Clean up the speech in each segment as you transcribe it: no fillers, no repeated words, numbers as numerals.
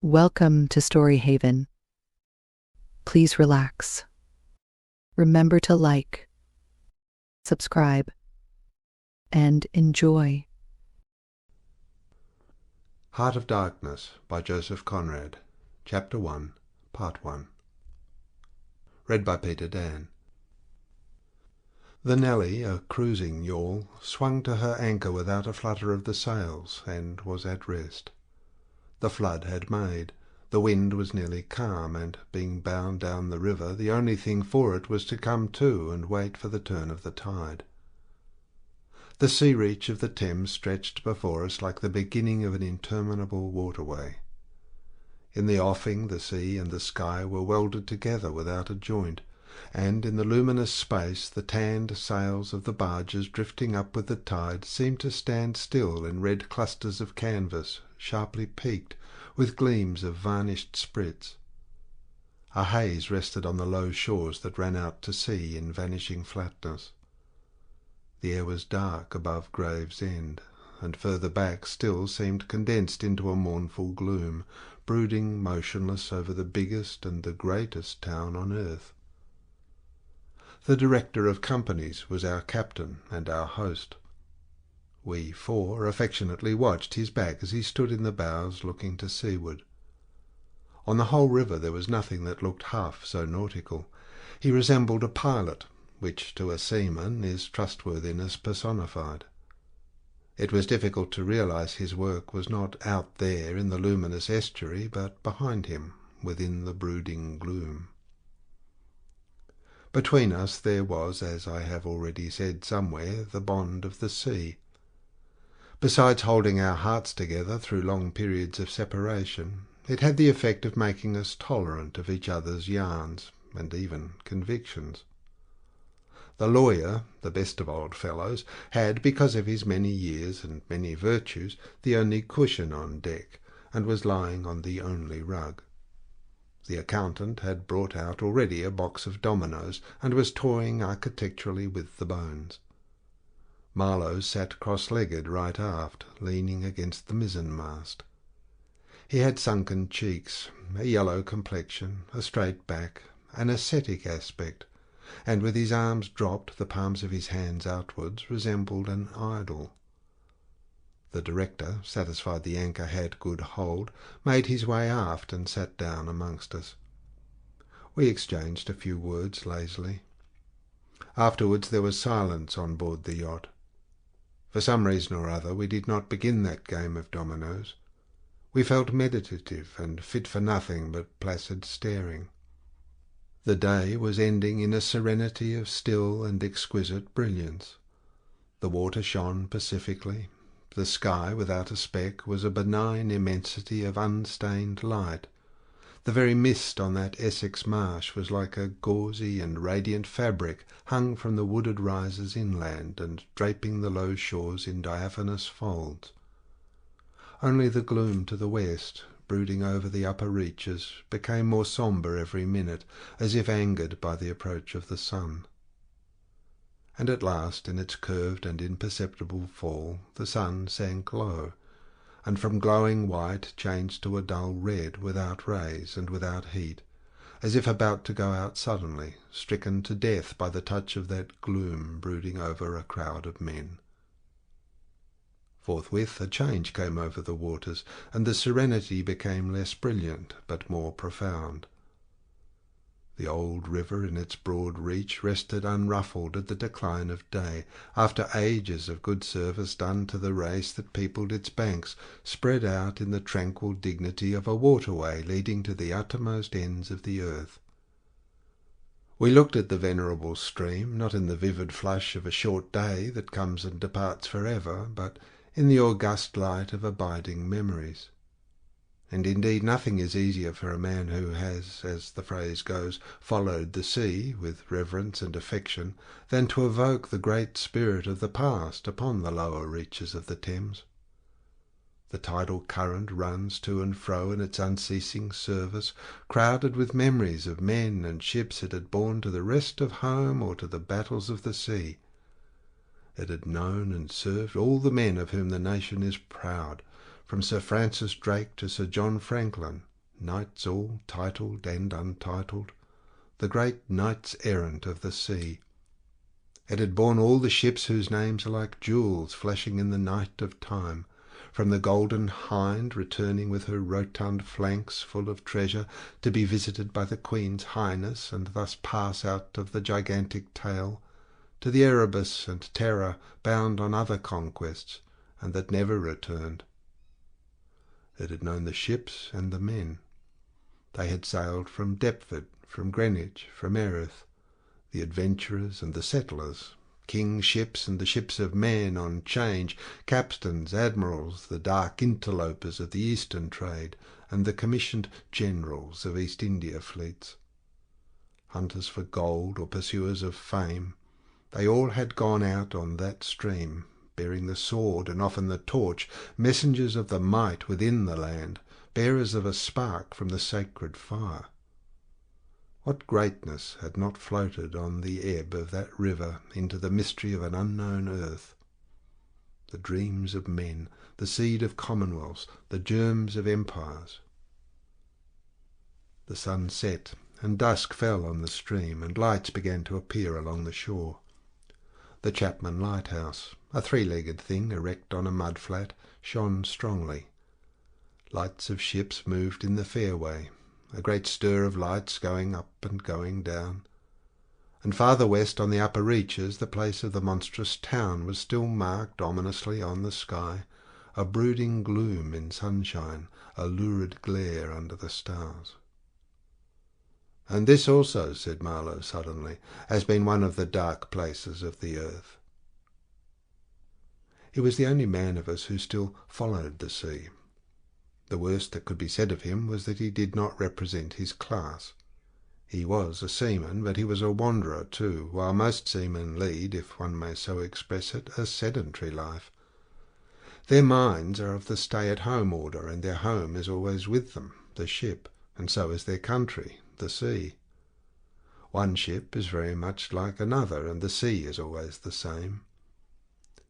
Welcome to Story Haven. Please relax. Remember to like, subscribe, and enjoy. Heart of Darkness by Joseph Conrad, Chapter 1, Part 1. Read by Peter Dan. The Nelly, a cruising yawl, swung to her anchor without a flutter of the sails, and was at rest. The flood had made, the wind was nearly calm, and, being bound down the river, the only thing for it was to come to and wait for the turn of the tide. The sea reach of the Thames stretched before us like the beginning of an interminable waterway. In the offing the sea and the sky were welded together without a joint, and in the luminous space the tanned sails of the barges drifting up with the tide seemed to stand still in red clusters of canvas, sharply peaked, with gleams of varnished sprits. A haze rested on the low shores that ran out to sea in vanishing flatness. The air was dark above Gravesend, and further back still seemed condensed into a mournful gloom, brooding motionless over the biggest and the greatest town on earth. The director of companies was our captain and our host. We four affectionately watched his back as he stood in the bows looking to seaward. On the whole river there was nothing that looked half so nautical. He resembled a pilot, which to a seaman is trustworthiness personified. It was difficult to realize his work was not out there in the luminous estuary, but behind him, within the brooding gloom. Between us there was, as I have already said somewhere, the bond of the sea. Besides holding our hearts together through long periods of separation, it had the effect of making us tolerant of each other's yarns, and even convictions. The lawyer, the best of old fellows, had, because of his many years and many virtues, the only cushion on deck, and was lying on the only rug. The accountant had brought out already a box of dominoes, and was toying architecturally with the bones. Marlow sat cross-legged right aft, leaning against the mizzen-mast. He had sunken cheeks, a yellow complexion, a straight back, an ascetic aspect, and with his arms dropped, the palms of his hands outwards, resembled an idol. The director, satisfied the anchor had good hold, made his way aft and sat down amongst us. We exchanged a few words lazily. Afterwards there was silence on board the yacht. For some reason or other we did not begin that game of dominoes. We felt meditative and fit for nothing but placid staring. The day was ending in a serenity of still and exquisite brilliance. The water shone pacifically. The sky, without a speck, was a benign immensity of unstained light. The very mist on that Essex marsh was like a gauzy and radiant fabric hung from the wooded rises inland and draping the low shores in diaphanous folds. Only the gloom to the west, brooding over the upper reaches, became more sombre every minute, as if angered by the approach of the sun. And at last, in its curved and imperceptible fall, the sun sank low, and from glowing white changed to a dull red, without rays and without heat, as if about to go out suddenly, stricken to death by the touch of that gloom brooding over a crowd of men. Forthwith a change came over the waters, and the serenity became less brilliant, but more profound. The old river in its broad reach rested unruffled at the decline of day, after ages of good service done to the race that peopled its banks, spread out in the tranquil dignity of a waterway leading to the uttermost ends of the earth. We looked at the venerable stream, not in the vivid flush of a short day that comes and departs forever, but in the august light of abiding memories. And indeed nothing is easier for a man who has, as the phrase goes, followed the sea with reverence and affection, than to evoke the great spirit of the past upon the lower reaches of the Thames. The tidal current runs to and fro in its unceasing service, crowded with memories of men and ships it had borne to the rest of home or to the battles of the sea. It had known and served all the men of whom the nation is proud, from Sir Francis Drake to Sir John Franklin, knights all, titled and untitled, the great knights-errant of the sea. It had borne all the ships whose names are like jewels flashing in the night of time, from the Golden Hind returning with her rotund flanks full of treasure to be visited by the Queen's Highness and thus pass out of the gigantic tale, to the Erebus and Terror bound on other conquests and that never returned. It had known the ships and the men. They had sailed from Deptford, from Greenwich, from Erith, the adventurers and the settlers, king's ships and the ships of men on change, captains, admirals, the dark interlopers of the Eastern trade, and the commissioned generals of East India fleets. Hunters for gold or pursuers of fame, they all had gone out on that stream, bearing the sword and often the torch, messengers of the might within the land, bearers of a spark from the sacred fire. What greatness had not floated on the ebb of that river into the mystery of an unknown earth? The dreams of men, the seed of commonwealths, the germs of empires. The sun set, and dusk fell on the stream, and lights began to appear along the shore. The Chapman lighthouse, a three-legged thing erect on a mud-flat, shone strongly. Lights of ships moved in the fairway, a great stir of lights going up and going down. And farther west on the upper reaches the place of the monstrous town was still marked ominously on the sky, a brooding gloom in sunshine, a lurid glare under the stars. "And this also," said Marlow suddenly, "has been one of the dark places of the earth." He was the only man of us who still followed the sea. The worst that could be said of him was that he did not represent his class. He was a seaman, but he was a wanderer too, while most seamen lead, if one may so express it, a sedentary life. Their minds are of the stay-at-home order, and their home is always with them, the ship, and so is their country, the sea. One ship is very much like another, and the sea is always the same.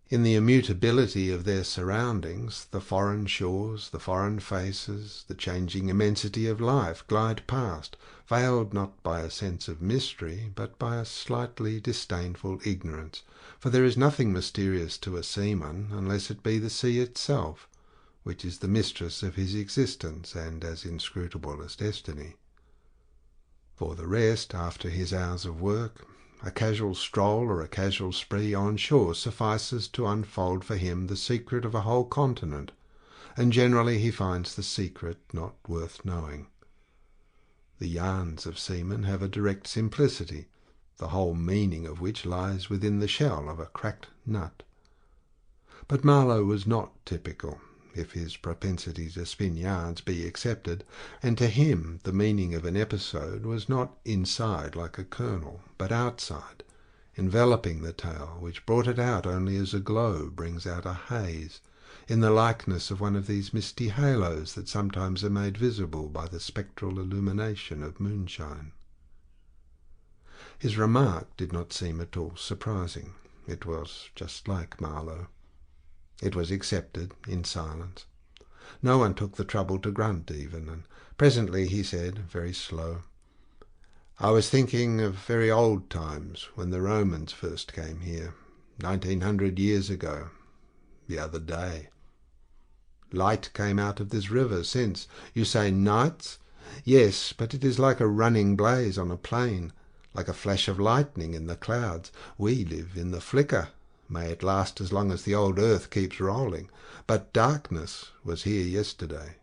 In the immutability of their surroundings, the foreign shores, the foreign faces, the changing immensity of life glide past, veiled not by a sense of mystery, but by a slightly disdainful ignorance, for there is nothing mysterious to a seaman unless it be the sea itself, which is the mistress of his existence and as inscrutable as destiny. For the rest, after his hours of work, a casual stroll or a casual spree on shore suffices to unfold for him the secret of a whole continent, and generally he finds the secret not worth knowing. The yarns of seamen have a direct simplicity, the whole meaning of which lies within the shell of a cracked nut. But Marlow was not typical, if his propensity to spin yarns be accepted, and to him the meaning of an episode was not inside like a kernel, but outside, enveloping the tale, which brought it out only as a glow brings out a haze, in the likeness of one of these misty halos that sometimes are made visible by the spectral illumination of moonshine. His remark did not seem at all surprising. It was just like Marlow. It was accepted in silence. No one took the trouble to grunt even, and presently he said, very slow, "I was thinking of very old times, when the Romans first came here, 1900 years ago, the other day. Light came out of this river since. You say nights? Yes, but it is like a running blaze on a plain, like a flash of lightning in the clouds. We live in the flicker. May it last as long as the old earth keeps rolling. But darkness was here yesterday.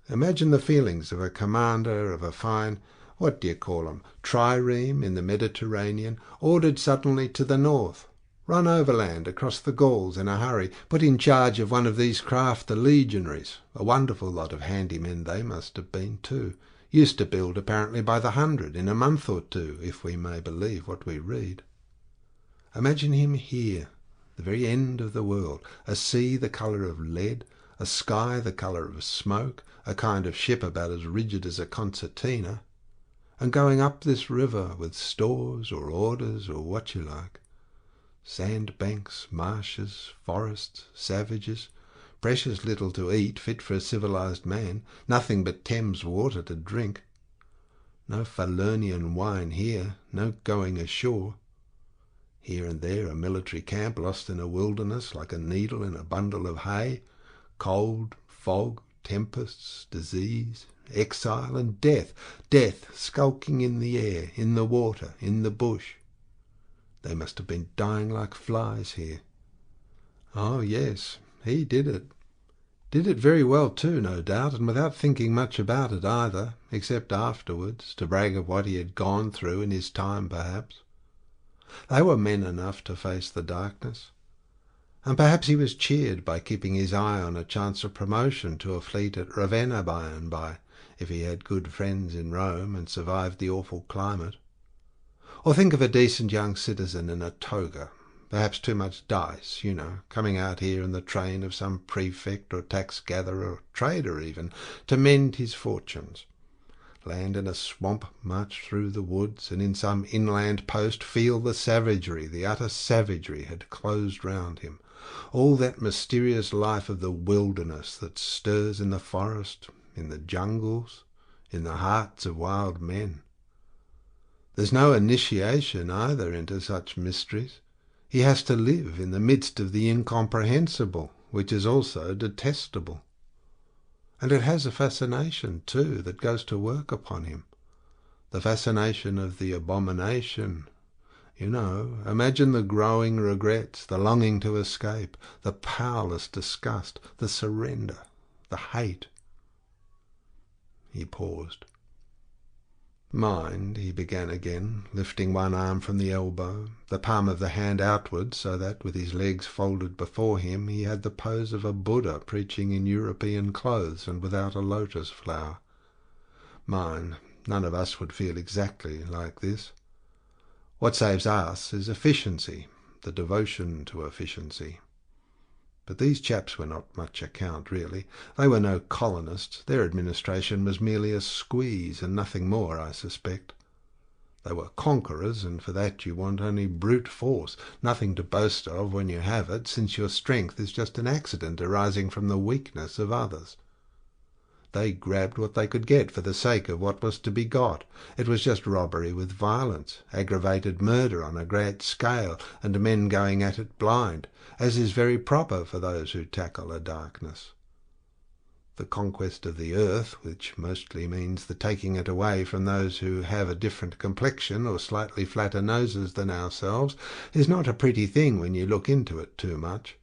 Imagine the feelings of a commander of a fine, what do you call 'em, trireme in the Mediterranean, ordered suddenly to the north. Run overland across the Gauls in a hurry, put in charge of one of these craft the legionaries, a wonderful lot of handy men they must have been too, used to build apparently by the hundred in a month or two, if we may believe what we read. Imagine him here, the very end of the world, a sea the colour of lead, a sky the colour of smoke, a kind of ship about as rigid as a concertina, and going up this river with stores or orders or what you like. Sandbanks, marshes, forests, savages, precious little to eat fit for a civilized man, nothing but Thames water to drink. No Falernian wine here, no going ashore. Here and there a military camp lost in a wilderness like a needle in a bundle of hay. Cold, fog, tempests, disease, exile, and death. Death skulking in the air, in the water, in the bush. They must have been dying like flies here. Oh, yes, he did it. Did it very well too, no doubt, and without thinking much about it either, except afterwards, to brag of what he had gone through in his time, perhaps. They were men enough to face the darkness. And perhaps he was cheered by keeping his eye on a chance of promotion to a fleet at Ravenna by and by, if he had good friends in Rome and survived the awful climate. Or think of a decent young citizen in a toga, perhaps too much dice, coming out here in the train of some prefect or tax-gatherer or trader even, to mend his fortunes. Land in a swamp, march through the woods, and in some inland post feel the savagery, the utter savagery had closed round him. All that mysterious life of the wilderness that stirs in the forest, in the jungles, in the hearts of wild men. There's no initiation either into such mysteries. He has to live in the midst of the incomprehensible, which is also detestable. And it has a fascination, too, that goes to work upon him. The fascination of the abomination. Imagine the growing regrets, the longing to escape, the powerless disgust, the surrender, the hate. He paused. Mind, he began again, lifting one arm from the elbow, the palm of the hand outward, so that, with his legs folded before him, he had the pose of a Buddha preaching in European clothes and without a lotus flower. Mind, none of us would feel exactly like this. What saves us is efficiency, the devotion to efficiency. But these chaps were not much account, really. They were no colonists. Their administration was merely a squeeze, and nothing more, I suspect. They were conquerors, and for that you want only brute force, nothing to boast of when you have it, since your strength is just an accident arising from the weakness of others. They grabbed what they could get for the sake of what was to be got. It was just robbery with violence, aggravated murder on a great scale, and men going at it blind, as is very proper for those who tackle a darkness. The conquest of the earth, which mostly means the taking it away from those who have a different complexion or slightly flatter noses than ourselves, is not a pretty thing when you look into it too much.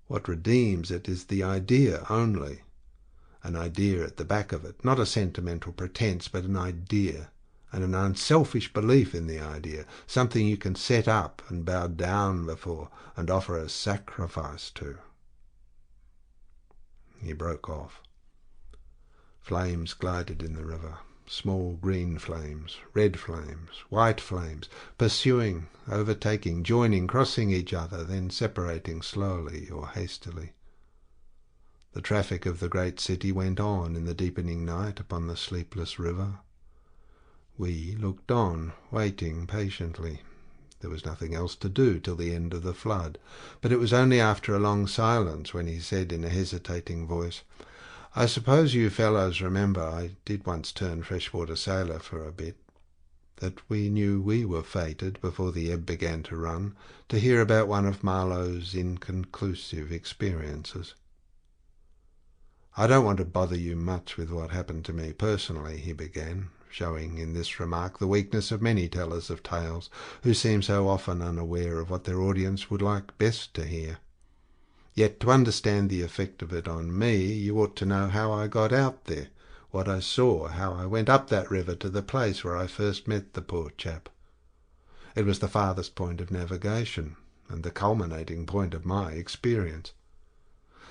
What redeems it is the idea only. An idea at the back of it, not a sentimental pretence, but an idea, and an unselfish belief in the idea, something you can set up and bow down before and offer a sacrifice to. He broke off. Flames glided in the river, small green flames, red flames, white flames, pursuing, overtaking, joining, crossing each other, then separating slowly or hastily. The traffic of the great city went on in the deepening night upon the sleepless river. We looked on, waiting patiently. There was nothing else to do till the end of the flood, but it was only after a long silence when he said in a hesitating voice, "I suppose you fellows remember I did once turn freshwater sailor for a bit, that we knew we were fated, before the ebb began to run, to hear about one of Marlow's inconclusive experiences. I don't want to bother you much with what happened to me personally," he began, showing in this remark the weakness of many tellers of tales, who seem so often unaware of what their audience would like best to hear. "Yet to understand the effect of it on me, you ought to know how I got out there, what I saw, how I went up that river to the place where I first met the poor chap. It was the farthest point of navigation, and the culminating point of my experience.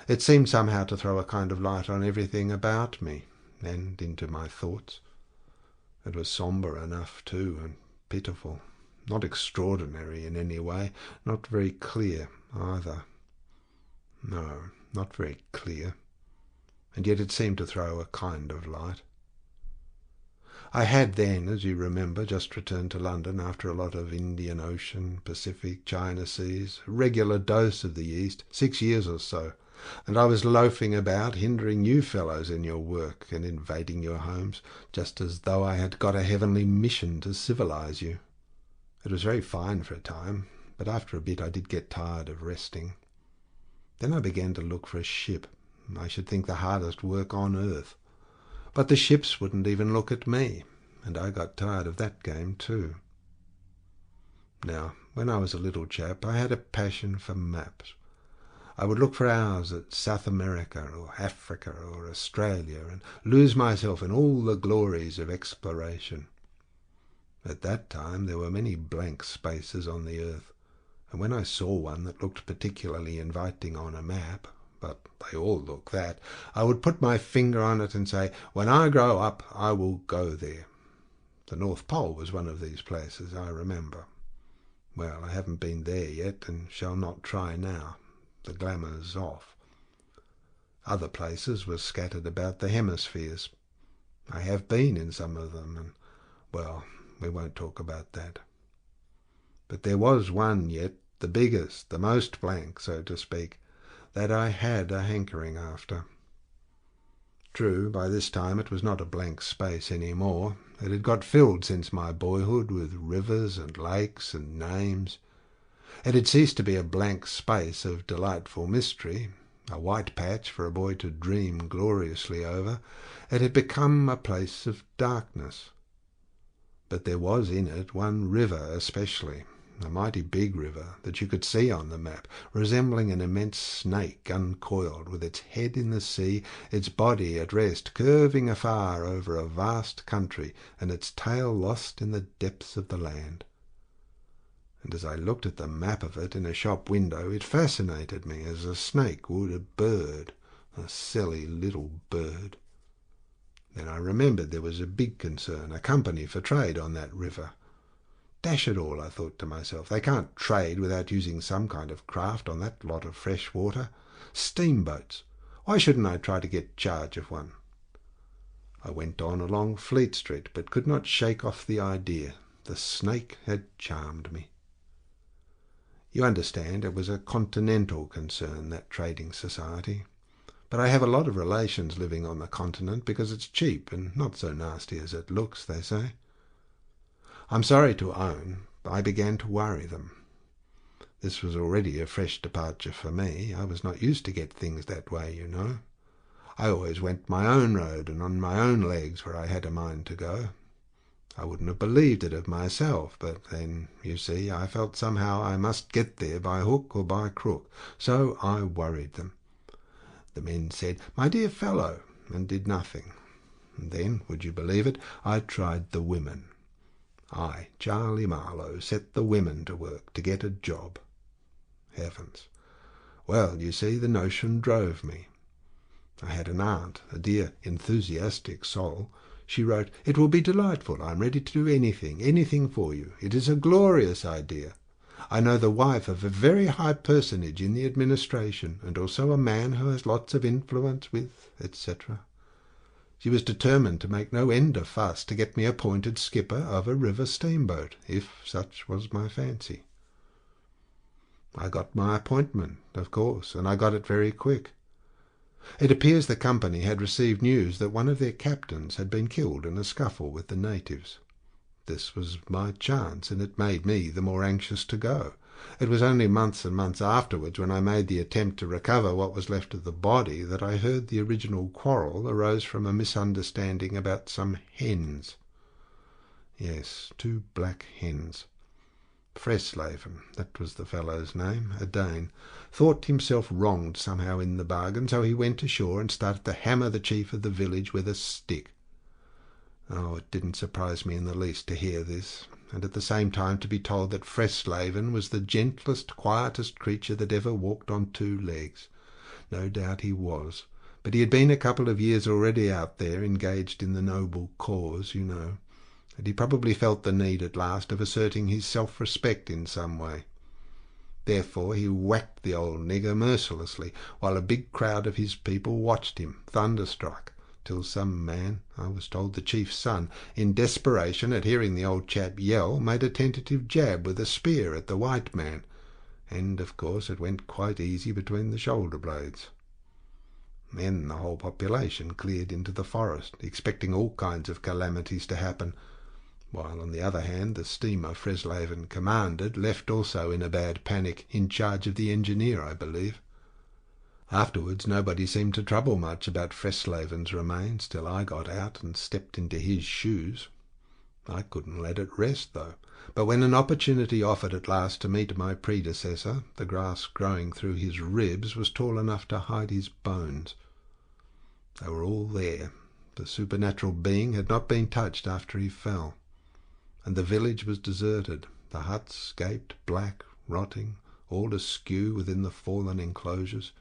It seemed somehow to throw a kind of light on everything about me, and into my thoughts. It was sombre enough, too, and pitiful. Not extraordinary in any way, not very clear either. No, not very clear. And yet it seemed to throw a kind of light. I had then, as you remember, just returned to London after a lot of Indian Ocean, Pacific, China seas, a regular dose of the East, 6 years or so. and I was loafing about, hindering you fellows in your work and invading your homes, just as though I had got a heavenly mission to civilize you. It was very fine for a time, but after a bit I did get tired of resting. Then I began to look for a ship. I should think the hardest work on earth. But the ships wouldn't even look at me, and I got tired of that game too. Now, when I was a little chap, I had a passion for maps. I would look for hours at South America or Africa or Australia and lose myself in all the glories of exploration. At that time there were many blank spaces on the earth, and when I saw one that looked particularly inviting on a map, but they all look that, I would put my finger on it and say, "When I grow up, I will go there." The North Pole was one of these places, I remember. Well, I haven't been there yet, and shall not try now. The glamour's off. Other places were scattered about the hemispheres. I have been in some of them, and, well, we won't talk about that. But there was one yet, the biggest, the most blank, so to speak, that I had a hankering after. True, by this time it was not a blank space any more. It had got filled since my boyhood with rivers and lakes and names. It had ceased to be a blank space of delightful mystery, a white patch for a boy to dream gloriously over. It had become a place of darkness. But there was in it one river especially, a mighty big river that you could see on the map, resembling an immense snake uncoiled, with its head in the sea, its body at rest, curving afar over a vast country, and its tail lost in the depths of the land. And as I looked at the map of it in a shop window, it fascinated me as a snake would a bird, a silly little bird. Then I remembered there was a big concern, a company for trade on that river. Dash it all, I thought to myself, they can't trade without using some kind of craft on that lot of fresh water. Steamboats. Why shouldn't I try to get charge of one? I went on along Fleet Street, but could not shake off the idea. The snake had charmed me. You understand, it was a continental concern, that trading society. But I have a lot of relations living on the continent because it's cheap and not so nasty as it looks, they say. I'm sorry to own I began to worry them. This was already a fresh departure for me. I was not used to get things that way, you know. I always went my own road and on my own legs where I had a mind to go. I wouldn't have believed it of myself, but then, you see, I felt somehow I must get there by hook or by crook, so I worried them. The men said, "My dear fellow," and did nothing. And then, would you believe it, I tried the women. I, Charlie Marlow, set the women to work to get a job. Heavens! Well, you see, the notion drove me. I had an aunt, a dear, enthusiastic soul. She wrote, "It will be delightful. I am ready to do anything for you. It is a glorious idea. I know the wife of a very high personage in the administration, and also a man who has lots of influence with, etc." She was determined to make no end of fuss to get me appointed skipper of a river steamboat, if such was my fancy. I got my appointment, of course, and I got it very quick. It appears the company had received news that one of their captains had been killed in a scuffle with the natives. This was my chance, and it made me the more anxious to go. It was only months and months afterwards, when I made the attempt to recover what was left of the body, that I heard the original quarrel arose from a misunderstanding about some hens. Yes, 2 black hens. Fresleven, that was the fellow's name, a Dane, thought himself wronged somehow in the bargain, so he went ashore and started to hammer the chief of the village with a stick. Oh, it didn't surprise me in the least to hear this, and at the same time to be told that Fresleven was the gentlest, quietest creature that ever walked on 2 legs. No doubt he was, but he had been a couple of years already out there, engaged in the noble cause, you know, and he probably felt the need at last of asserting his self-respect in some way. Therefore he whacked the old nigger mercilessly, while a big crowd of his people watched him, thunderstruck, till some man, I was told the chief's son, in desperation at hearing the old chap yell, made a tentative jab with a spear at the white man, and of course it went quite easy between the shoulder blades. Then the whole population cleared into the forest, expecting all kinds of calamities to happen, while on the other hand the steamer Fresleven commanded left also in a bad panic, in charge of the engineer, I believe. Afterwards nobody seemed to trouble much about Fresleven's remains till I got out and stepped into his shoes. I couldn't let it rest, though, but when an opportunity offered at last to meet my predecessor, the grass growing through his ribs was tall enough to hide his bones. They were all there. The supernatural being had not been touched after he fell, and the village was deserted, the huts gaped black, rotting, all askew within the fallen enclosures.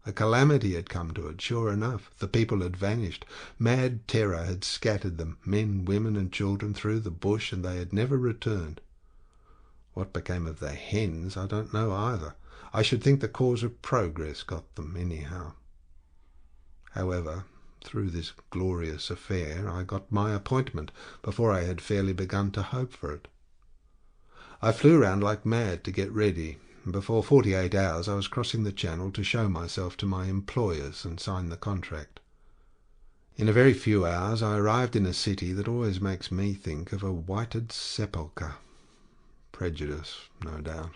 A calamity had come to it, sure enough. The people had vanished. Mad terror had scattered them, men, women, and children, through the bush, and they had never returned. What became of the hens, I don't know either. I should think the cause of progress got them, anyhow. However, through this glorious affair, I got my appointment before I had fairly begun to hope for it. I flew round like mad to get ready, and before 48 hours I was crossing the Channel to show myself to my employers and sign the contract. In a very few hours I arrived in a city that always makes me think of a whited sepulchre. Prejudice, no doubt.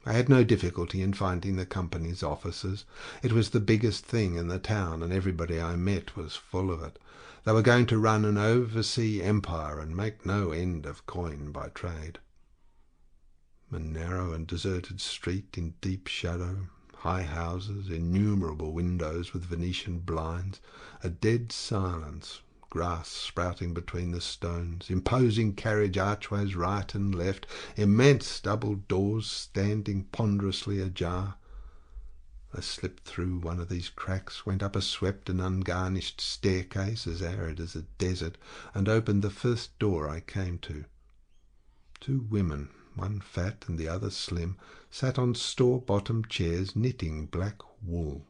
I had no difficulty in finding the company's offices. It was the biggest thing in the town, and everybody I met was full of it. They were going to run an oversea empire and make no end of coin by trade. A narrow and deserted street in deep shadow, high houses, innumerable windows with Venetian blinds, a dead silence, grass sprouting between the stones, imposing carriage archways right and left, immense double doors standing ponderously ajar. I slipped through one of these cracks, went up a swept and ungarnished staircase as arid as a desert, and opened the first door I came to. Two women, one fat and the other slim, sat on store-bottomed chairs knitting black wool.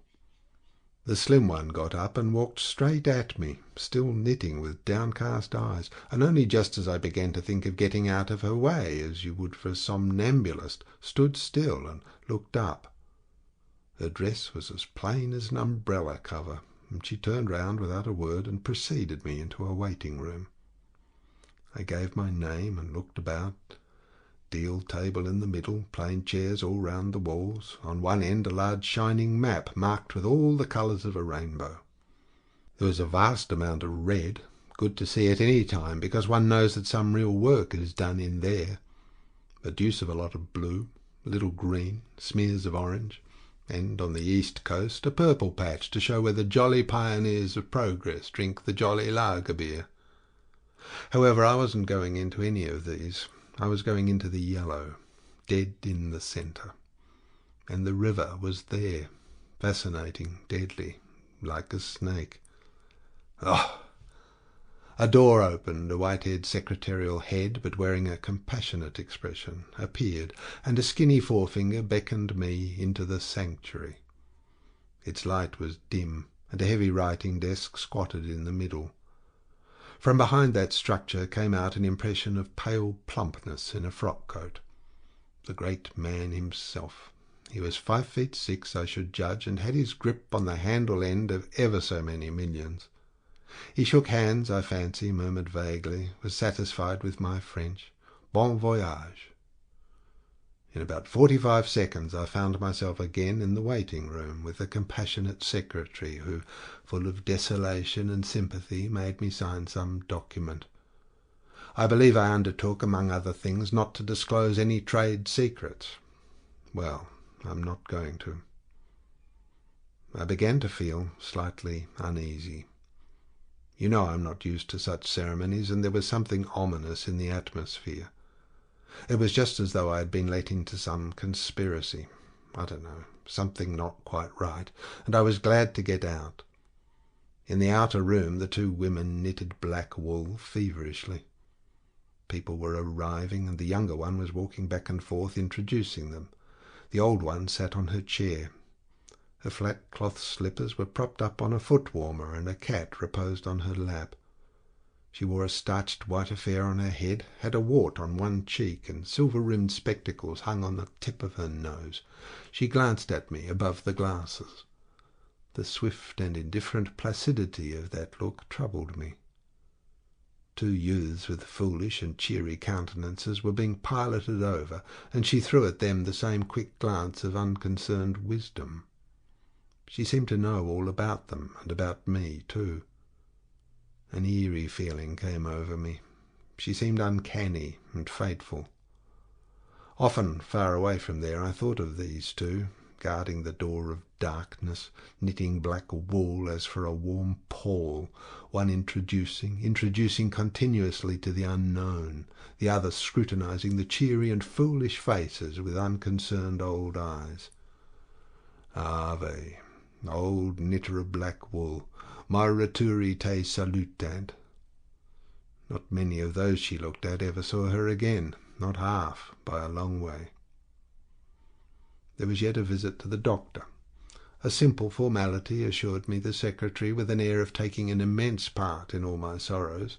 The slim one got up and walked straight at me, still knitting with downcast eyes, and only just as I began to think of getting out of her way, as you would for a somnambulist, stood still and looked up. Her dress was as plain as an umbrella cover, and she turned round without a word and preceded me into a waiting-room. I gave my name and looked about. Deal table in the middle, plain chairs all round the walls, on one end a large shining map marked with all the colours of a rainbow. There was a vast amount of red, good to see at any time, because one knows that some real work is done in there. A deuce of a lot of blue, a little green, smears of orange, and on the east coast a purple patch to show where the jolly pioneers of progress drink the jolly lager beer. However, I wasn't going into any of these. I was going into the yellow, dead in the centre. And the river was there, fascinating, deadly, like a snake. Oh! A door opened, a white-haired secretarial head, but wearing a compassionate expression, appeared, and a skinny forefinger beckoned me into the sanctuary. Its light was dim, and a heavy writing desk squatted in the middle. From behind that structure came out an impression of pale plumpness in a frock-coat. The great man himself. He was 5'6", I should judge, and had his grip on the handle end of ever so many millions. He shook hands, I fancy, murmured vaguely, was satisfied with my French. Bon voyage. In about 45 seconds I found myself again in the waiting-room with the compassionate secretary who, full of desolation and sympathy, made me sign some document. I believe I undertook, among other things, not to disclose any trade secrets. Well, I'm not going to. I began to feel slightly uneasy. You know I'm not used to such ceremonies, and there was something ominous in the atmosphere. It was just as though I had been let into some conspiracy. I don't know, something not quite right, and I was glad to get out. In the outer room the two women knitted black wool feverishly. People were arriving, and the younger one was walking back and forth, introducing them. The old one sat on her chair. Her flat cloth slippers were propped up on a foot-warmer, and a cat reposed on her lap. She wore a starched white affair on her head, had a wart on one cheek, and silver-rimmed spectacles hung on the tip of her nose. She glanced at me above the glasses. The swift and indifferent placidity of that look troubled me. Two youths with foolish and cheery countenances were being piloted over, and she threw at them the same quick glance of unconcerned wisdom. She seemed to know all about them, and about me too. An eerie feeling came over me. She seemed uncanny and fateful. Often, far away from there, I thought of these two, guarding the door of darkness, knitting black wool as for a warm pall, one introducing continuously to the unknown, the other scrutinizing the cheery and foolish faces with unconcerned old eyes. Ave, old knitter of black wool, morituri te salutant. Not many of those she looked at ever saw her again, not half, by a long way. There was yet a visit to the doctor. A simple formality, assured me the secretary, with an air of taking an immense part in all my sorrows.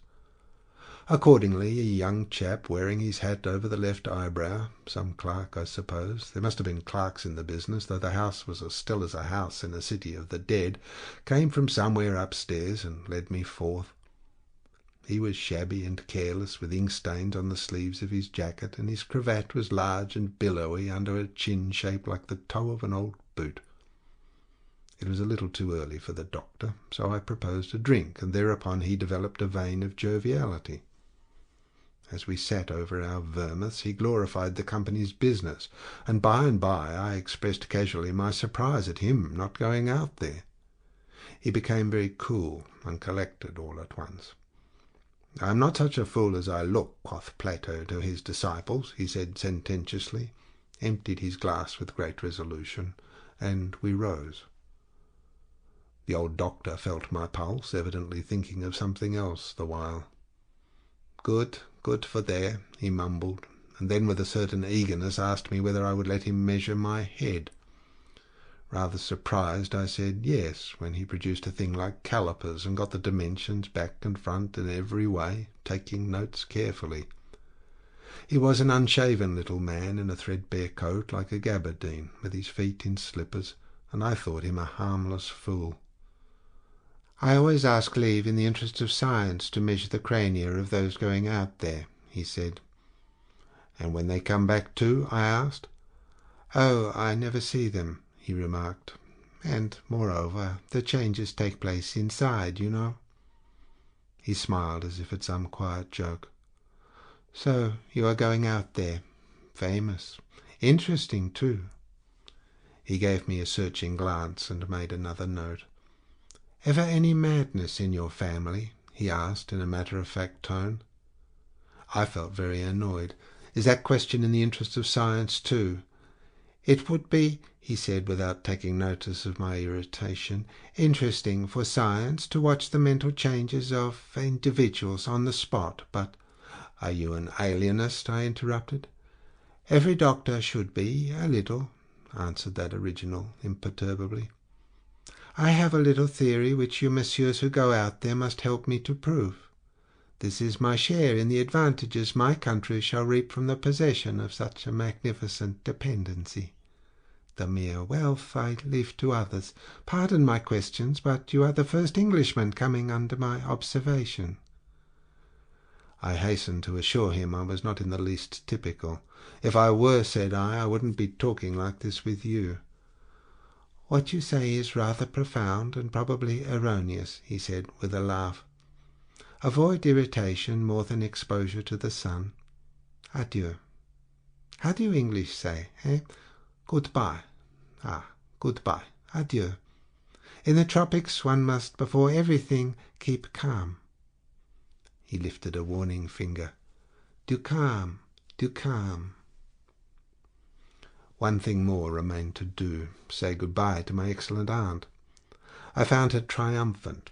Accordingly, a young chap, wearing his hat over the left eyebrow, some clerk, I suppose — there must have been clerks in the business, though the house was as still as a house in a city of the dead — came from somewhere upstairs and led me forth. He was shabby and careless, with ink stains on the sleeves of his jacket, and his cravat was large and billowy under a chin shaped like the toe of an old boot. It was a little too early for the doctor, so I proposed a drink, and thereupon he developed a vein of joviality. As we sat over our vermouths, he glorified the company's business, and by I expressed casually my surprise at him not going out there. He became very cool and collected all at once. "I am not such a fool as I look," quoth Plato to his disciples, he said sententiously, emptied his glass with great resolution, and we rose. The old doctor felt my pulse, evidently thinking of something else the while. Good for there," he mumbled, and then with a certain eagerness asked me whether I would let him measure my head. Rather surprised, I said yes, when he produced a thing like calipers and got the dimensions back and front in every way, taking notes carefully. He was an unshaven little man in a threadbare coat like a gabardine, with his feet in slippers, and I thought him a harmless fool. "I always ask leave in the interest of science to measure the crania of those going out there," he said. "And when they come back too?" I asked. "Oh, I never see them," he remarked. "And, moreover, the changes take place inside, you know." He smiled as if at some quiet joke. "So you are going out there. Famous. Interesting, too." He gave me a searching glance and made another note. "Ever any madness in your family?" he asked in a matter-of-fact tone. I felt very annoyed. "Is that question in the interest of science, too?" "It would be," he said, without taking notice of my irritation, "interesting for science to watch the mental changes of individuals on the spot, but—" "Are you an alienist?" I interrupted. "Every doctor should be, a little," answered that original imperturbably. "I have a little theory which you messieurs who go out there must help me to prove. This is my share in the advantages my country shall reap from the possession of such a magnificent dependency. The mere wealth I leave to others. Pardon my questions, but you are the first Englishman coming under my observation." I hastened to assure him I was not in the least typical. "If I were," said I wouldn't be talking like this with you." "What you say is rather profound and probably erroneous," he said with a laugh. "Avoid irritation more than exposure to the sun. Adieu. How do you English say, eh? Goodbye. Ah, goodbye. Adieu. In the tropics one must, before everything, keep calm." He lifted a warning finger. "Du calme, du calme." One thing more remained to do, say goodbye to my excellent aunt. I found her triumphant.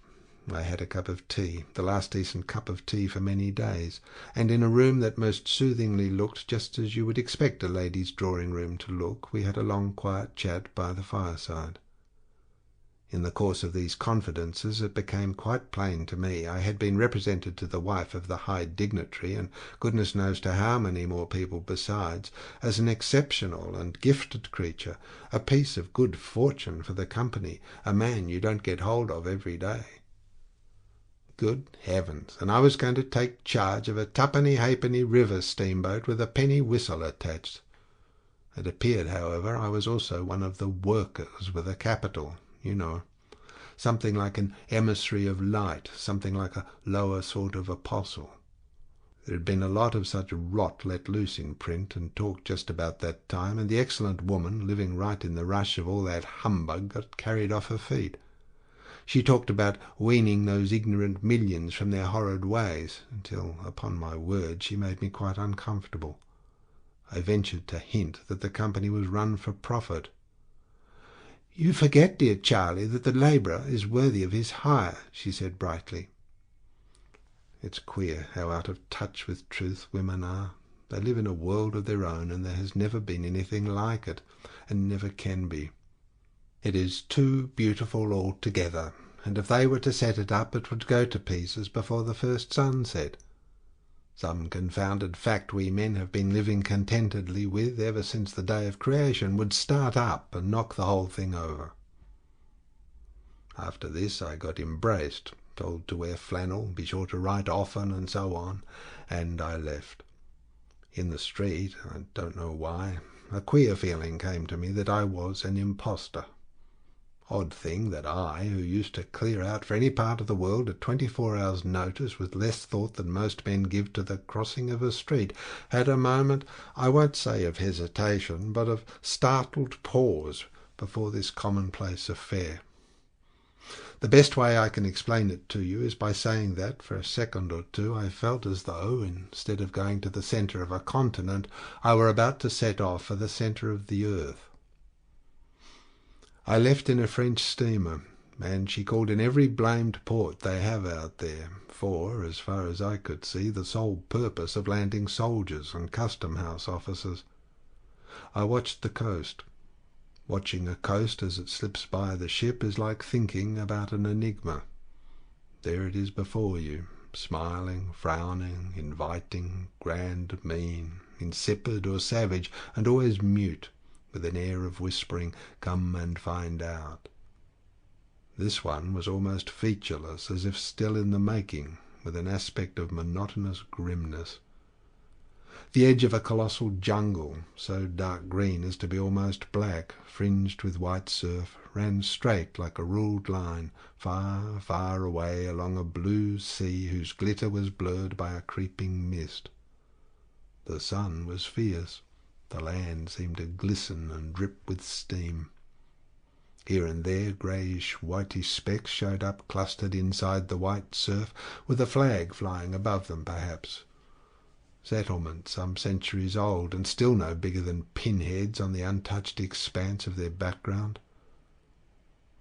I had a cup of tea, the last decent cup of tea for many days, and in a room that most soothingly looked just as you would expect a lady's drawing-room to look, we had a long quiet chat by the fireside. In the course of these confidences it became quite plain to me I had been represented to the wife of the high dignitary, and goodness knows to how many more people besides, as an exceptional and gifted creature, a piece of good fortune for the company, a man you don't get hold of every day. Good heavens! And I was going to take charge of a twopenny halfpenny river steamboat with a penny whistle attached. It appeared, however, I was also one of the workers with a capital, you know, something like an emissary of light, something like a lower sort of apostle. There had been a lot of such rot let loose in print and talk just about that time, and the excellent woman, living right in the rush of all that humbug, got carried off her feet. She talked about weaning those ignorant millions from their horrid ways, until, upon my word, she made me quite uncomfortable. I ventured to hint that the company was run for profit. "You forget, dear Charlie, that the labourer is worthy of his hire," she said brightly. It's queer how out of touch with truth women are. They live in a world of their own, and there has never been anything like it, and never can be. It is too beautiful altogether, and if they were to set it up it would go to pieces before the first sunset. Some confounded fact we men have been living contentedly with ever since the day of creation would start up and knock the whole thing over. After this I got embraced, told to wear flannel, be sure to write often, and so on, and I left. In the street, I don't know why, a queer feeling came to me that I was an impostor. Odd thing that I, who used to clear out for any part of the world at 24 hours' notice with less thought than most men give to the crossing of a street, had a moment, I won't say of hesitation, but of startled pause before this commonplace affair. The best way I can explain it to you is by saying that, for a second or two, I felt as though, instead of going to the centre of a continent, I were about to set off for the centre of the earth. I left in a French steamer, and she called in every blamed port they have out there, for, as far as I could see, the sole purpose of landing soldiers and custom-house officers. I watched the coast. Watching a coast as it slips by the ship is like thinking about an enigma. There it is before you, smiling, frowning, inviting, grand, mean, insipid or savage, and always mute, with an air of whispering, "Come and find out." This one was almost featureless, as if still in the making, with an aspect of monotonous grimness. The edge of a colossal jungle, so dark green as to be almost black, fringed with white surf, ran straight like a ruled line, far, far away along a blue sea whose glitter was blurred by a creeping mist. The sun was fierce. The land seemed to glisten and drip with steam. Here and there greyish whitish specks showed up clustered inside the white surf, with a flag flying above them perhaps. Settlements some centuries old, and still no bigger than pinheads on the untouched expanse of their background.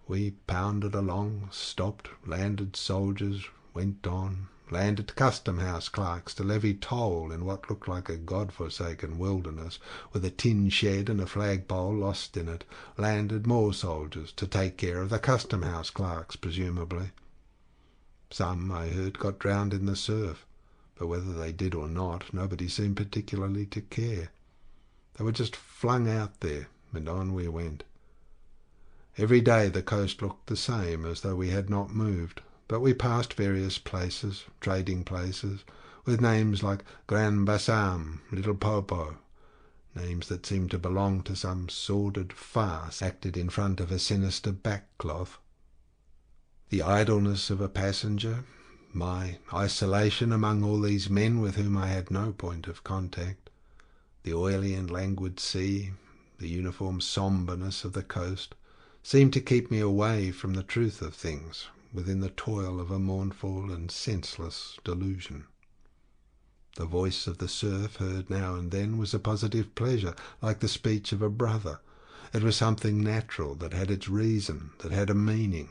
We pounded along, stopped, landed soldiers, went on, landed custom-house clerks to levy toll in what looked like a god-forsaken wilderness, with a tin shed and a flagpole lost in it, landed more soldiers to take care of the custom-house clerks, presumably. Some, I heard, got drowned in the surf, but whether they did or not, nobody seemed particularly to care. They were just flung out there, and on we went. Every day the coast looked the same, as though we had not moved, but we passed various places, trading places, with names like Grand Bassam, Little Popo, names that seemed to belong to some sordid farce acted in front of a sinister backcloth. The idleness of a passenger, my isolation among all these men with whom I had no point of contact, the oily and languid sea, the uniform sombreness of the coast, seemed to keep me away from the truth of things, within the toil of a mournful and senseless delusion. The voice of the surf, heard now and then, was a positive pleasure, like the speech of a brother. It was something natural, that had its reason, that had a meaning.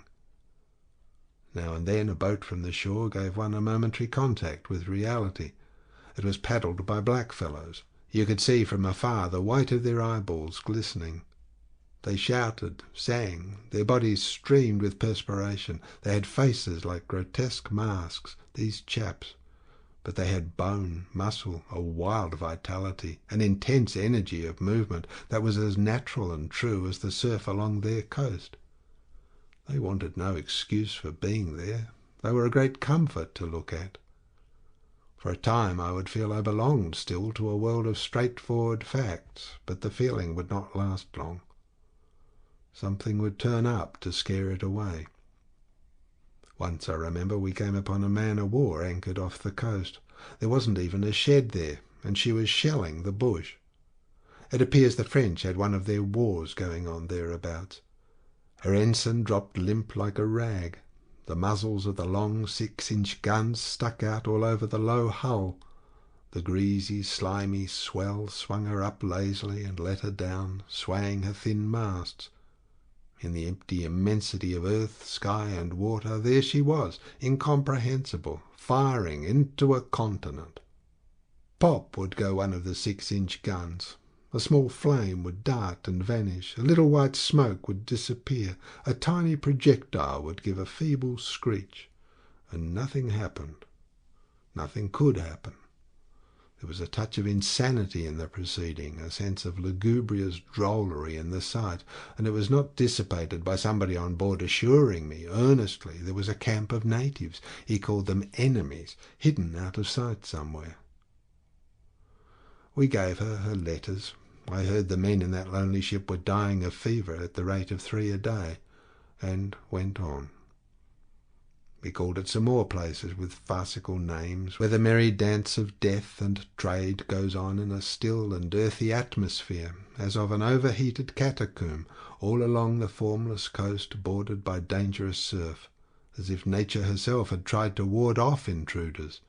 Now and then a boat from the shore gave one a momentary contact with reality. It was paddled by blackfellows. You could see from afar the white of their eyeballs glistening. They shouted, sang, their bodies streamed with perspiration. They had faces like grotesque masks, these chaps, but they had bone, muscle, a wild vitality, an intense energy of movement that was as natural and true as the surf along their coast. They wanted no excuse for being there. They were a great comfort to look at. For a time I would feel I belonged still to a world of straightforward facts, but the feeling would not last long. Something would turn up to scare it away. Once, I remember, we came upon a man-of-war anchored off the coast. There wasn't even a shed there, and she was shelling the bush. It appears the French had one of their wars going on thereabouts. Her ensign dropped limp like a rag. The muzzles of the long 6-inch guns stuck out all over the low hull. The greasy, slimy swell swung her up lazily and let her down, swaying her thin masts. In the empty immensity of earth, sky, and water, there she was, incomprehensible, firing into a continent. Pop would go one of the 6-inch guns. A small flame would dart and vanish, a little white smoke would disappear, a tiny projectile would give a feeble screech, and nothing happened. Nothing could happen. There was a touch of insanity in the proceeding, a sense of lugubrious drollery in the sight, and it was not dissipated by somebody on board assuring me earnestly there was a camp of natives, he called them enemies, hidden out of sight somewhere. We gave her her letters. I heard the men in that lonely ship were dying of fever at the rate of 3 a day, and went on. We called at some more places with farcical names, where the merry dance of death and trade goes on in a still and earthy atmosphere, as of an overheated catacomb, all along the formless coast bordered by dangerous surf, as if nature herself had tried to ward off intruders.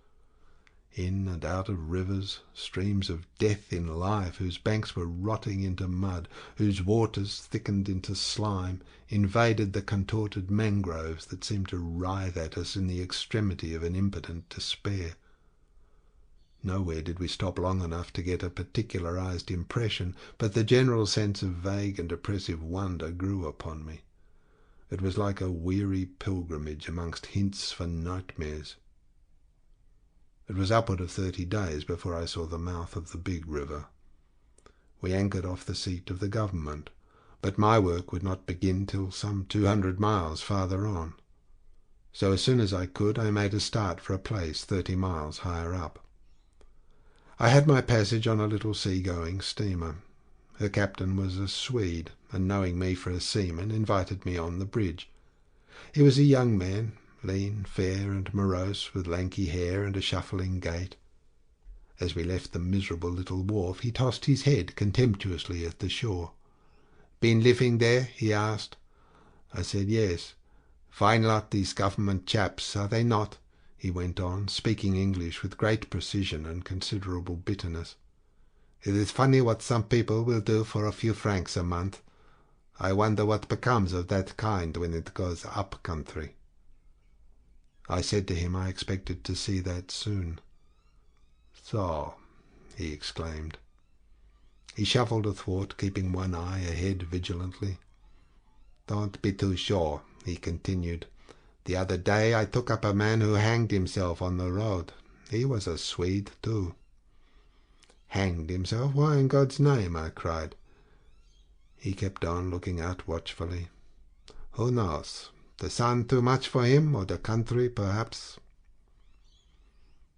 In and out of rivers, streams of death in life, whose banks were rotting into mud, whose waters, thickened into slime, invaded the contorted mangroves that seemed to writhe at us in the extremity of an impotent despair. Nowhere did we stop long enough to get a particularized impression, but the general sense of vague and oppressive wonder grew upon me. It was like a weary pilgrimage amongst hints for nightmares. It was upward of 30 days before I saw the mouth of the big river. We anchored off the seat of the government, but my work would not begin till some 200 miles farther on. So as soon as I could, I made a start for a place 30 miles higher up. I had my passage on a little sea-going steamer. Her captain was a Swede, and knowing me for a seaman, invited me on the bridge. He was a young man, lean, fair, and morose, with lanky hair and a shuffling gait. As we left the miserable little wharf, he tossed his head contemptuously at the shore. "Been living there?" he asked. I said yes. "Fine lot, these government chaps, are they not?" he went on, speaking English with great precision and considerable bitterness. "It is funny what some people will do for a few francs a month. I wonder what becomes of that kind when it goes up country." I said to him I expected to see that soon. "So," he exclaimed. He shuffled athwart, keeping one eye ahead vigilantly. "Don't be too sure," he continued. "The other day I took up a man who hanged himself on the road. He was a Swede, too." "Hanged himself? Why in God's name?" I cried. He kept on, looking out watchfully. "Who knows? The sun too much for him, or the country, perhaps."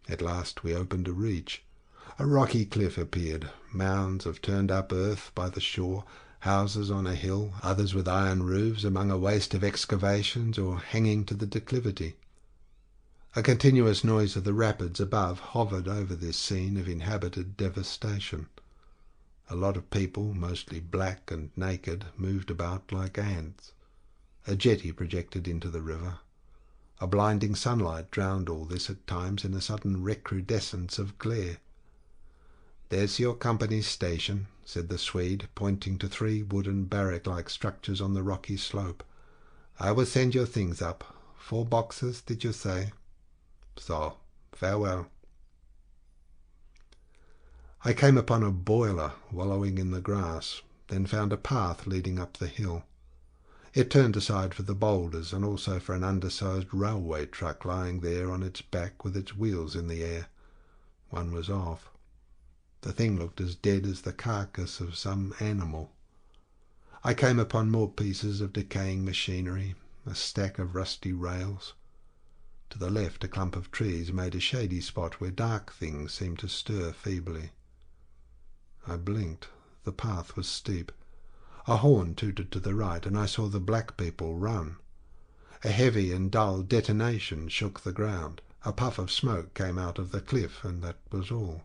At last we opened a reach. A rocky cliff appeared, mounds of turned-up earth by the shore, houses on a hill, others with iron roofs among a waste of excavations or hanging to the declivity. A continuous noise of the rapids above hovered over this scene of inhabited devastation. A lot of people, mostly black and naked, moved about like ants. A jetty projected into the river. A blinding sunlight drowned all this at times in a sudden recrudescence of glare. "There's your company's station," said the Swede, pointing to 3 wooden barrack-like structures on the rocky slope. "I will send your things up. 4 boxes, did you say? So, farewell." I came upon a boiler wallowing in the grass. then found a path leading up the hill. It turned aside for the boulders and also for an undersized railway truck lying there on its back with its wheels in the air. One was off. The thing looked as dead as the carcass of some animal. I came upon more pieces of decaying machinery, a stack of rusty rails. To the left a clump of trees made a shady spot where dark things seemed to stir feebly. I blinked. The path was steep. A horn tooted to the right, and I saw the black people run. A heavy and dull detonation shook the ground. A puff of smoke came out of the cliff, and that was all.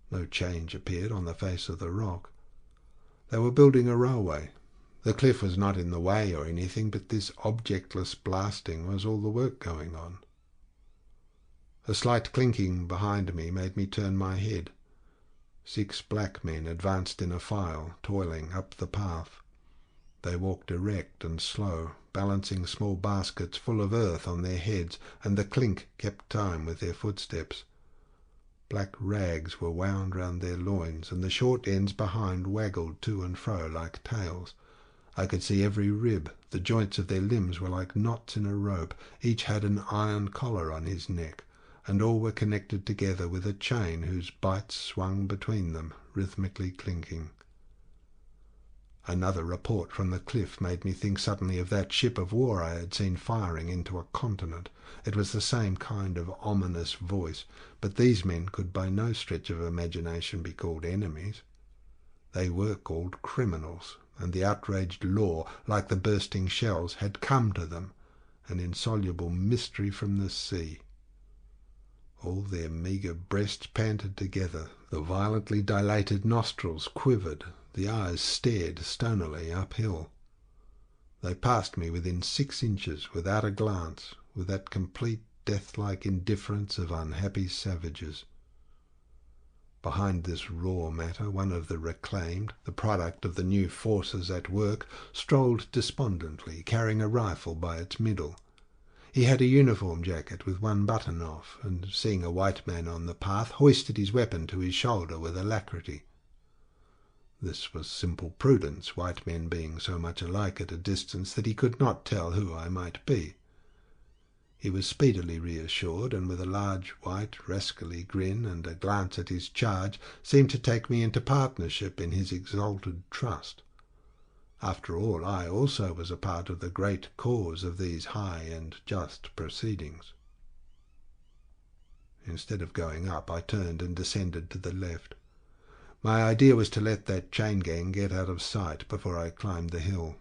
No change appeared on the face of the rock. They were building a railway. The cliff was not in the way or anything, but this objectless blasting was all the work going on. A slight clinking behind me made me turn my head. 6 black men advanced in a file, toiling up the path. They walked erect and slow, balancing small baskets full of earth on their heads, and the clink kept time with their footsteps. Black rags were wound round their loins, and the short ends behind waggled to and fro like tails. I could see every rib. The joints of their limbs were like knots in a rope. Each had an iron collar on his neck, and all were connected together with a chain whose bights swung between them, rhythmically clinking. Another report from the cliff made me think suddenly of that ship of war I had seen firing into a continent. It was the same kind of ominous voice, but these men could by no stretch of imagination be called enemies. They were called criminals, and the outraged law, like the bursting shells, had come to them, an insoluble mystery from the sea. All their meagre breasts panted together, the violently dilated nostrils quivered, the eyes stared stonily uphill. They passed me within 6 inches, without a glance, with that complete death-like indifference of unhappy savages. Behind this raw matter, one of the reclaimed, the product of the new forces at work, strolled despondently, carrying a rifle by its middle. He had a uniform jacket with one button off, and seeing a white man on the path, hoisted his weapon to his shoulder with alacrity. This was simple prudence, white men being so much alike at a distance that he could not tell who I might be. He was speedily reassured, and with a large white rascally grin and a glance at his charge, seemed to take me into partnership in his exalted trust. After all, I also was a part of the great cause of these high and just proceedings. Instead of going up, I turned and descended to the left. My idea was to let that chain gang get out of sight before I climbed the hill.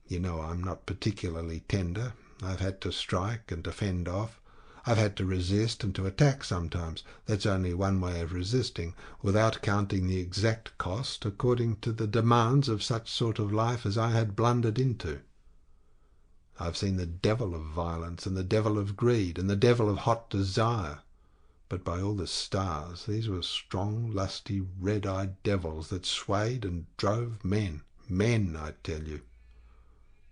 You know, I'm not particularly tender. I've had to strike and to fend off. I've had to resist and to attack sometimes. That's only one way of resisting, without counting the exact cost according to the demands of such sort of life as I had blundered into. I've seen the devil of violence and the devil of greed and the devil of hot desire. But by all the stars, these were strong, lusty, red-eyed devils that swayed and drove men, I tell you.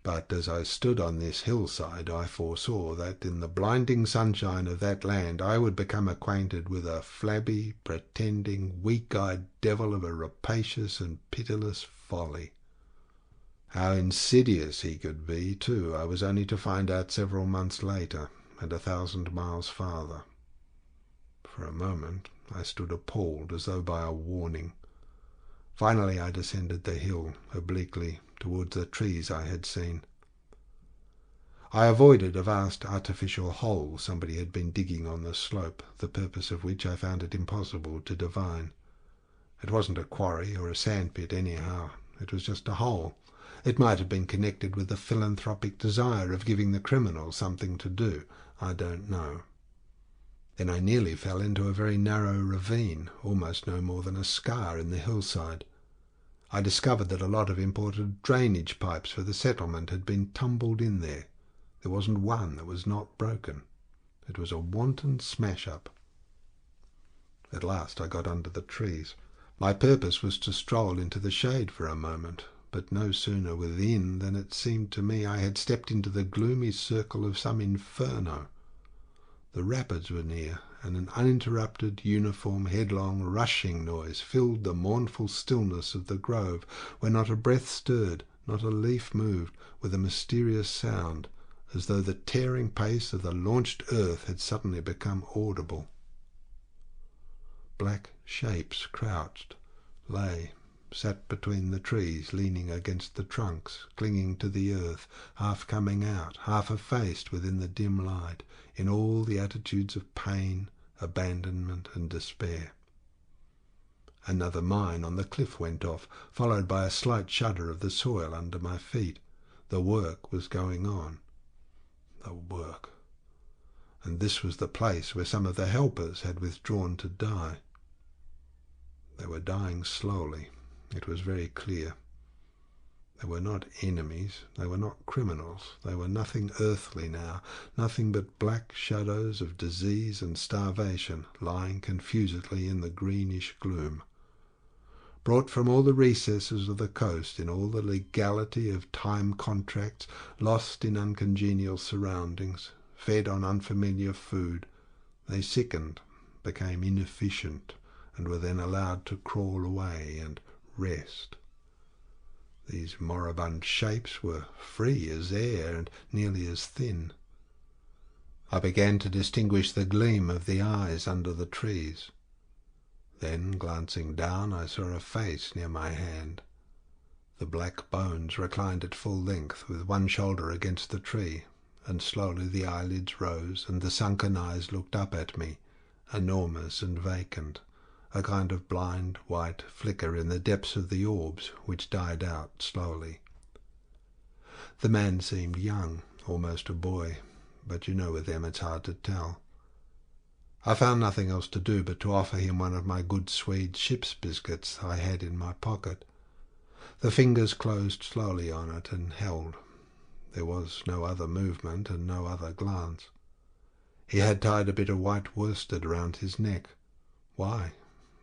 But as I stood on this hillside, I foresaw that in the blinding sunshine of that land I would become acquainted with a flabby, pretending, weak-eyed devil of a rapacious and pitiless folly. How insidious he could be, too, I was only to find out several months later, and 1,000 miles farther. For a moment I stood appalled, as though by a warning. Finally I descended the hill, obliquely, towards the trees I had seen. I avoided a vast artificial hole somebody had been digging on the slope, the purpose of which I found it impossible to divine. It wasn't a quarry or a sandpit anyhow. It was just a hole. It might have been connected with the philanthropic desire of giving the criminals something to do. I don't know. Then I nearly fell into a very narrow ravine, almost no more than a scar in the hillside. I discovered that a lot of imported drainage pipes for the settlement had been tumbled in there. There wasn't one that was not broken. It was a wanton smash-up. At last I got under the trees. My purpose was to stroll into the shade for a moment, but no sooner within than it seemed to me I had stepped into the gloomy circle of some inferno. The rapids were near, and an uninterrupted, uniform, headlong, rushing noise filled the mournful stillness of the grove, where not a breath stirred, not a leaf moved, with a mysterious sound, as though the tearing pace of the launched earth had suddenly become audible. Black shapes crouched, lay, sat between the trees, leaning against the trunks, clinging to the earth, half coming out, half effaced within the dim light, in all the attitudes of pain, abandonment, and despair. Another mine on the cliff went off, followed by a slight shudder of the soil under my feet. The work was going on. The work. And this was the place where some of the helpers had withdrawn to die. They were dying slowly. It was very clear. They were not enemies, they were not criminals, they were nothing earthly now, nothing but black shadows of disease and starvation lying confusedly in the greenish gloom. Brought from all the recesses of the coast, in all the legality of time contracts, lost in uncongenial surroundings, fed on unfamiliar food, they sickened, became inefficient, and were then allowed to crawl away and rest. These moribund shapes were free as air and nearly as thin. I began to distinguish the gleam of the eyes under the trees. Then, glancing down, I saw a face near my hand. The black bones reclined at full length, with one shoulder against the tree, and slowly the eyelids rose, and the sunken eyes looked up at me, enormous and vacant, a kind of blind white flicker in the depths of the orbs, which died out slowly. The man seemed young, almost a boy, but you know with them it's hard to tell. I found nothing else to do but to offer him one of my good Swede ship's biscuits I had in my pocket. The fingers closed slowly on it and held. There was no other movement and no other glance. He had tied a bit of white worsted around his neck. Why?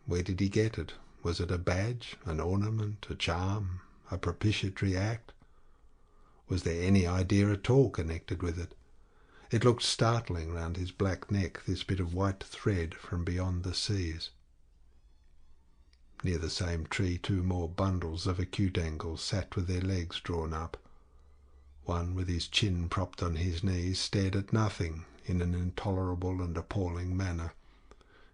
Where did he get it? Was it a badge, an ornament, a charm, a propitiatory act? Was there any idea at all connected with it? It looked startling round his black neck, this bit of white thread from beyond the seas. Near the same tree 2 more bundles of acute angles sat with their legs drawn up. One, with his chin propped on his knees, stared at nothing in an intolerable and appalling manner.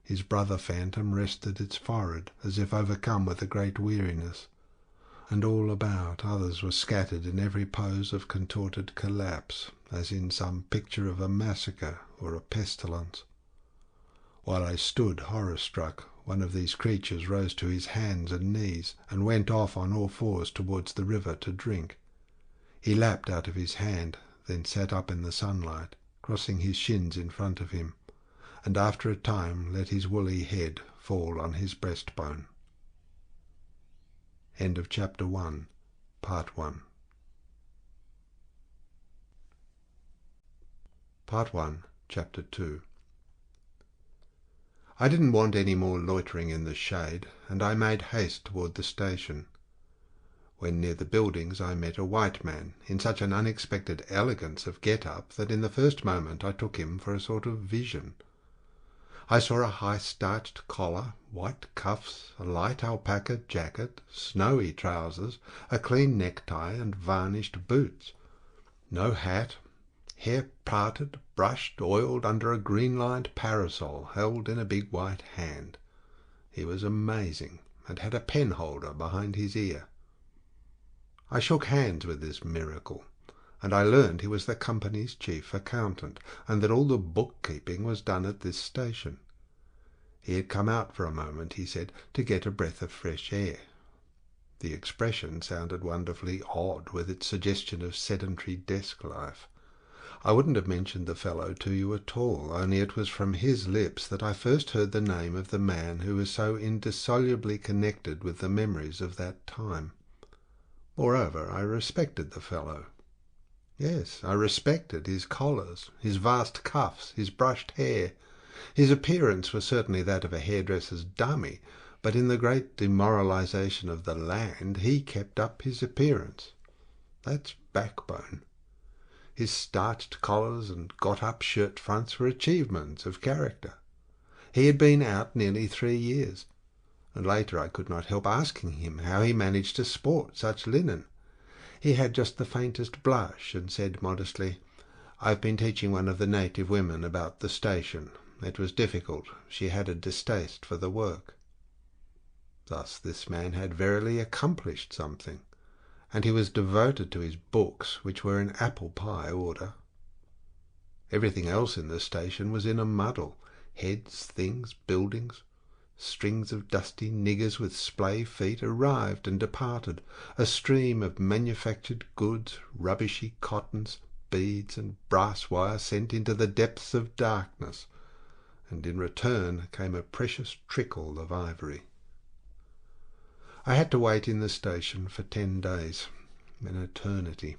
His brother phantom rested its forehead, as if overcome with a great weariness, and all about others were scattered in every pose of contorted collapse, as in some picture of a massacre or a pestilence. While I stood horror-struck, one of these creatures rose to his hands and knees, and went off on all fours towards the river to drink. He lapped out of his hand, then sat up in the sunlight, crossing his shins in front of him, and after a time let his woolly head fall on his breastbone. End of Chapter 1, Part 1. Part 1, Chapter 2. I didn't want any more loitering in the shade, and I made haste toward the station. When near the buildings I met a white man, in such an unexpected elegance of get-up that in the first moment I took him for a sort of vision. I saw a high starched collar, white cuffs, a light alpaca jacket, snowy trousers, a clean necktie, and varnished boots. No hat, hair parted, brushed, oiled under a green-lined parasol held in a big white hand. He was amazing, and had a penholder behind his ear. I shook hands with this miracle, and I learned he was the company's chief accountant, and that all the bookkeeping was done at this station. He had come out for a moment, he said, to get a breath of fresh air. The expression sounded wonderfully odd, with its suggestion of sedentary desk life. I wouldn't have mentioned the fellow to you at all, only it was from his lips that I first heard the name of the man who was so indissolubly connected with the memories of that time. Moreover, I respected the fellow. Yes, I respected his collars, his vast cuffs, his brushed hair. His appearance was certainly that of a hairdresser's dummy, but in the great demoralization of the land he kept up his appearance. That's backbone. His starched collars and got-up shirt-fronts were achievements of character. He had been out nearly 3 years, and later I could not help asking him how he managed to sport such linen. He had just the faintest blush, and said modestly, "I've been teaching one of the native women about the station. It was difficult. She had a distaste for the work." Thus this man had verily accomplished something, and he was devoted to his books, which were in apple pie order. Everything else in the station was in a muddle. Heads, things, buildings. Strings of dusty niggers with splay feet arrived and departed, a stream of manufactured goods, rubbishy cottons, beads, and brass wire sent into the depths of darkness, and in return came a precious trickle of ivory. I had to wait in the station for 10 days, an eternity.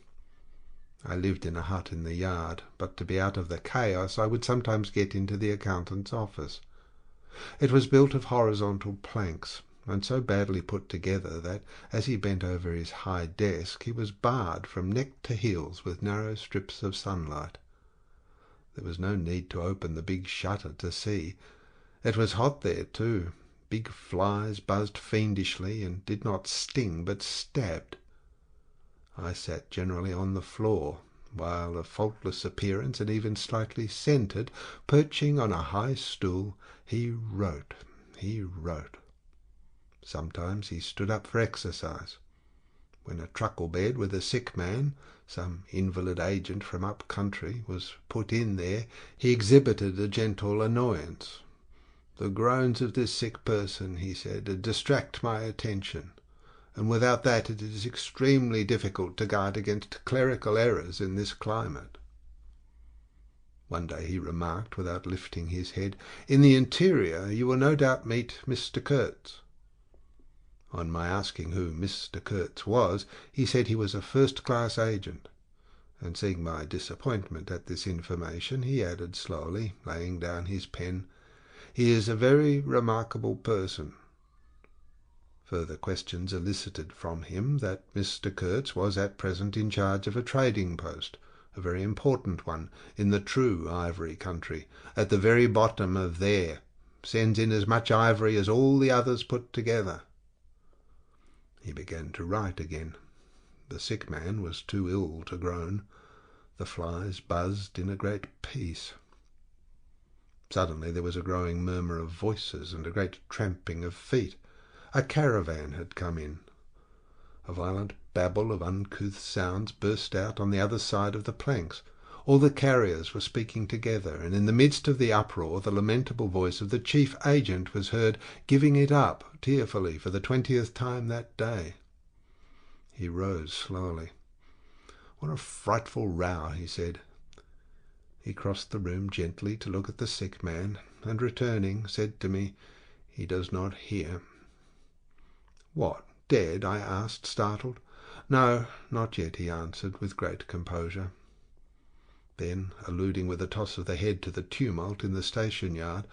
I lived in a hut in the yard, but to be out of the chaos I would sometimes get into the accountant's office. It was built of horizontal planks, and so badly put together that, as he bent over his high desk, he was barred from neck to heels with narrow strips of sunlight. There was no need to open the big shutter to see. It was hot there, too. Big flies buzzed fiendishly and did not sting but stabbed. I sat generally on the floor, while a faultless appearance and even slightly scented, perching on a high stool, he wrote. Sometimes he stood up for exercise. When a truckle bed with a sick man, some invalid agent from up country, was put in there, he exhibited a gentle annoyance. "The groans of this sick person," he said, "distract my attention, and without that it is extremely difficult to guard against clerical errors in this climate." One day he remarked, without lifting his head, "In the interior you will no doubt meet Mr. Kurtz." On my asking who Mr. Kurtz was, he said he was a first-class agent, and seeing my disappointment at this information, he added slowly, laying down his pen, "He is a very remarkable person." Further questions elicited from him that Mr. Kurtz was at present in charge of a trading post, a very important one, in the true ivory country, at the very bottom of there, sends in as much ivory as all the others put together. He began to write again. The sick man was too ill to groan. The flies buzzed in a great peace. Suddenly there was a growing murmur of voices and a great tramping of feet. A caravan had come in. A violent babble of uncouth sounds burst out on the other side of the planks. All the carriers were speaking together, and in the midst of the uproar the lamentable voice of the chief agent was heard, giving it up tearfully for the 20th time that day. He rose slowly. "What a frightful row," he said. He crossed the room gently to look at the sick man, and returning, said to me, "He does not hear." "What, dead?" I asked, startled. "No, not yet," he answered, with great composure. Then, alluding with a toss of the head to the tumult in the station yard,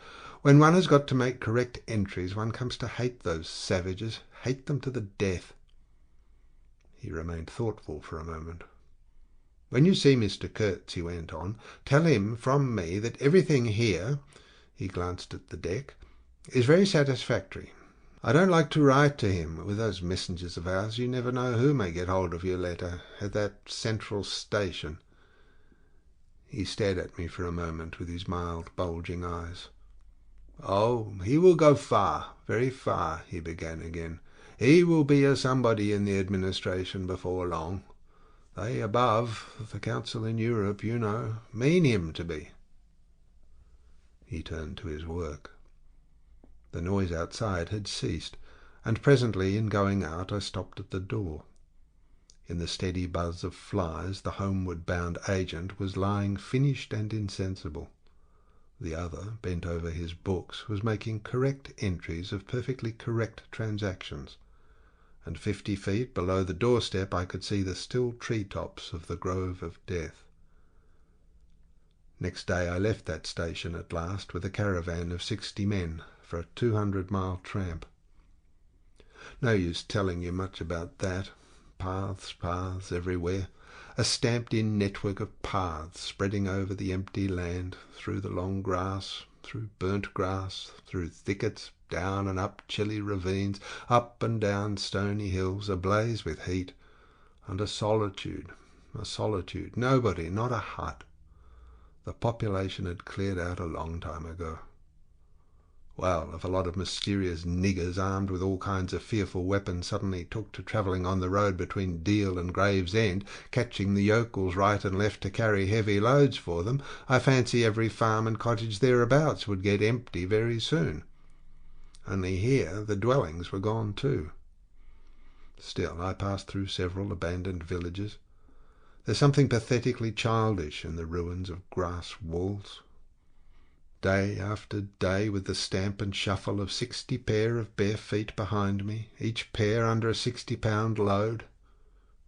"When one has got to make correct entries, one comes to hate those savages, hate them to the death." He remained thoughtful for a moment. "When you see Mr. Kurtz," he went on, "tell him from me that everything here," he glanced at the deck, "is very satisfactory. I don't like to write to him. With those messengers of ours, you never know who may get hold of your letter at that central station." He stared at me for a moment with his mild, bulging eyes. "Oh, he will go far, very far," he began again. "He will be a somebody in the administration before long. They above, the Council in Europe, you know, mean him to be." He turned to his work. The noise outside had ceased, and presently, in going out, I stopped at the door. In the steady buzz of flies, the homeward-bound agent was lying finished and insensible. The other, bent over his books, was making correct entries of perfectly correct transactions, and 50 feet below the doorstep I could see the still tree-tops of the Grove of Death. Next day I left that station at last with a caravan of 60 men for a 200-mile tramp. No use telling you much about that. Paths everywhere. a stamped-in network of paths spreading over the empty land, through the long grass, through burnt grass, through thickets, down and up chilly ravines, up and down stony hills, ablaze with heat, and a solitude, nobody, not a hut. The population had cleared out a long time ago. Well, if a lot of mysterious niggers armed with all kinds of fearful weapons suddenly took to travelling on the road between Deal and Gravesend, catching the yokels right and left to carry heavy loads for them, I fancy every farm and cottage thereabouts would get empty very soon. Only here the dwellings were gone too. Still, I passed through several abandoned villages. There's something pathetically childish in the ruins of grass walls. Day after day, with the stamp and shuffle of 60 pair of bare feet behind me, each pair under a 60-pound load.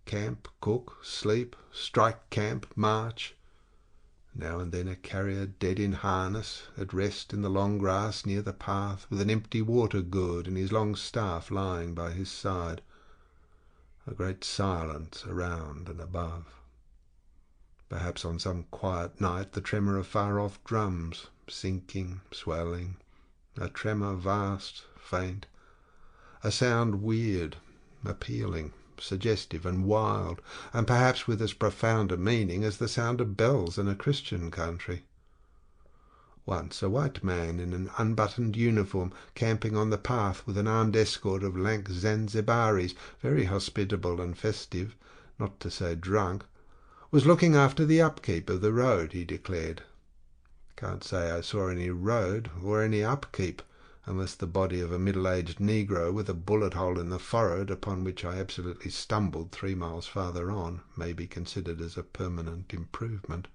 Camp, cook, sleep, strike camp, march. Now and then a carrier dead in harness, at rest in the long grass near the path, with an empty water gourd and his long staff lying by his side. A great silence around and above. Perhaps on some quiet night the tremor of far-off drums, sinking, swelling, a tremor vast, faint, a sound weird, appealing, suggestive and wild, and perhaps with as profound a meaning as the sound of bells in a Christian country. Once a white man in an unbuttoned uniform, camping on the path with an armed escort of lank Zanzibaris, very hospitable and festive, not to say drunk, was looking after the upkeep of the road, he declared. Can't say I saw any road or any upkeep, unless the body of a middle-aged negro with a bullet hole in the forehead, upon which I absolutely stumbled 3 miles farther on, may be considered as a permanent improvement.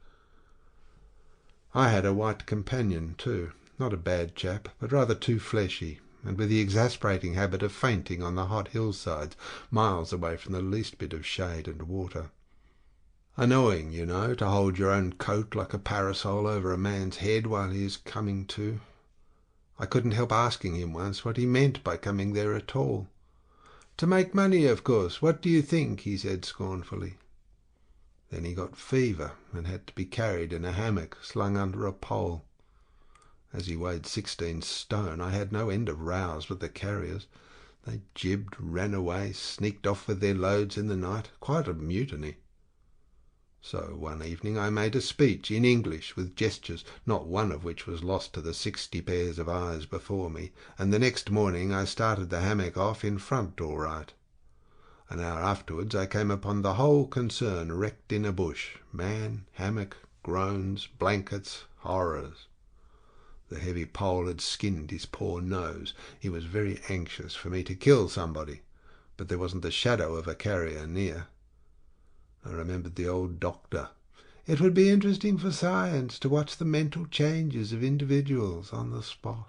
I had a white companion too, not a bad chap, but rather too fleshy, and with the exasperating habit of fainting on the hot hillsides, miles away from the least bit of shade and water. Annoying, you know, to hold your own coat like a parasol over a man's head while he is coming to. I couldn't help asking him once what he meant by coming there at all. "To make money, of course. What do you think?" he said scornfully. Then he got fever and had to be carried in a hammock slung under a pole. As he weighed 16 stone, I had no end of rows with the carriers. They jibbed, ran away, sneaked off with their loads in the night, quite a mutiny. So one evening I made a speech in English with gestures, not one of which was lost to the 60 pairs of eyes before me, and the next morning I started the hammock off in front all right. An hour afterwards I came upon the whole concern wrecked in a bush, man, hammock, groans, blankets, horrors. The heavy pole had skinned his poor nose. He was very anxious for me to kill somebody, but there wasn't the shadow of a carrier near. I remembered the old doctor. It would be interesting for science to watch the mental changes of individuals on the spot.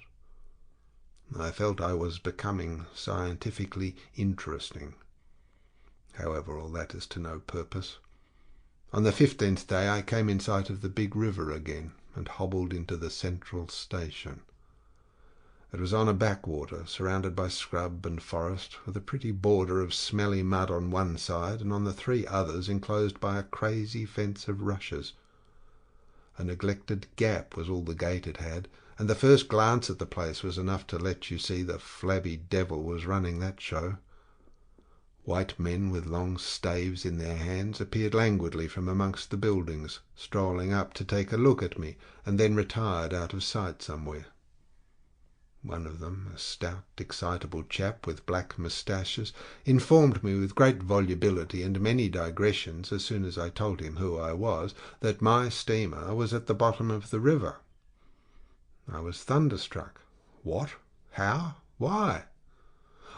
I felt I was becoming scientifically interesting. However, all that is to no purpose. On the 15th day I came in sight of the big river again, and hobbled into the central station. It was on a backwater, surrounded by scrub and forest, with a pretty border of smelly mud on one side, and on the 3 others enclosed by a crazy fence of rushes. A neglected gap was all the gate it had, and the first glance at the place was enough to let you see the flabby devil was running that show. White men with long staves in their hands appeared languidly from amongst the buildings, strolling up to take a look at me, and then retired out of sight somewhere. One of them, a stout, excitable chap with black moustaches, informed me with great volubility and many digressions, as soon as I told him who I was, that my steamer was at the bottom of the river. I was thunderstruck. What? How? Why?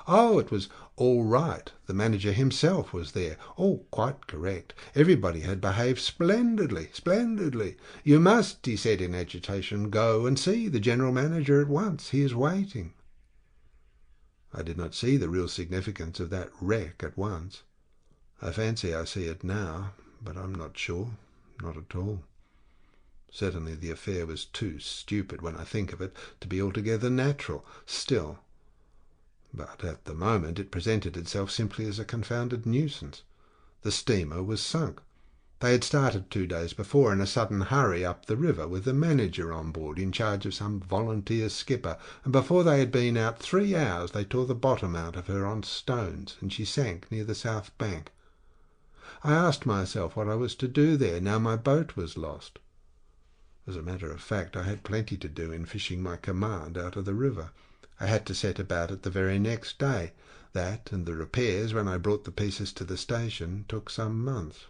Oh, it was all right. The manager himself was there. Oh, quite correct. Everybody had behaved splendidly, splendidly. "You must," he said in agitation, "go and see the general manager at once. He is waiting." I did not see the real significance of that wreck at once. I fancy I see it now, but I'm not sure. Not at all. Certainly the affair was too stupid, when I think of it, to be altogether natural. Still, but at the moment it presented itself simply as a confounded nuisance. The steamer was sunk. They had started 2 days before in a sudden hurry up the river with the manager on board in charge of some volunteer skipper, and before they had been out 3 hours they tore the bottom out of her on stones, and she sank near the south bank. I asked myself what I was to do there now my boat was lost. As a matter of fact, I had plenty to do in fishing my command out of the river. I had to set about it the very next day. That, and the repairs when I brought the pieces to the station, took some months.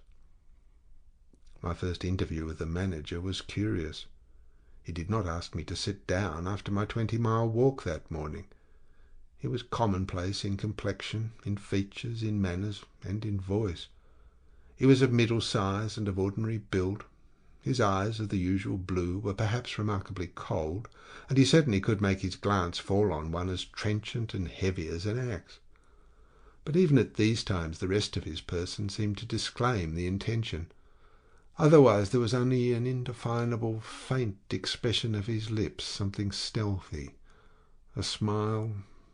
My first interview with the manager was curious. He did not ask me to sit down after my 20-mile walk that morning. He was commonplace in complexion, in features, in manners, and in voice. He was of middle size and of ordinary build. His eyes, of the usual blue, were perhaps remarkably cold, and he certainly could make his glance fall on one as trenchant and heavy as an axe. But even at these times the rest of his person seemed to disclaim the intention. Otherwise there was only an indefinable, faint expression of his lips, something stealthy. A smile,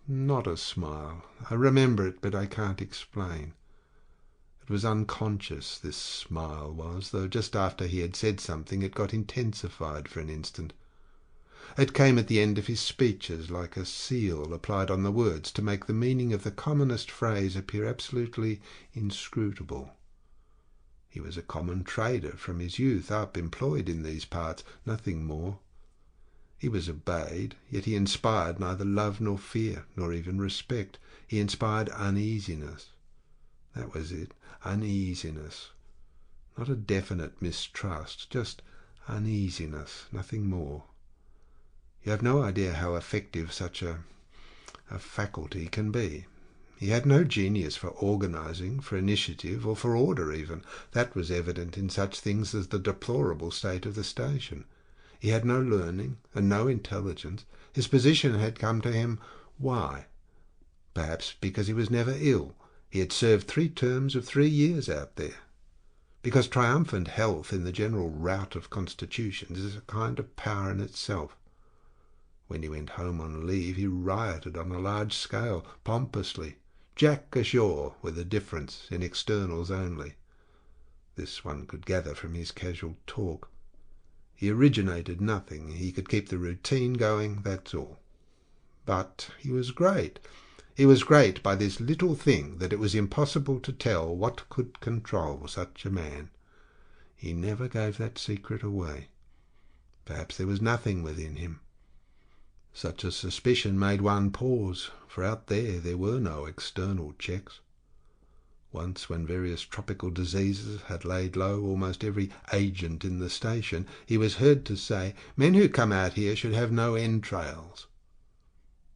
not a smile. I remember it, but I can't explain. It was unconscious, this smile was, though just after he had said something it got intensified for an instant. It came at the end of his speeches, like a seal applied on the words to make the meaning of the commonest phrase appear absolutely inscrutable. He was a common trader from his youth up, employed in these parts, nothing more. He was obeyed, yet he inspired neither love nor fear, nor even respect. He inspired uneasiness. That was it, uneasiness. Not a definite mistrust, just uneasiness, nothing more. You have no idea how effective such a faculty can be. He had no genius for organizing, for initiative, or for order even. That was evident in such things as the deplorable state of the station. He had no learning and no intelligence. His position had come to him. Why? Perhaps because he was never ill. He had served 3 terms of 3 years out there. Because triumphant health in the general rout of constitutions is a kind of power in itself. When he went home on leave he rioted on a large scale, pompously. Jack ashore, with a difference, in externals only. This one could gather from his casual talk. He originated nothing. He could keep the routine going, that's all. But he was great. He was great by this little thing that it was impossible to tell what could control such a man. He never gave that secret away. Perhaps there was nothing within him. Such a suspicion made one pause, for out there were no external checks. Once, when various tropical diseases had laid low almost every agent in the station, he was heard to say, "Men who come out here should have no entrails."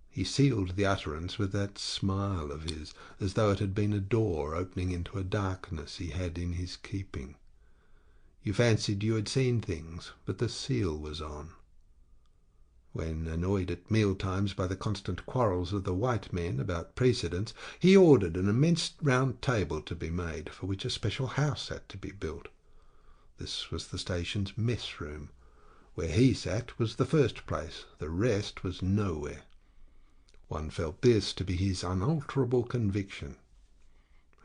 He sealed the utterance with that smile of his, as though it had been a door opening into a darkness he had in his keeping. You fancied you had seen things, but the seal was on. When, annoyed at meal-times by the constant quarrels of the white men about precedence, he ordered an immense round table to be made, for which a special house had to be built. This was the station's mess-room. Where he sat was the first place, the rest was nowhere. One felt this to be his unalterable conviction.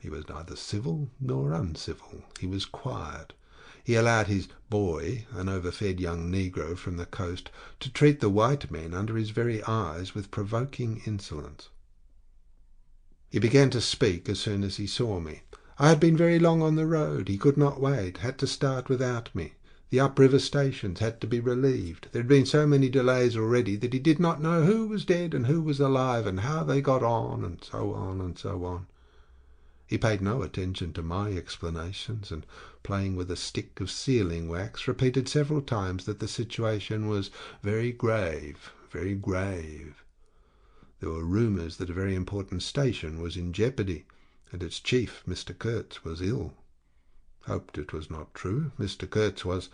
He was neither civil nor uncivil. He was quiet. He allowed his boy, an overfed young negro from the coast, to treat the white men under his very eyes with provoking insolence. He began to speak as soon as he saw me. I had been very long on the road. He could not wait, had to start without me. The upriver stations had to be relieved. There had been so many delays already that he did not know who was dead and who was alive, and how they got on, and so on and so on. He paid no attention to my explanations, and playing with a stick of sealing wax, repeated several times that the situation was very grave, very grave. There were rumours that a very important station was in jeopardy, and its chief, Mr. Kurtz, was ill. Hoped it was not true. Mr. Kurtz was...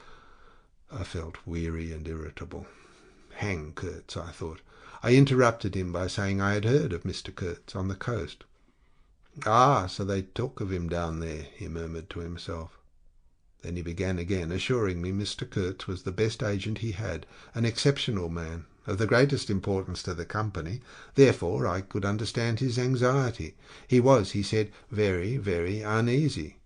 I felt weary and irritable. Hang Kurtz, I thought. I interrupted him by saying I had heard of Mr. Kurtz on the coast. "Ah, so they talk of him down there," he murmured to himself. Then he began again, assuring me Mr. Kurtz was the best agent he had, an exceptional man, of the greatest importance to the company. Therefore I could understand his anxiety. He was, he said, very, very uneasy.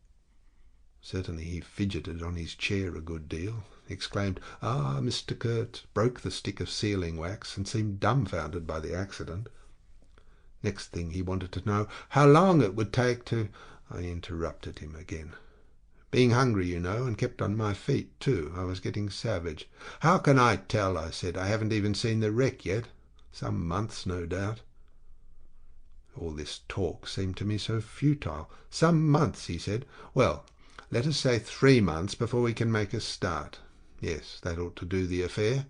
Certainly he fidgeted on his chair a good deal, exclaimed, "Ah, Mr. Kurtz," broke the stick of sealing wax, and seemed dumbfounded by the accident. Next thing he wanted to know how long it would take to... I interrupted him again. Being hungry, you know, and kept on my feet, too. I was getting savage. "How can I tell?" I said. "I haven't even seen the wreck yet. Some months, no doubt." All this talk seemed to me so futile. "Some months," he said. "Well, let us say 3 months before we can make a start. Yes, that ought to do the affair."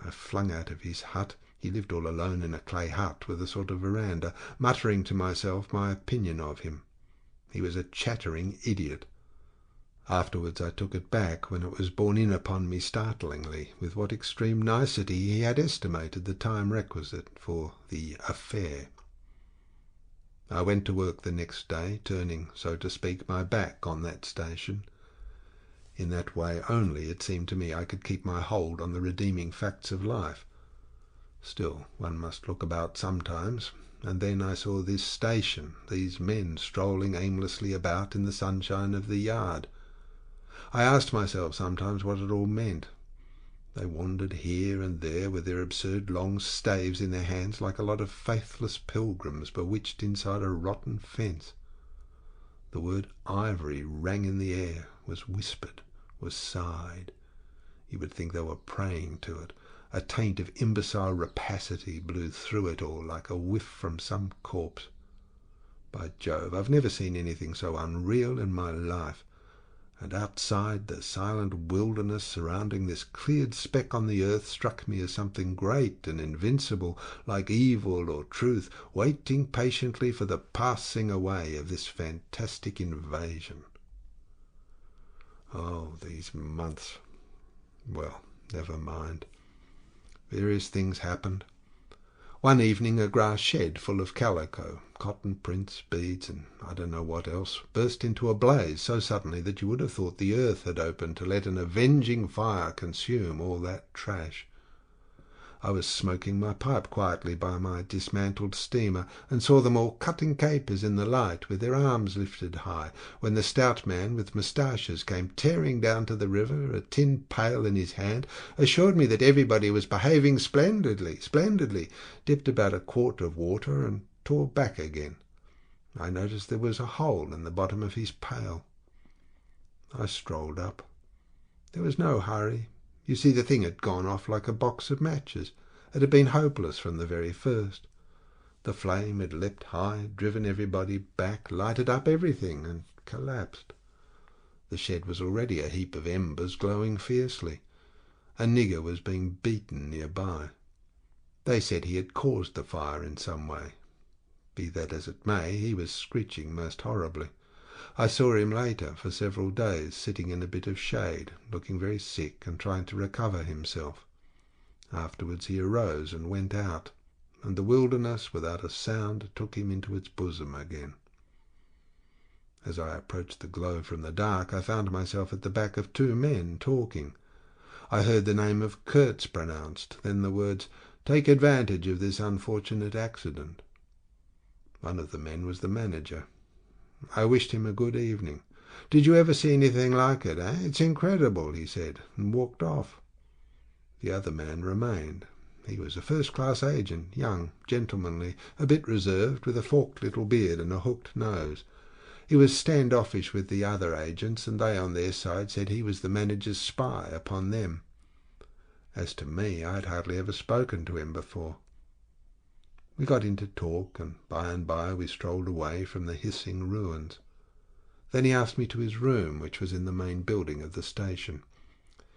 I flung out of his hut. He lived all alone in a clay hut with a sort of veranda, muttering to myself my opinion of him. He was a chattering idiot. Afterwards I took it back when it was borne in upon me startlingly with what extreme nicety he had estimated the time requisite for the affair. I went to work the next day, turning, so to speak, my back on that station. In that way only, it seemed to me, I could keep my hold on the redeeming facts of life. Still, one must look about sometimes, and then I saw this station, these men strolling aimlessly about in the sunshine of the yard. I asked myself sometimes what it all meant. They wandered here and there with their absurd long staves in their hands like a lot of faithless pilgrims bewitched inside a rotten fence. The word ivory rang in the air, was whispered, was sighed. You would think they were praying to it. A taint of imbecile rapacity blew through it all like a whiff from some corpse. By Jove, I've never seen anything so unreal in my life. And outside, the silent wilderness surrounding this cleared speck on the earth struck me as something great and invincible, like evil or truth, waiting patiently for the passing away of this fantastic invasion. Oh, these months. Well, never mind. Various things happened. One evening a grass shed full of calico, cotton prints, beads, and I don't know what else, burst into a blaze so suddenly that you would have thought the earth had opened to let an avenging fire consume all that trash. I was smoking my pipe quietly by my dismantled steamer, and saw them all cutting capers in the light with their arms lifted high, when the stout man with moustaches came tearing down to the river, a tin pail in his hand, assured me that everybody was behaving splendidly, dipped about a quart of water, and tore back again. I noticed there was a hole in the bottom of his pail. I strolled up. There was no hurry. You see, the thing had gone off like a box of matches. It had been hopeless from the very first. The flame had leapt high, driven everybody back, lighted up everything, and collapsed. The shed was already a heap of embers glowing fiercely. A nigger was being beaten nearby. They said he had caused the fire in some way. Be that as it may, he was screeching most horribly. I saw him later, for several days, sitting in a bit of shade, looking very sick and trying to recover himself. Afterwards he arose and went out, and the wilderness, without a sound, took him into its bosom again. As I approached the glow from the dark, I found myself at the back of 2 men talking. I heard the name of Kurtz pronounced, then the words, "Take advantage of this unfortunate accident." One of the men was the manager. I wished him a good evening. "Did you ever see anything like it, eh? It's incredible," he said, and walked off. The other man remained. He was a first-class agent, young, gentlemanly, a bit reserved, with a forked little beard and a hooked nose. He was standoffish with the other agents, and they on their side said he was the manager's spy upon them. As to me, I had hardly ever spoken to him before. We got into talk, and by we strolled away from the hissing ruins. Then he asked me to his room, which was in the main building of the station.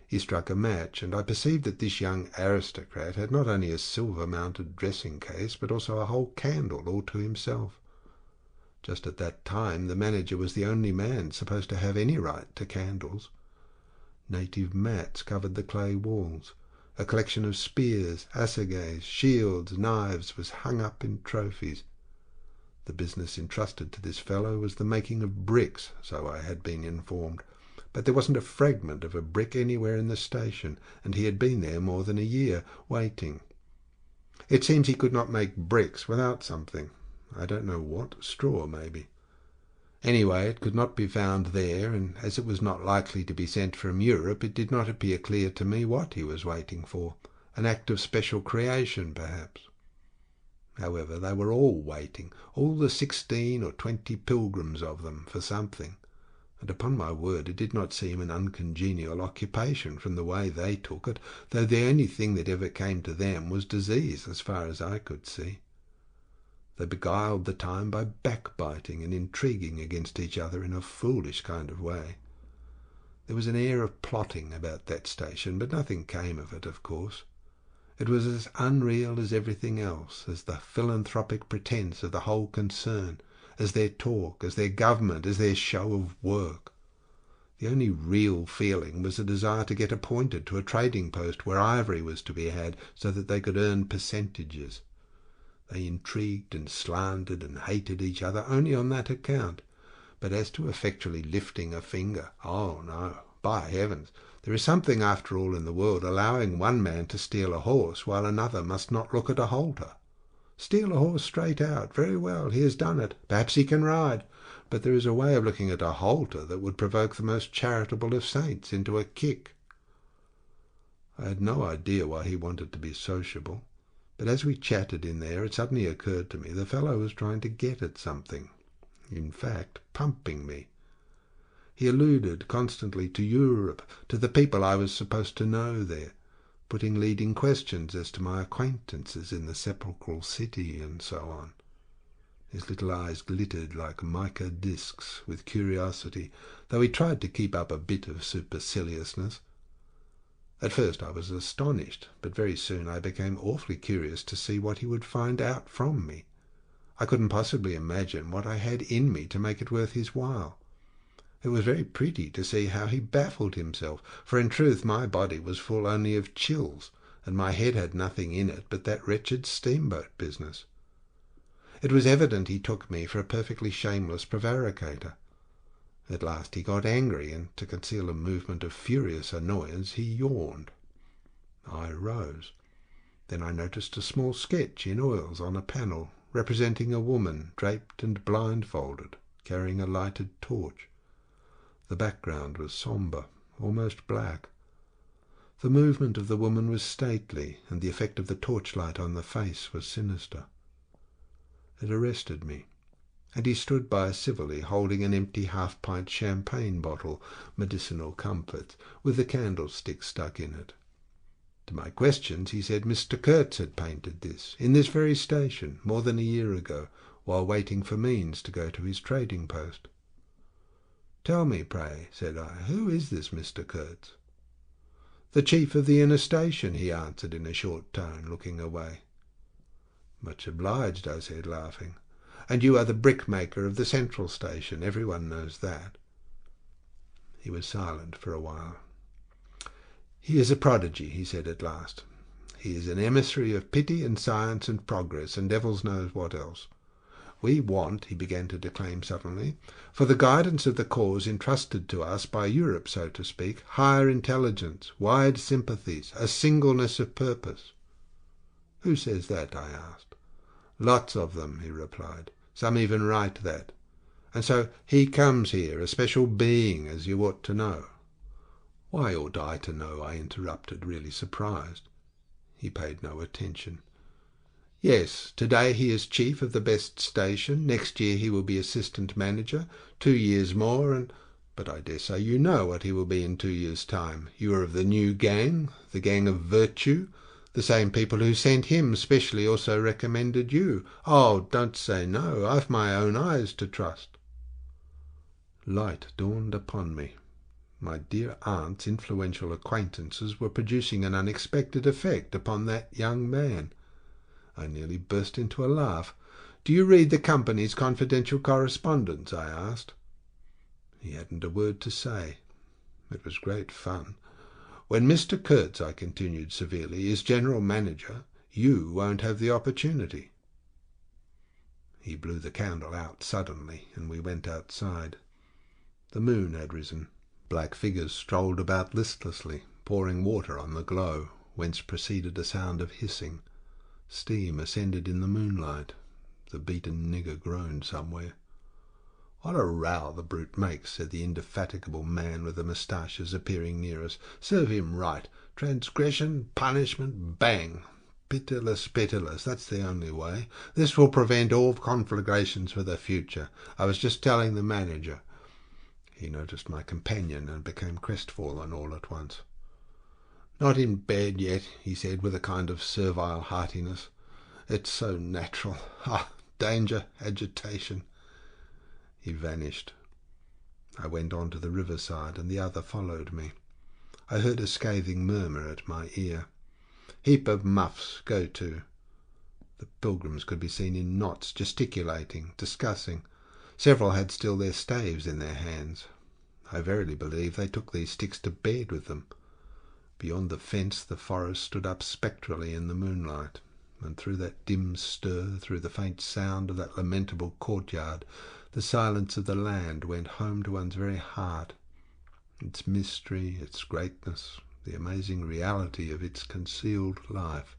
He struck a match, and I perceived that this young aristocrat had not only a silver-mounted dressing-case, but also a whole candle all to himself. Just at that time the manager was the only man supposed to have any right to candles. Native mats covered the clay walls. A collection of spears, assegais, shields, knives was hung up in trophies. The business entrusted to this fellow was the making of bricks, so I had been informed, but there wasn't a fragment of a brick anywhere in the station, and he had been there more than a year, waiting. It seems he could not make bricks without something. I don't know what, straw maybe. Anyway, it could not be found there, and as it was not likely to be sent from Europe, it did not appear clear to me what he was waiting for. An act of special creation, perhaps. However, they were all waiting, all the 16 or 20 pilgrims of them, for something, and upon my word it did not seem an uncongenial occupation from the way they took it, though the only thing that ever came to them was disease, as far as I could see. They beguiled the time by backbiting and intriguing against each other in a foolish kind of way. There was an air of plotting about that station, but nothing came of it, of course. It was as unreal as everything else, as the philanthropic pretence of the whole concern, as their talk, as their government, as their show of work. The only real feeling was a desire to get appointed to a trading post where ivory was to be had, so that they could earn percentages. They intrigued and slandered and hated each other only on that account. But as to effectually lifting a finger, oh no, by heavens! There is something after all in the world allowing one man to steal a horse while another must not look at a halter. Steal a horse straight out, very well, he has done it, perhaps he can ride, but there is a way of looking at a halter that would provoke the most charitable of saints into a kick. I had no idea why he wanted to be sociable. But as we chatted in there, it suddenly occurred to me the fellow was trying to get at something. In fact, pumping me. He alluded constantly to Europe, to the people I was supposed to know there, putting leading questions as to my acquaintances in the sepulchral city and so on. His little eyes glittered like mica discs with curiosity, though he tried to keep up a bit of superciliousness. At first I was astonished, but very soon I became awfully curious to see what he would find out from me. I couldn't possibly imagine what I had in me to make it worth his while. It was very pretty to see how he baffled himself, for in truth my body was full only of chills, and my head had nothing in it but that wretched steamboat business. It was evident he took me for a perfectly shameless prevaricator. At last he got angry, and to conceal a movement of furious annoyance he yawned. I rose. Then I noticed a small sketch in oils on a panel, representing a woman draped and blindfolded, carrying a lighted torch. The background was sombre, almost black. The movement of the woman was stately, and the effect of the torchlight on the face was sinister. It arrested me, and he stood by civilly, holding an empty half-pint champagne bottle, medicinal comforts, with the candlestick stuck in it. To my questions he said Mr. Kurtz had painted this, in this very station, more than a year ago, while waiting for means to go to his trading post. "Tell me, pray," said I, "who is this Mr. Kurtz?" "The chief of the inner station," he answered in a short tone, looking away. "Much obliged," I said, laughing. "And you are the brickmaker of the central station. Everyone knows that." He was silent for a while. "He is a prodigy," he said at last. "He is an emissary of pity and science and progress, and devils knows what else. We want," he began to declaim suddenly, "for the guidance of the cause entrusted to us by Europe, so to speak, higher intelligence, wide sympathies, a singleness of purpose." "Who says that?" I asked. "Lots of them," he replied. "Some even write that. And so he comes here, a special being, as you ought to know." "Why ought I to know?" I interrupted, really surprised. He paid no attention. "Yes, today he is chief of the best station. Next year he will be assistant manager. 2 years more, and... But I dare say you know what he will be in 2 years' time. You are of the new gang, the gang of virtue. The same people who sent him specially also recommended you. Oh, don't say no. I've my own eyes to trust." Light dawned upon me. My dear aunt's influential acquaintances were producing an unexpected effect upon that young man. I nearly burst into a laugh. "Do you read the company's confidential correspondence?" I asked. He hadn't a word to say. It was great fun. "When Mr. Kurtz," I continued severely, "is general manager, you won't have the opportunity." He blew the candle out suddenly, and we went outside. The moon had risen. Black figures strolled about listlessly, pouring water on the glow, whence proceeded a sound of hissing. Steam ascended in the moonlight. The beaten nigger groaned somewhere. "What a row the brute makes," said the indefatigable man with the moustaches, appearing near us. "Serve him right. Transgression, punishment, bang. Pitiless, pitiless, that's the only way. This will prevent all conflagrations for the future. I was just telling the manager." He noticed my companion and became crestfallen all at once. "Not in bed yet," he said with a kind of servile heartiness. "It's so natural. Ah, danger, agitation." He vanished. I went on to the riverside, and the other followed me. I heard a scathing murmur at my ear. "Heap of muffs, go to." The pilgrims could be seen in knots, gesticulating, discussing. Several had still their staves in their hands. I verily believe they took these sticks to bed with them. Beyond the fence the forest stood up spectrally in the moonlight, and through that dim stir, through the faint sound of that lamentable courtyard, the silence of the land went home to one's very heart. Its mystery, its greatness, the amazing reality of its concealed life.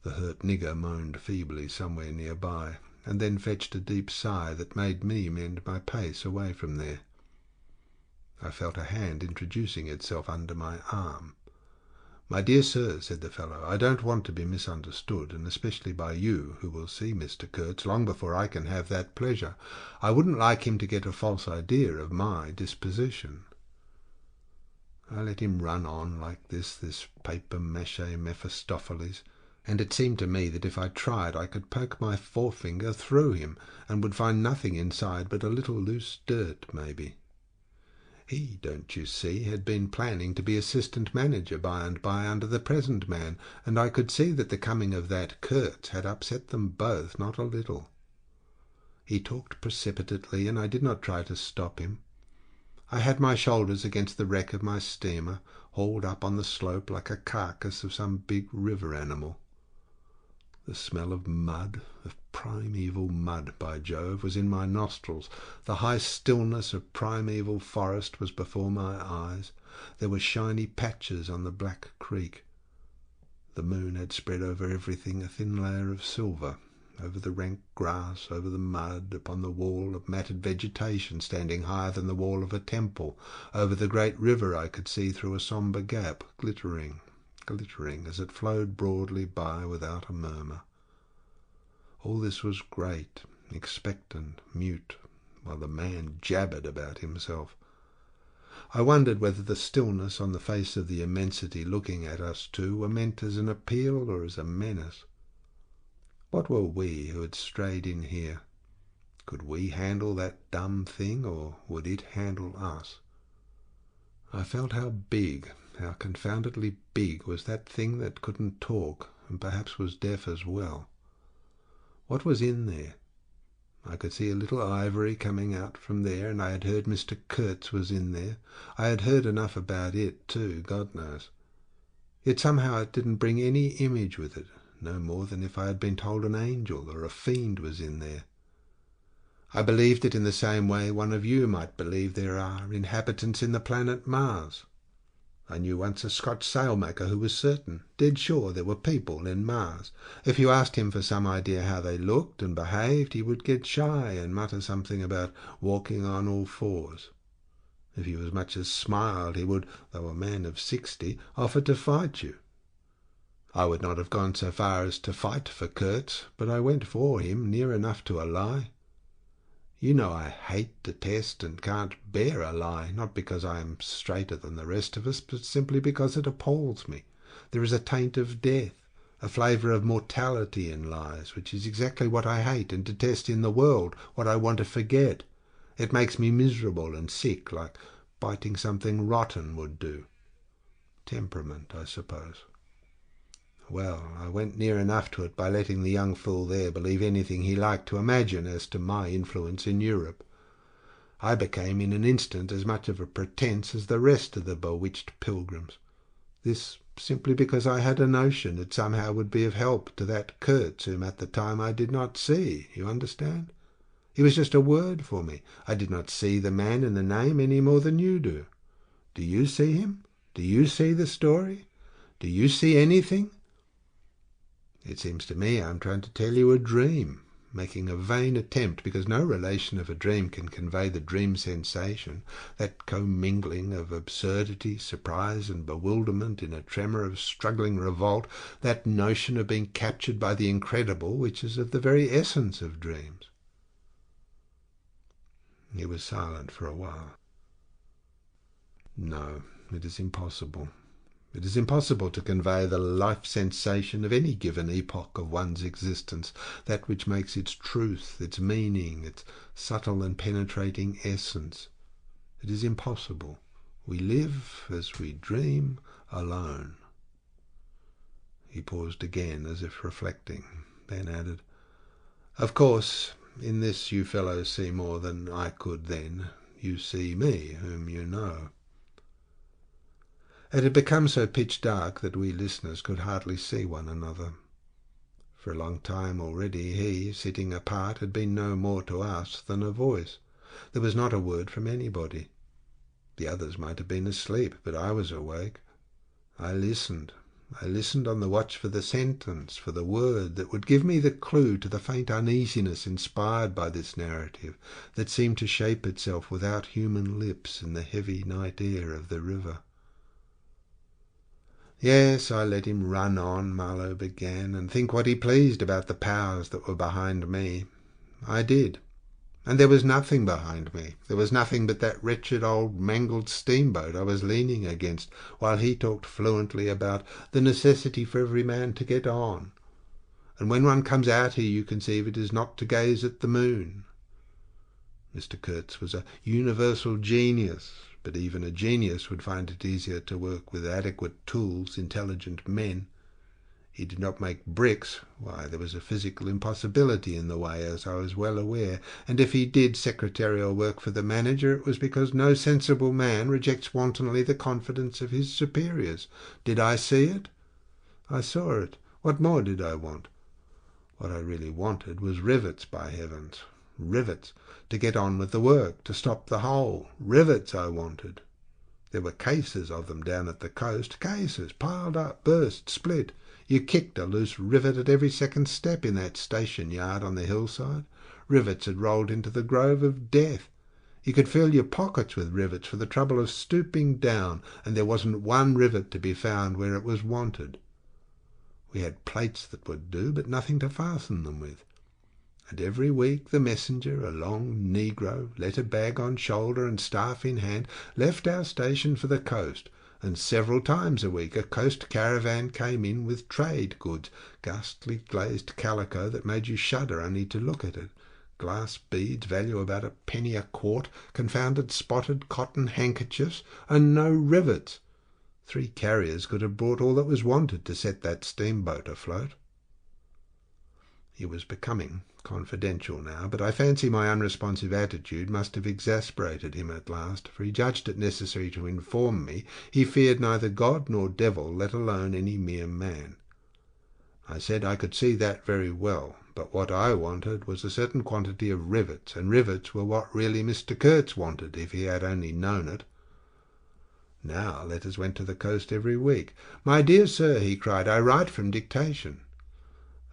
The hurt nigger moaned feebly somewhere nearby, and then fetched a deep sigh that made me mend my pace away from there. I felt a hand introducing itself under my arm. "My dear sir," said the fellow, "I don't want to be misunderstood, and especially by you, who will see Mr. Kurtz long before I can have that pleasure. I wouldn't like him to get a false idea of my disposition." I let him run on like this papier-mâché Mephistopheles, and it seemed to me that if I tried I could poke my forefinger through him, and would find nothing inside but a little loose dirt, maybe. He, don't you see, had been planning to be assistant manager by and by under the present man, and I could see that the coming of that Kurtz had upset them both not a little. He talked precipitately, and I did not try to stop him. I had my shoulders against the wreck of my steamer, hauled up on the slope like a carcass of some big river animal. The smell of mud, of primeval mud, by Jove, was in my nostrils. The high stillness of primeval forest was before my eyes. There were shiny patches on the black creek. The moon had spread over everything a thin layer of silver, over the rank grass, over the mud, upon the wall of matted vegetation standing higher than the wall of a temple. Over the great river I could see through a sombre gap, glittering, glittering, as it flowed broadly by without a murmur. All this was great, expectant, mute, while the man jabbered about himself. I wondered whether the stillness on the face of the immensity looking at us two were meant as an appeal or as a menace. What were we who had strayed in here? Could we handle that dumb thing, or would it handle us? I felt how big, how confoundedly big, was that thing that couldn't talk, and perhaps was deaf as well. What was in there? I could see a little ivory coming out from there, and I had heard Mr. Kurtz was in there. I had heard enough about it, too, God knows. Yet somehow it didn't bring any image with it, no more than if I had been told an angel or a fiend was in there. I believed it in the same way one of you might believe there are inhabitants in the planet Mars. I knew once a Scotch sailmaker who was certain, dead sure, there were people in Mars. If you asked him for some idea how they looked and behaved, he would get shy and mutter something about walking on all fours. If you as much as smiled, he would, though a man of 60, offer to fight you. I would not have gone so far as to fight for Kurtz, but I went for him, near enough to a lie. You know I hate, detest, and can't bear a lie, not because I am straighter than the rest of us, but simply because it appalls me. There is a taint of death, a flavour of mortality in lies, which is exactly what I hate and detest in the world, what I want to forget. It makes me miserable and sick, like biting something rotten would do. Temperament, I suppose. Well, I went near enough to it by letting the young fool there believe anything he liked to imagine as to my influence in Europe. I became in an instant as much of a pretence as the rest of the bewitched pilgrims. This simply because I had a notion it somehow would be of help to that Kurtz whom at the time I did not see, you understand? He was just a word for me. I did not see the man in the name any more than you do. Do you see him? Do you see the story? Do you see anything? It seems to me I'm trying to tell you a dream, making a vain attempt, because no relation of a dream can convey the dream sensation, that commingling of absurdity, surprise, and bewilderment in a tremor of struggling revolt, that notion of being captured by the incredible, which is of the very essence of dreams. He was silent for a while. No, it is impossible. It is impossible to convey the life sensation of any given epoch of one's existence, that which makes its truth, its meaning, its subtle and penetrating essence. It is impossible. We live as we dream alone. He paused again, as if reflecting, then added, "Of course, in this you fellows see more than I could then. You see me, whom you know." It had become so pitch dark that we listeners could hardly see one another. For a long time already he, sitting apart, had been no more to us than a voice. There was not a word from anybody. The others might have been asleep, but I was awake. I listened on the watch for the sentence, for the word that would give me the clue to the faint uneasiness inspired by this narrative, that seemed to shape itself without human lips in the heavy night air of the river. "Yes, I let him run on," Marlow began, "and think what he pleased about the powers that were behind me. I did. And there was nothing behind me. There was nothing but that wretched old mangled steamboat I was leaning against, while he talked fluently about the necessity for every man to get on. And when one comes out here, you conceive, it is not to gaze at the moon." Mr. Kurtz was a universal genius, but even a genius would find it easier to work with adequate tools, intelligent men. He did not make bricks. Why, there was a physical impossibility in the way, as I was well aware, and if he did secretarial work for the manager, it was because no sensible man rejects wantonly the confidence of his superiors. Did I see it? I saw it. What more did I want? What I really wanted was rivets, by heavens. Rivets, to get on with the work, to stop the hole. Rivets I wanted. There were cases of them down at the coast, cases, piled up, burst, split. You kicked a loose rivet at every second step in that station yard on the hillside. Rivets had rolled into the grove of death. You could fill your pockets with rivets for the trouble of stooping down, and there wasn't one rivet to be found where it was wanted. We had plates that would do, but nothing to fasten them with. And every week the messenger, a long negro, letter bag on shoulder and staff in hand, left our station for the coast, and several times a week a coast caravan came in with trade goods, ghastly glazed calico that made you shudder only to look at it, glass beads, value about a penny a quart, confounded spotted cotton handkerchiefs, and no rivets. 3 carriers could have brought all that was wanted to set that steamboat afloat. He was becoming confidential now, but I fancy my unresponsive attitude must have exasperated him at last, for he judged it necessary to inform me he feared neither God nor devil, let alone any mere man. I said I could see that very well, but what I wanted was a certain quantity of rivets, and rivets were what really Mr. Kurtz wanted, if he had only known it. Now letters went to the coast every week. "My dear sir," he cried, "I write from dictation."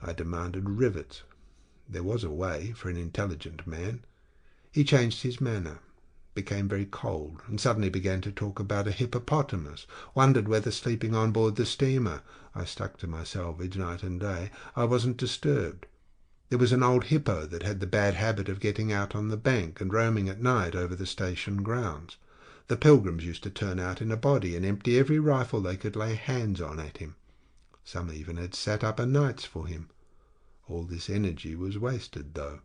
I demanded rivets. There was a way for an intelligent man. He changed his manner, became very cold, and suddenly began to talk about a hippopotamus, wondered whether sleeping on board the steamer. I stuck to my salvage night and day. I wasn't disturbed. There was an old hippo that had the bad habit of getting out on the bank and roaming at night over the station grounds. The pilgrims used to turn out in a body and empty every rifle they could lay hands on at him. Some even had sat up o' nights for him. All this energy was wasted, though.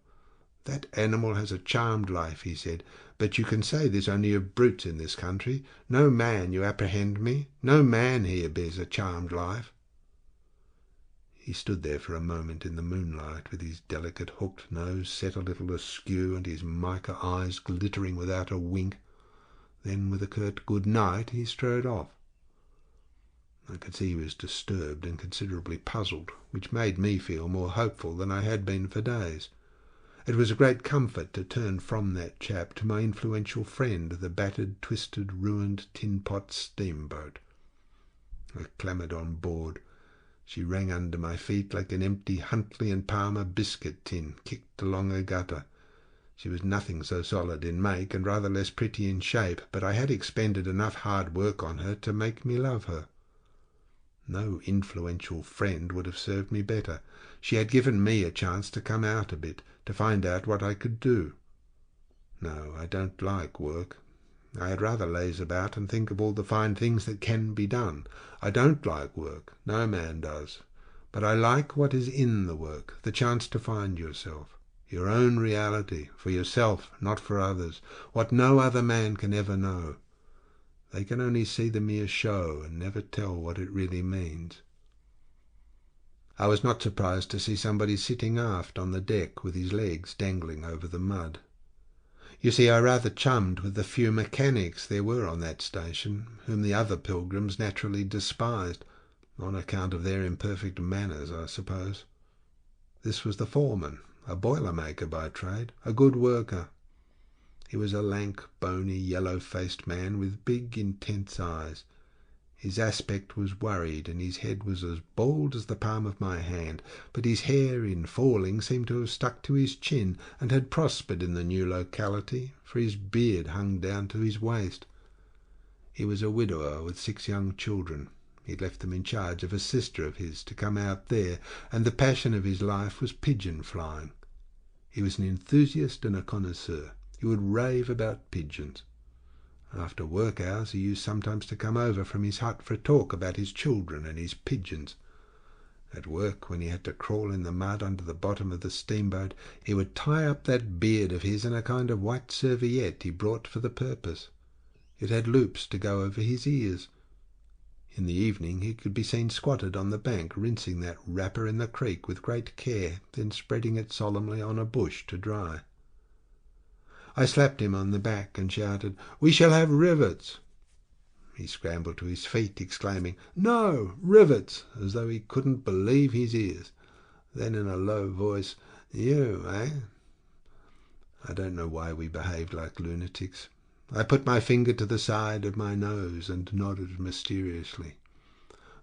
"That animal has a charmed life," he said, "but you can say this only of brutes in this country. No man, you apprehend me, no man here bears a charmed life." He stood there for a moment in the moonlight, with his delicate hooked nose set a little askew, and his mica eyes glittering without a wink. Then, with a curt good night, he strode off. I could see he was disturbed and considerably puzzled, which made me feel more hopeful than I had been for days. It was a great comfort to turn from that chap to my influential friend, the battered, twisted, ruined tin-pot steamboat. I clambered on board. She rang under my feet like an empty Huntley and Palmer biscuit tin kicked along a gutter. She was nothing so solid in make, and rather less pretty in shape, but I had expended enough hard work on her to make me love her. No influential friend would have served me better. She had given me a chance to come out a bit, to find out what I could do. No, I don't like work. I'd rather laze about and think of all the fine things that can be done. I don't like work. No man does. But I like what is in the work, the chance to find yourself, your own reality, for yourself, not for others, what no other man can ever know. They can only see the mere show and never tell what it really means. I was not surprised to see somebody sitting aft on the deck with his legs dangling over the mud. You see, I rather chummed with the few mechanics there were on that station, whom the other pilgrims naturally despised, on account of their imperfect manners, I suppose. This was the foreman, a boiler-maker by trade, a good worker. He was a lank, bony, yellow-faced man with big, intense eyes. His aspect was worried, and his head was as bald as the palm of my hand, but his hair in falling seemed to have stuck to his chin, and had prospered in the new locality, for his beard hung down to his waist. He was a widower with 6 young children. He'd left them in charge of a sister of his to come out there, and the passion of his life was pigeon flying. He was an enthusiast and a connoisseur. He would rave about pigeons. After work hours he used sometimes to come over from his hut for a talk about his children and his pigeons. At work, when he had to crawl in the mud under the bottom of the steamboat, he would tie up that beard of his in a kind of white serviette he brought for the purpose. It had loops to go over his ears. In the evening he could be seen squatted on the bank, rinsing that wrapper in the creek with great care, then spreading it solemnly on a bush to dry. I slapped him on the back and shouted, "We shall have rivets!" He scrambled to his feet, exclaiming, "No, rivets!" as though he couldn't believe his ears. Then in a low voice, "You, eh?" I don't know why we behaved like lunatics. I put my finger to the side of my nose and nodded mysteriously.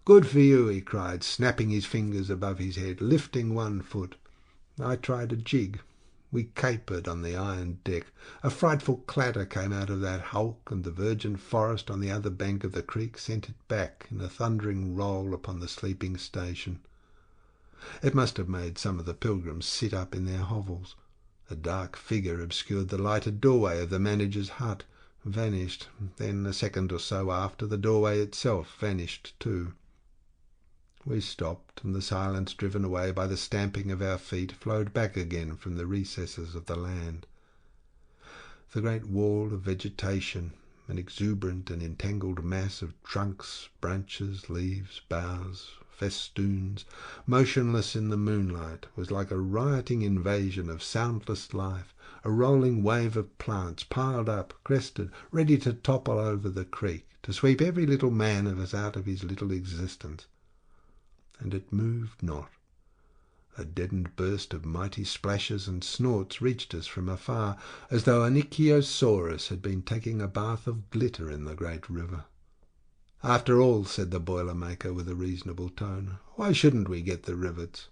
"Good for you," he cried, snapping his fingers above his head, lifting one foot. I tried a jig. We capered on the iron deck. A frightful clatter came out of that hulk, and the virgin forest on the other bank of the creek sent it back in a thundering roll upon the sleeping station. It must have made some of the pilgrims sit up in their hovels. A dark figure obscured the lighted doorway of the manager's hut, vanished. Then, a second or so after, the doorway itself vanished too. We stopped, and the silence driven away by the stamping of our feet flowed back again from the recesses of the land. The great wall of vegetation, an exuberant and entangled mass of trunks, branches, leaves, boughs, festoons, motionless in the moonlight, was like a rioting invasion of soundless life, a rolling wave of plants piled up, crested, ready to topple over the creek, to sweep every little man of us out of his little existence. And it moved not. A deadened burst of mighty splashes and snorts reached us from afar, as though an ichthyosaurus had been taking a bath of glitter in the great river. "After all," said the boiler-maker with a reasonable tone, "why shouldn't we get the rivets?"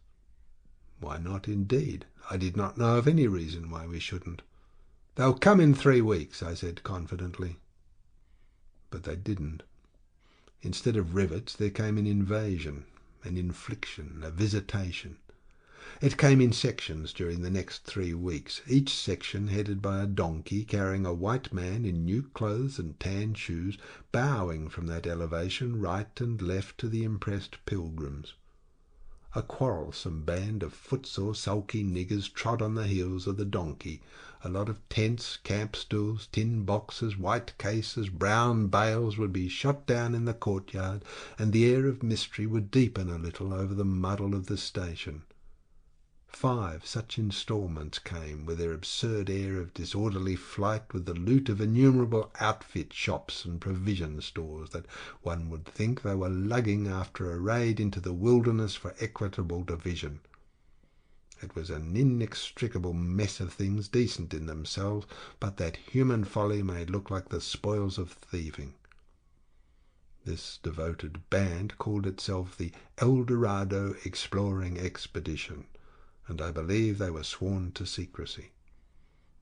Why not, indeed? I did not know of any reason why we shouldn't. "They'll come in 3 weeks," I said confidently. But they didn't. Instead of rivets there came an invasion, an infliction, a visitation. It came in sections during the next 3 weeks, each section headed by a donkey carrying a white man in new clothes and tan shoes, bowing from that elevation right and left to the impressed pilgrims. A quarrelsome band of footsore, sulky niggers trod on the heels of the donkey. A lot of tents, camp stools, tin boxes, white cases, brown bales would be shot down in the courtyard, and the air of mystery would deepen a little over the muddle of the station. 5 such instalments came, with their absurd air of disorderly flight, with the loot of innumerable outfit shops and provision stores that one would think they were lugging after a raid into the wilderness for equitable division. It was an inextricable mess of things, decent in themselves, but that human folly made look like the spoils of thieving. This devoted band called itself the El Dorado Exploring Expedition, and I believe they were sworn to secrecy.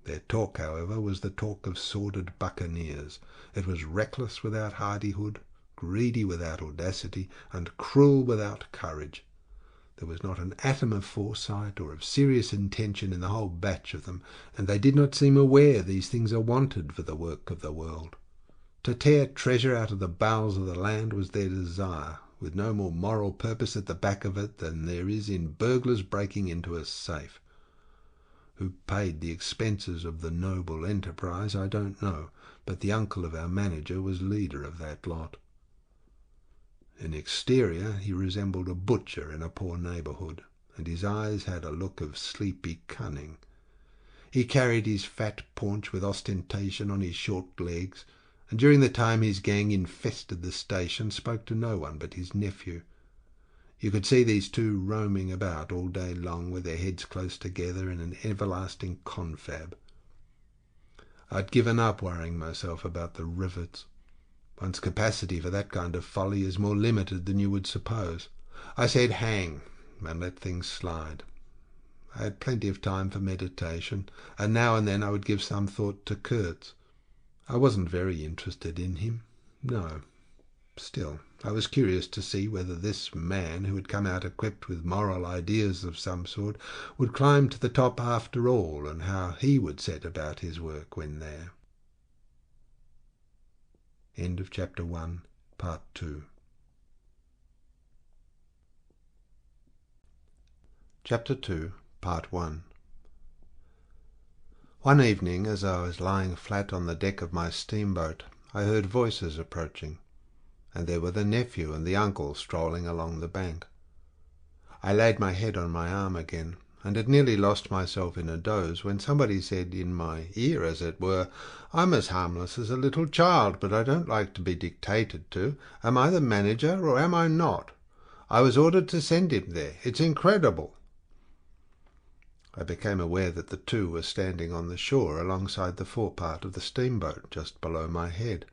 Their talk, however, was the talk of sordid buccaneers. It was reckless without hardihood, greedy without audacity, and cruel without courage. There was not an atom of foresight or of serious intention in the whole batch of them, and they did not seem aware these things are wanted for the work of the world. To tear treasure out of the bowels of the land was their desire, with no more moral purpose at the back of it than there is in burglars breaking into a safe. Who paid the expenses of the noble enterprise, I don't know, but the uncle of our manager was leader of that lot. In exterior he resembled a butcher in a poor neighbourhood, and his eyes had a look of sleepy cunning. He carried his fat paunch with ostentation on his short legs, and during the time his gang infested the station spoke to no one but his nephew. You could see these two roaming about all day long with their heads close together in an everlasting confab. I'd given up worrying myself about the rivets. One's capacity for that kind of folly is more limited than you would suppose. I said hang, and let things slide. I had plenty of time for meditation, and now and then I would give some thought to Kurtz. I wasn't very interested in him, no. Still, I was curious to see whether this man, who had come out equipped with moral ideas of some sort, would climb to the top after all, and how he would set about his work when there. End of Chapter 1, Part 2. Chapter 2, Part 1. One evening, as I was lying flat on the deck of my steamboat, I heard voices approaching, and there were the nephew and the uncle strolling along the bank. I laid my head on my arm again, and had nearly lost myself in a doze when somebody said in my ear, as it were, "I'm as harmless as a little child, but I don't like to be dictated to. Am I the manager, or am I not? I was ordered to send him there. It's incredible." I became aware that the two were standing on the shore alongside the forepart of the steamboat, just below my head.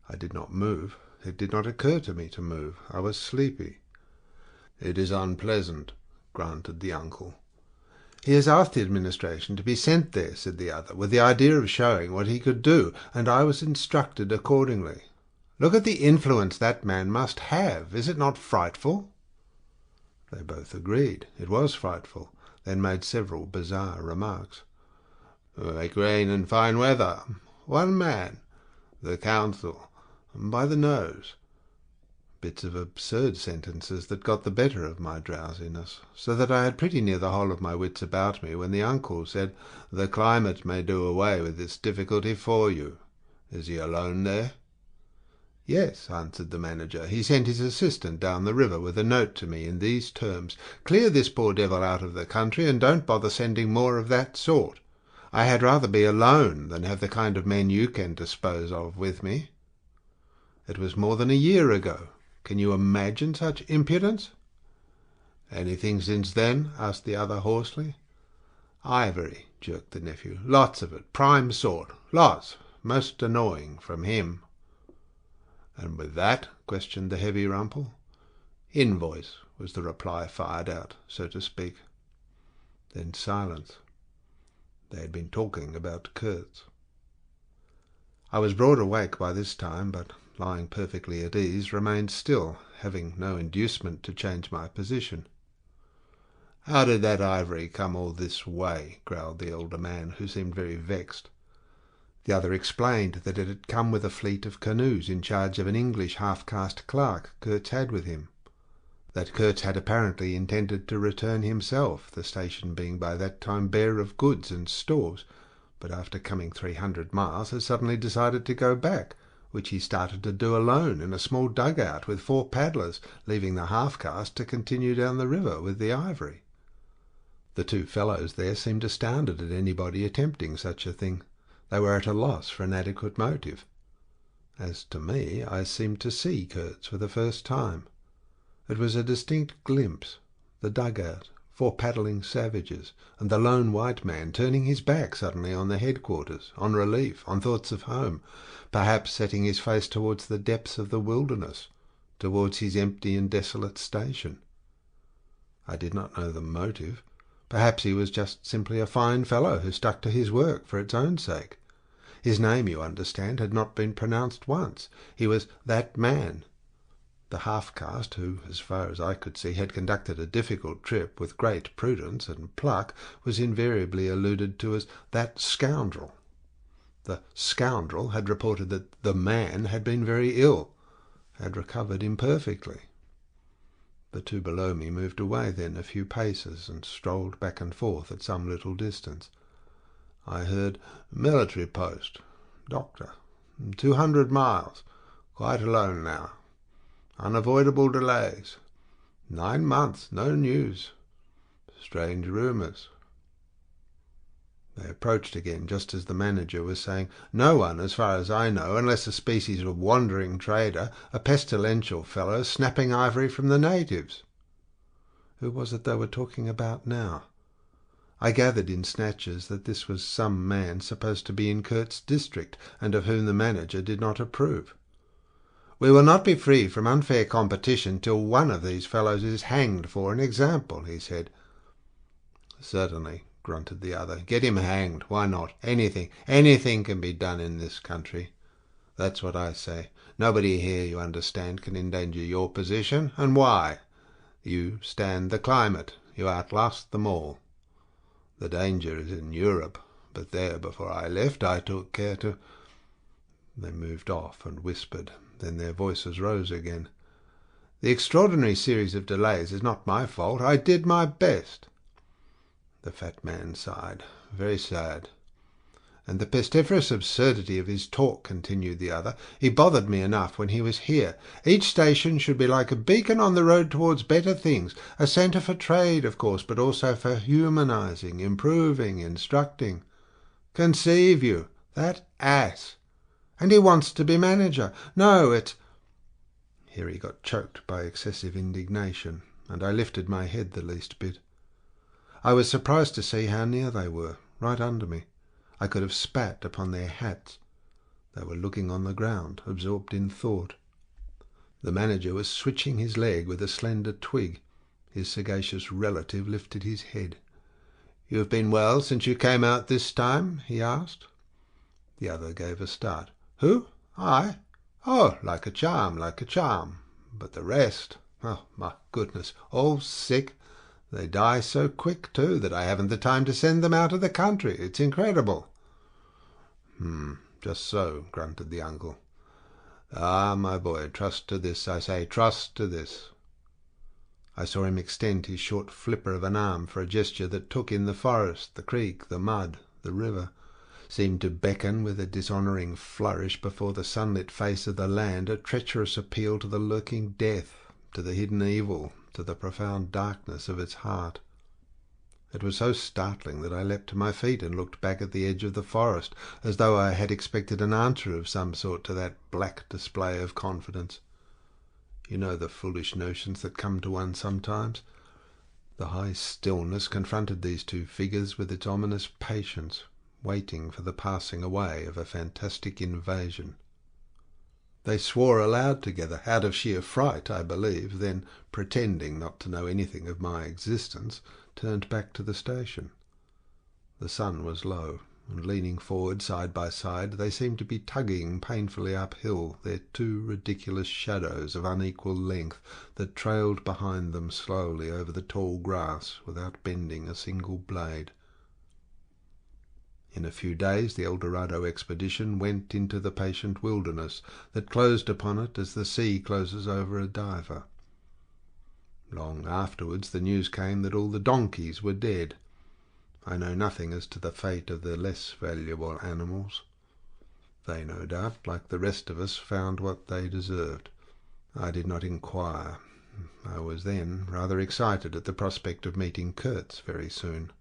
I did not move. It did not occur to me to move. I was sleepy. "It is unpleasant," granted the uncle. "He has asked the administration to be sent there," said the other, "with the idea of showing what he could do, and I was instructed accordingly. Look at the influence that man must have. Is it not frightful?" They both agreed. It was frightful, then made several bizarre remarks. "Make rain and fine weather. One man. The council. By the nose." Bits of absurd sentences that got the better of my drowsiness, so that I had pretty near the whole of my wits about me when the uncle said, "The climate may do away with this difficulty for you. Is he alone there?" "Yes," answered the manager. "He sent his assistant down the river with a note to me in these terms: 'Clear this poor devil out of the country, and don't bother sending more of that sort. I had rather be alone than have the kind of men you can dispose of with me.' It was more than a year ago. Can you imagine such impudence?" "Anything since then?" asked the other hoarsely. "Ivory," jerked the nephew. "Lots of it. Prime sort. Lots. Most annoying from him." "And with that?" questioned the heavy Rumpel. "Invoice," was the reply, fired out, so to speak. Then silence. They had been talking about Kurtz. I was broad awake by this time, but, lying perfectly at ease, remained still, having no inducement to change my position. "How did that ivory come all this way?" growled the elder man, who seemed very vexed. The other explained that it had come with a fleet of canoes in charge of an English half-caste clerk Kurtz had with him. That Kurtz had apparently intended to return himself, the station being by that time bare of goods and stores, but after coming 300 miles had suddenly decided to go back, which he started to do alone in a small dugout with 4 paddlers, leaving the half-caste to continue down the river with the ivory. The two fellows there seemed astounded at anybody attempting such a thing. They were at a loss for an adequate motive. As to me, I seemed to see Kurtz for the first time. It was a distinct glimpse. The dugout, 4 paddling savages, and the lone white man turning his back suddenly on the headquarters, on relief, on thoughts of home, perhaps setting his face towards the depths of the wilderness, towards his empty and desolate station. I did not know the motive. Perhaps he was just simply a fine fellow who stuck to his work for its own sake. His name, you understand, had not been pronounced once. He was that man. The half-caste, who, as far as I could see, had conducted a difficult trip with great prudence and pluck, was invariably alluded to as that scoundrel. The scoundrel had reported that the man had been very ill, had recovered imperfectly. The 2 below me moved away then a few paces and strolled back and forth at some little distance. I heard military post, doctor, 200 miles, quite alone now. Unavoidable delays. 9 months, no news. Strange rumours. They approached again just as the manager was saying, "No one, as far as I know, unless a species of wandering trader, a pestilential fellow snapping ivory from the natives." Who was it they were talking about now? I gathered in snatches that this was some man supposed to be in Kurtz district, and of whom the manager did not approve. "We will not be free from unfair competition till one of these fellows is hanged for an example," he said. "Certainly," grunted the other. "Get him hanged. Why not? Anything can be done in this country. That's what I say. Nobody here, you understand, can endanger your position. And why? You stand the climate. You outlast them all. The danger is in Europe. But there, before I left, I took care to—" They moved off and whispered. Then their voices rose again. "The extraordinary series of delays is not my fault. I did my best." The fat man sighed. "Very sad." "And the pestiferous absurdity of his talk," continued the other. "He bothered me enough when he was here. Each station should be like a beacon on the road towards better things, a centre for trade, of course, but also for humanizing, improving, instructing. Conceive you, that ass! And he wants to be manager. No, it's—" Here he got choked by excessive indignation, and I lifted my head the least bit. I was surprised to see how near they were, right under me. I could have spat upon their hats. They were looking on the ground, absorbed in thought. The manager was switching his leg with a slender twig. His sagacious relative lifted his head. "You have been well since you came out this time?" he asked. The other gave a start. "Who? I? Oh, like a charm, like a charm. But the rest, oh, my goodness, all sick. They die so quick, too, that I haven't the time to send them out of the country. It's incredible." Just so," grunted the uncle. "Ah, my boy, trust to this, I say, trust to this." I saw him extend his short flipper of an arm for a gesture that took in the forest, the creek, the mud, the river, seemed to beckon with a dishonouring flourish before the sunlit face of the land, a treacherous appeal to the lurking death, to the hidden evil, to the profound darkness of its heart. It was so startling that I leapt to my feet and looked back at the edge of the forest, as though I had expected an answer of some sort to that black display of confidence. You know the foolish notions that come to one sometimes. The high stillness confronted these 2 figures with its ominous patience, waiting for the passing away of a fantastic invasion. They swore aloud together, out of sheer fright, I believe, then, pretending not to know anything of my existence, turned back to the station. The sun was low, and leaning forward side by side, they seemed to be tugging painfully uphill, their 2 ridiculous shadows of unequal length that trailed behind them slowly over the tall grass without bending a single blade. In a few days the El Dorado expedition went into the patient wilderness that closed upon it as the sea closes over a diver. Long afterwards the news came that all the donkeys were dead. I know nothing as to the fate of the less valuable animals. They, no doubt, like the rest of us, found what they deserved. I did not inquire. I was then rather excited at the prospect of meeting Kurtz very soon.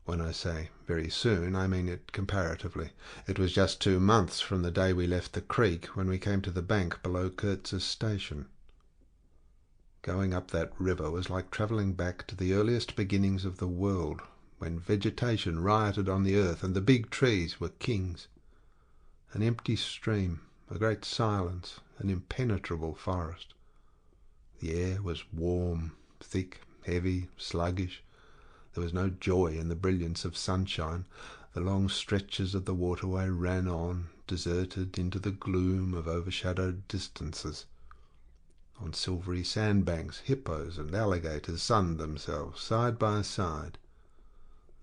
When I say very soon, I mean it comparatively. It was just 2 months from the day we left the creek when we came to the bank below Kurtz's station. Going up that river was like travelling back to the earliest beginnings of the world, when vegetation rioted on the earth and the big trees were kings. An empty stream, a great silence, an impenetrable forest. The air was warm, thick, heavy, sluggish. There was no joy in the brilliance of sunshine. The long stretches of the waterway ran on, deserted, into the gloom of overshadowed distances. On silvery sandbanks, hippos and alligators sunned themselves side by side.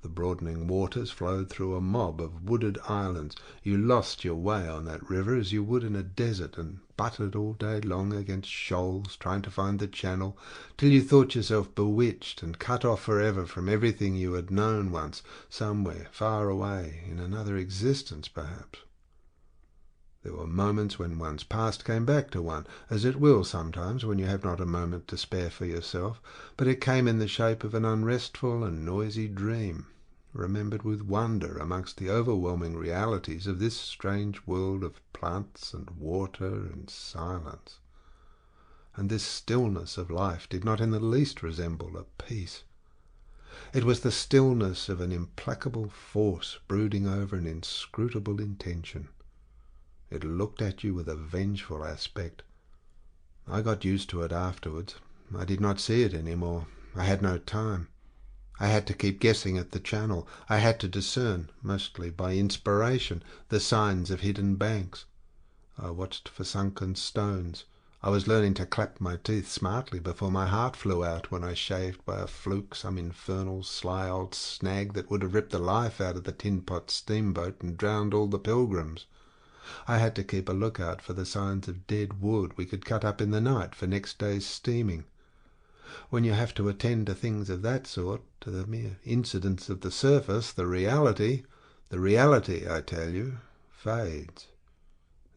The broadening waters flowed through a mob of wooded islands. You lost your way on that river as you would in a desert, and butted all day long against shoals, trying to find the channel, till you thought yourself bewitched and cut off forever from everything you had known once, somewhere far away, in another existence perhaps. There were moments when one's past came back to one, as it will sometimes when you have not a moment to spare for yourself, but it came in the shape of an unrestful and noisy dream, remembered with wonder amongst the overwhelming realities of this strange world of plants and water and silence. And this stillness of life did not in the least resemble a peace. It was the stillness of an implacable force brooding over an inscrutable intention. It looked at you with a vengeful aspect. I got used to it afterwards. I did not see it any more. I had no time. I had to keep guessing at the channel. I had to discern, mostly by inspiration, the signs of hidden banks. I watched for sunken stones. I was learning to clap my teeth smartly before my heart flew out when I shaved by a fluke some infernal sly old snag that would have ripped the life out of the tin pot steamboat and drowned all the pilgrims. I had to keep a lookout for the signs of dead wood we could cut up in the night for next day's steaming. When you have to attend to things of that sort, to the mere incidents of the surface, the reality, I tell you, fades.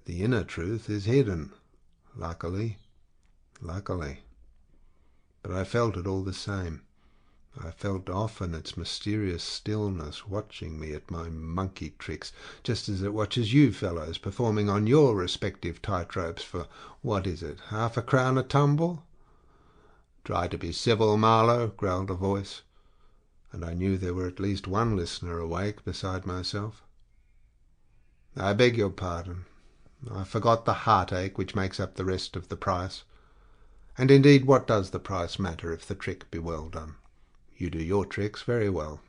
The inner truth is hidden, luckily. But I felt it all the same. I felt often its mysterious stillness watching me at my monkey tricks, just as it watches you fellows performing on your respective tightropes for, what is it, £0.50 a tumble? "Try to be civil, Marlow," growled a voice, and I knew there were at least one listener awake beside myself. "I beg your pardon. I forgot the heartache which makes up the rest of the price. And indeed, what does the price matter if the trick be well done? You do your tricks very well.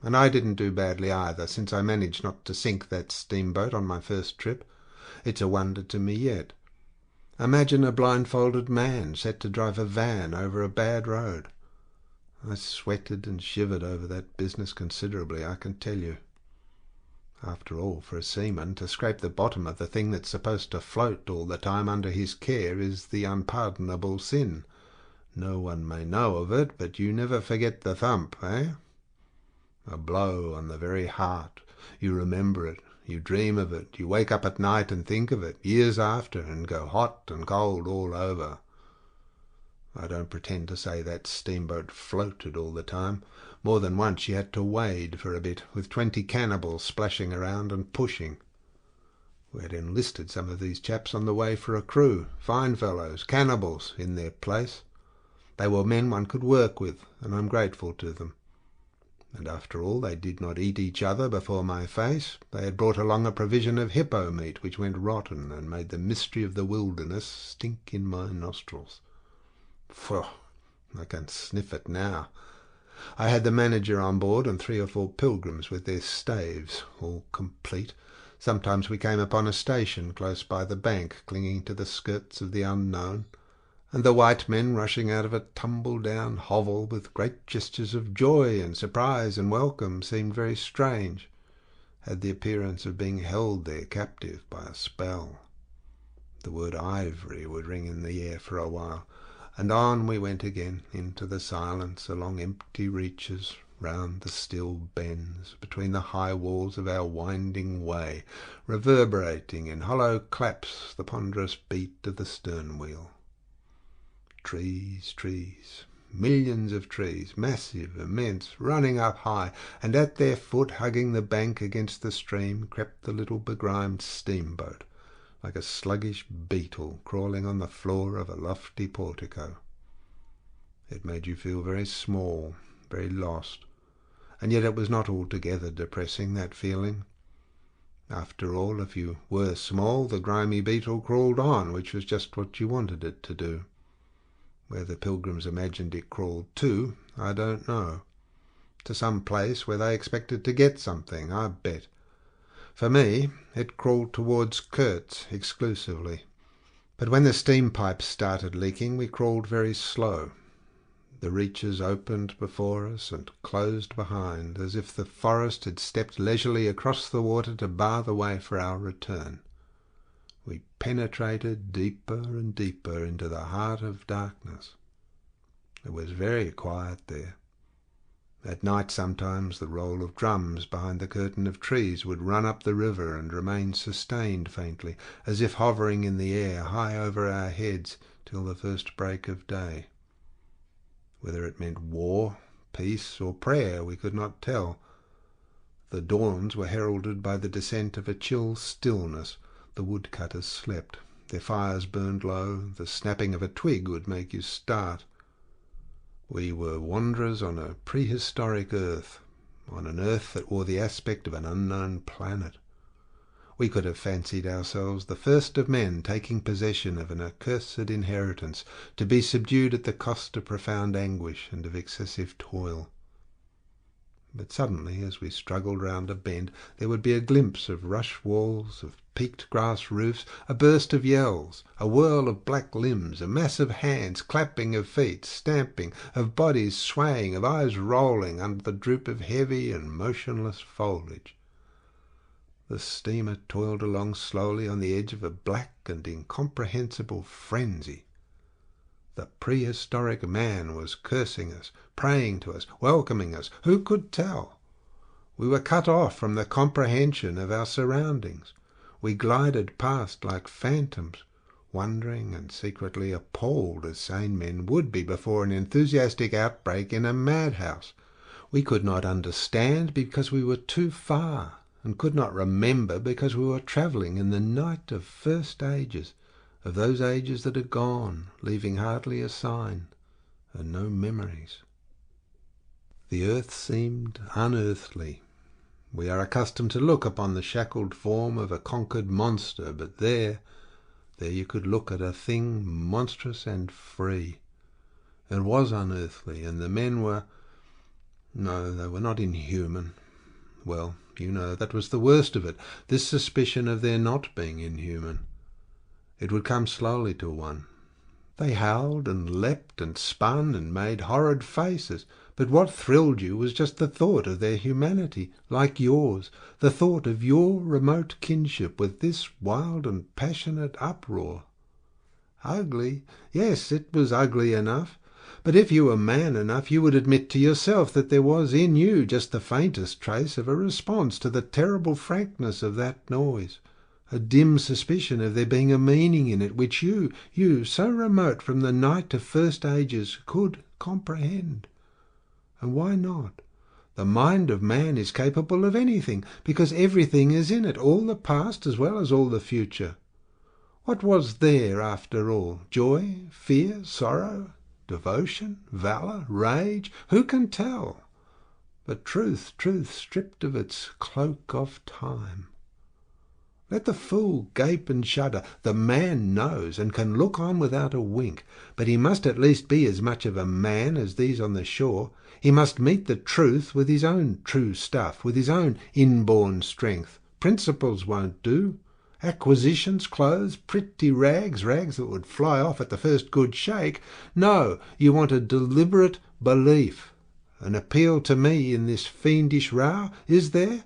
And I didn't do badly either, since I managed not to sink that steamboat on my first trip. It's a wonder to me yet. Imagine a blindfolded man set to drive a van over a bad road. I sweated and shivered over that business considerably, I can tell you. After all, for a seaman, to scrape the bottom of the thing that's supposed to float all the time under his care is the unpardonable sin. No one may know of it, but you never forget the thump, eh? A blow on the very heart. You remember it, you dream of it, you wake up at night and think of it, years after, and go hot and cold all over. I don't pretend to say that steamboat floated all the time. More than once she had to wade for a bit, with 20 cannibals splashing around and pushing. We had enlisted some of these chaps on the way for a crew, fine fellows, cannibals, in their place. They were men one could work with, and I'm grateful to them. And after all, they did not eat each other before my face. They had brought along a provision of hippo meat which went rotten and made the mystery of the wilderness stink in my nostrils. Phew! I can sniff it now. I had the manager on board and 3 or 4 pilgrims with their staves, all complete. Sometimes we came upon a station close by the bank, clinging to the skirts of the unknown, and the white men rushing out of a tumble-down hovel with great gestures of joy and surprise and welcome seemed very strange, had the appearance of being held there captive by a spell. The word ivory would ring in the air for a while, and on we went again into the silence, along empty reaches, round the still bends, between the high walls of our winding way, reverberating in hollow claps the ponderous beat of the stern wheel. Trees, millions of trees, massive, immense, running up high, and at their foot, hugging the bank against the stream, crept the little begrimed steamboat, like a sluggish beetle crawling on the floor of a lofty portico. It made you feel very small, very lost. And yet it was not altogether depressing, that feeling. After all, if you were small, the grimy beetle crawled on, which was just what you wanted it to do. Where the pilgrims imagined it crawled to, I don't know. To some place where they expected to get something, I bet. For me, it crawled towards Kurtz exclusively. But when the steam pipes started leaking, we crawled very slow. The reaches opened before us and closed behind, as if the forest had stepped leisurely across the water to bar the way for our return. We penetrated deeper and deeper into the heart of darkness. It was very quiet there. At night sometimes the roll of drums behind the curtain of trees would run up the river and remain sustained faintly, as if hovering in the air high over our heads till the first break of day. Whether it meant war, peace, or prayer, we could not tell. The dawns were heralded by the descent of a chill stillness. The woodcutters slept. Their fires burned low. The snapping of a twig would make you start. We were wanderers on a prehistoric earth, on an earth that wore the aspect of an unknown planet. We could have fancied ourselves the first of men taking possession of an accursed inheritance, to be subdued at the cost of profound anguish and of excessive toil. But suddenly, as we struggled round a bend, there would be a glimpse of rush walls, of peaked grass roofs, a burst of yells, a whirl of black limbs, a mass of hands, clapping of feet, stamping, of bodies swaying, of eyes rolling under the droop of heavy and motionless foliage. The steamer toiled along slowly on the edge of a black and incomprehensible frenzy. The prehistoric man was cursing us, praying to us, welcoming us. Who could tell? We were cut off from the comprehension of our surroundings. We glided past like phantoms, wondering and secretly appalled as sane men would be before an enthusiastic outbreak in a madhouse. We could not understand because we were too far, and could not remember because we were travelling in the night of first ages, of those ages that are gone, leaving hardly a sign, and no memories. The earth seemed unearthly. We are accustomed to look upon the shackled form of a conquered monster, but there you could look at a thing monstrous and free. It was unearthly, and the men were... No, they were not inhuman. Well, you know, that was the worst of it, this suspicion of their not being inhuman. It would come slowly to one. They howled and leapt and spun and made horrid faces, but what thrilled you was just the thought of their humanity, like yours, the thought of your remote kinship with this wild and passionate uproar. Ugly, yes, it was ugly enough, but if you were man enough you would admit to yourself that there was in you just the faintest trace of a response to the terrible frankness of that noise, a dim suspicion of there being a meaning in it which you, so remote from the night of first ages, could comprehend. And why not? The mind of man is capable of anything, because everything is in it, all the past as well as all the future. What was there, after all? Joy, fear, sorrow, devotion, valour, rage? Who can tell? But truth stripped of its cloak of time. Let the fool gape and shudder. The man knows, and can look on without a wink, but he must at least be as much of a man as these on the shore. He must meet the truth with his own true stuff, with his own inborn strength. Principles won't do. Acquisitions, clothes, pretty rags that would fly off at the first good shake. No, you want a deliberate belief. An appeal to me in this fiendish row, is there?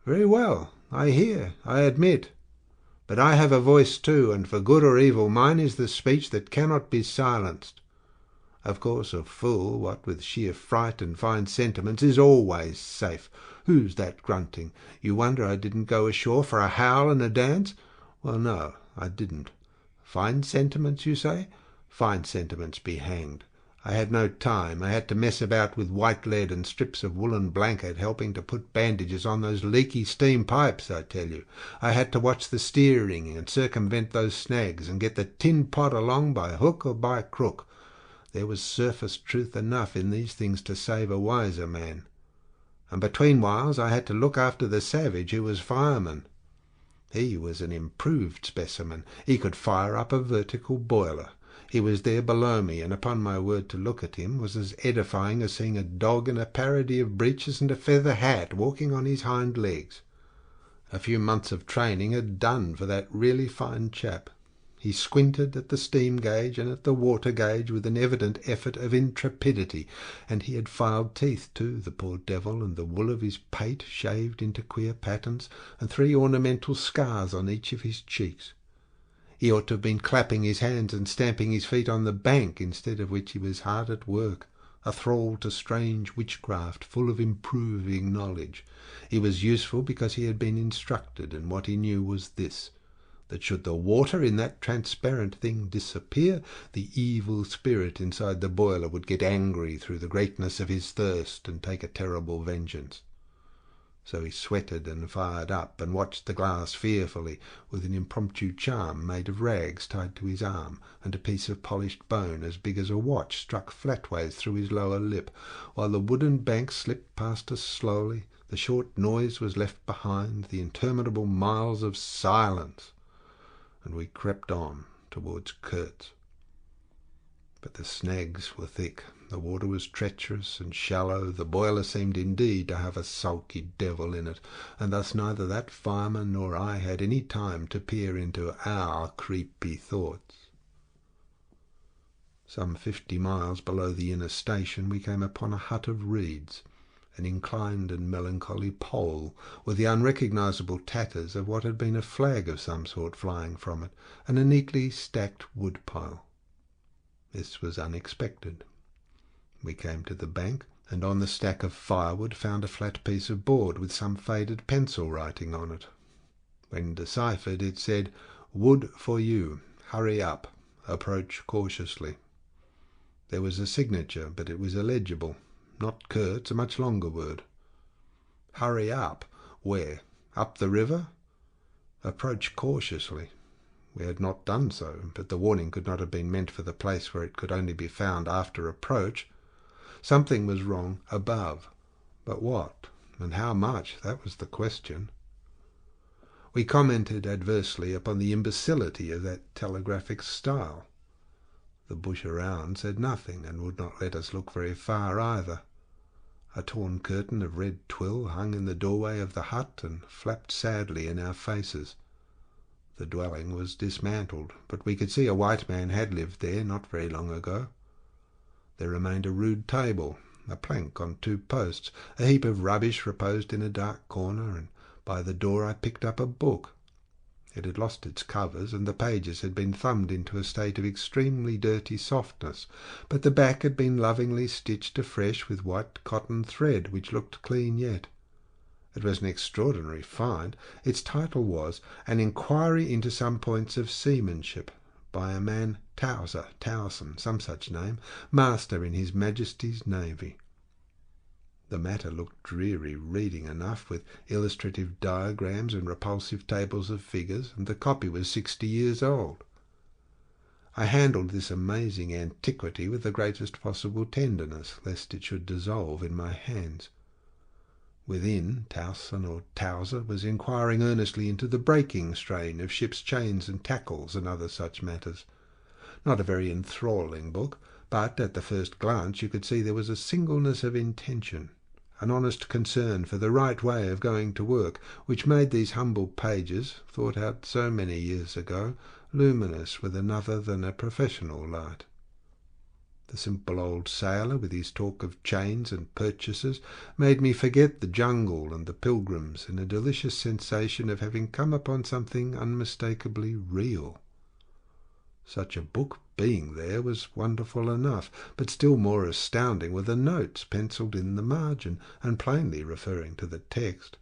Very well, I hear, I admit. But I have a voice too, and for good or evil mine is the speech that cannot be silenced. Of course a fool, what with sheer fright and fine sentiments, is always safe. Who's that grunting? You wonder I didn't go ashore for a howl and a dance? Well, no, I didn't. Fine sentiments, you say? Fine sentiments be hanged. I had no time. I had to mess about with white lead and strips of woolen blanket, helping to put bandages on those leaky steam pipes, I tell you. I had to watch the steering and circumvent those snags and get the tin pot along by hook or by crook. There was surface truth enough in these things to save a wiser man. And between whiles I had to look after the savage who was fireman. He was an improved specimen. He could fire up a vertical boiler. He was there below me, and upon my word to look at him was as edifying as seeing a dog in a parody of breeches and a feather hat walking on his hind legs. A few months of training had done for that really fine chap. He squinted at the steam gauge and at the water gauge with an evident effort of intrepidity, and he had filed teeth too, the poor devil, and the wool of his pate shaved into queer patterns, and 3 ornamental scars on each of his cheeks. He ought to have been clapping his hands and stamping his feet on the bank, instead of which he was hard at work, a thrall to strange witchcraft, full of improving knowledge. He was useful because he had been instructed, and what he knew was this: that should the water in that transparent thing disappear, the evil spirit inside the boiler would get angry through the greatness of his thirst and take a terrible vengeance. So he sweated and fired up, and watched the glass fearfully, with an impromptu charm made of rags tied to his arm, and a piece of polished bone as big as a watch struck flatways through his lower lip, while the wooden bank slipped past us slowly, the short noise was left behind, the interminable miles of silence, and we crept on towards Kurtz. But the snags were thick, the water was treacherous and shallow, the boiler seemed indeed to have a sulky devil in it, and thus neither that fireman nor I had any time to peer into our creepy thoughts. Some 50 miles below the inner station we came upon a hut of reeds, an inclined and melancholy pole, with the unrecognizable tatters of what had been a flag of some sort flying from it, and a neatly stacked wood pile. This was unexpected. We came to the bank, and on the stack of firewood found a flat piece of board with some faded pencil writing on it. When deciphered, it said, "Wood for you. Hurry up. Approach cautiously." There was a signature, but it was illegible. Not Kurtz, a much longer word. Hurry up. Where? Up the river? Approach cautiously. We had not done so, but the warning could not have been meant for the place where it could only be found after approach. Something was wrong above, but what, and how much, that was the question. We commented adversely upon the imbecility of that telegraphic style. The bush around said nothing, and would not let us look very far either. A torn curtain of red twill hung in the doorway of the hut and flapped sadly in our faces. The dwelling was dismantled, but we could see a white man had lived there not very long ago. There remained a rude table, a plank on 2 posts, a heap of rubbish reposed in a dark corner, and by the door I picked up a book. It had lost its covers, and the pages had been thumbed into a state of extremely dirty softness, but the back had been lovingly stitched afresh with white cotton thread, which looked clean yet. It was an extraordinary find. Its title was An Inquiry into Some Points of Seamanship, by a man Towson, some such name, Master in His Majesty's Navy. The matter looked dreary reading enough, with illustrative diagrams and repulsive tables of figures, and the copy was 60 years old. I handled this amazing antiquity with the greatest possible tenderness, lest it should dissolve in my hands. Within, Towson or Towser was inquiring earnestly into the breaking strain of ships' chains and tackles and other such matters. Not a very enthralling book, but at the first glance you could see there was a singleness of intention, an honest concern for the right way of going to work, which made these humble pages, thought out so many years ago, luminous with another than a professional light. The simple old sailor, with his talk of chains and purchases, made me forget the jungle and the pilgrims in a delicious sensation of having come upon something unmistakably real. Such a book being there was wonderful enough, but still more astounding were the notes pencilled in the margin, and plainly referring to the text.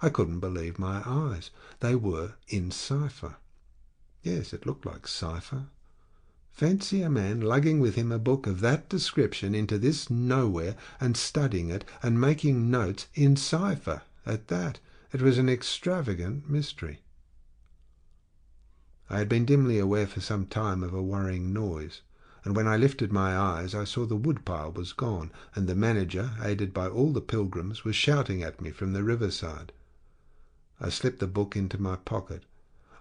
I couldn't believe my eyes. They were in cipher. Yes, it looked like cipher. Fancy a man lugging with him a book of that description into this nowhere, and studying it, and making notes in cipher at that. It was an extravagant mystery. I had been dimly aware for some time of a worrying noise, and when I lifted my eyes I saw the woodpile was gone, and the manager, aided by all the pilgrims, was shouting at me from the riverside. I slipped the book into my pocket.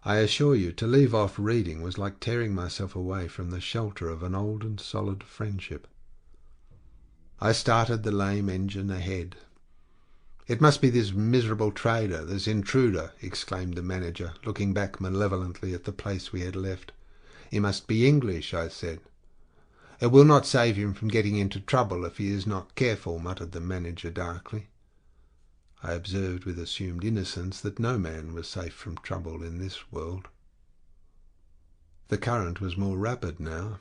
I assure you, to leave off reading was like tearing myself away from the shelter of an old and solid friendship. I started the lame engine ahead. "It must be this miserable trader, this intruder," exclaimed the manager, looking back malevolently at the place we had left. "He must be English," I said. "It will not save him from getting into trouble if he is not careful," muttered the manager darkly. I observed with assumed innocence that no man was safe from trouble in this world. The current was more rapid now.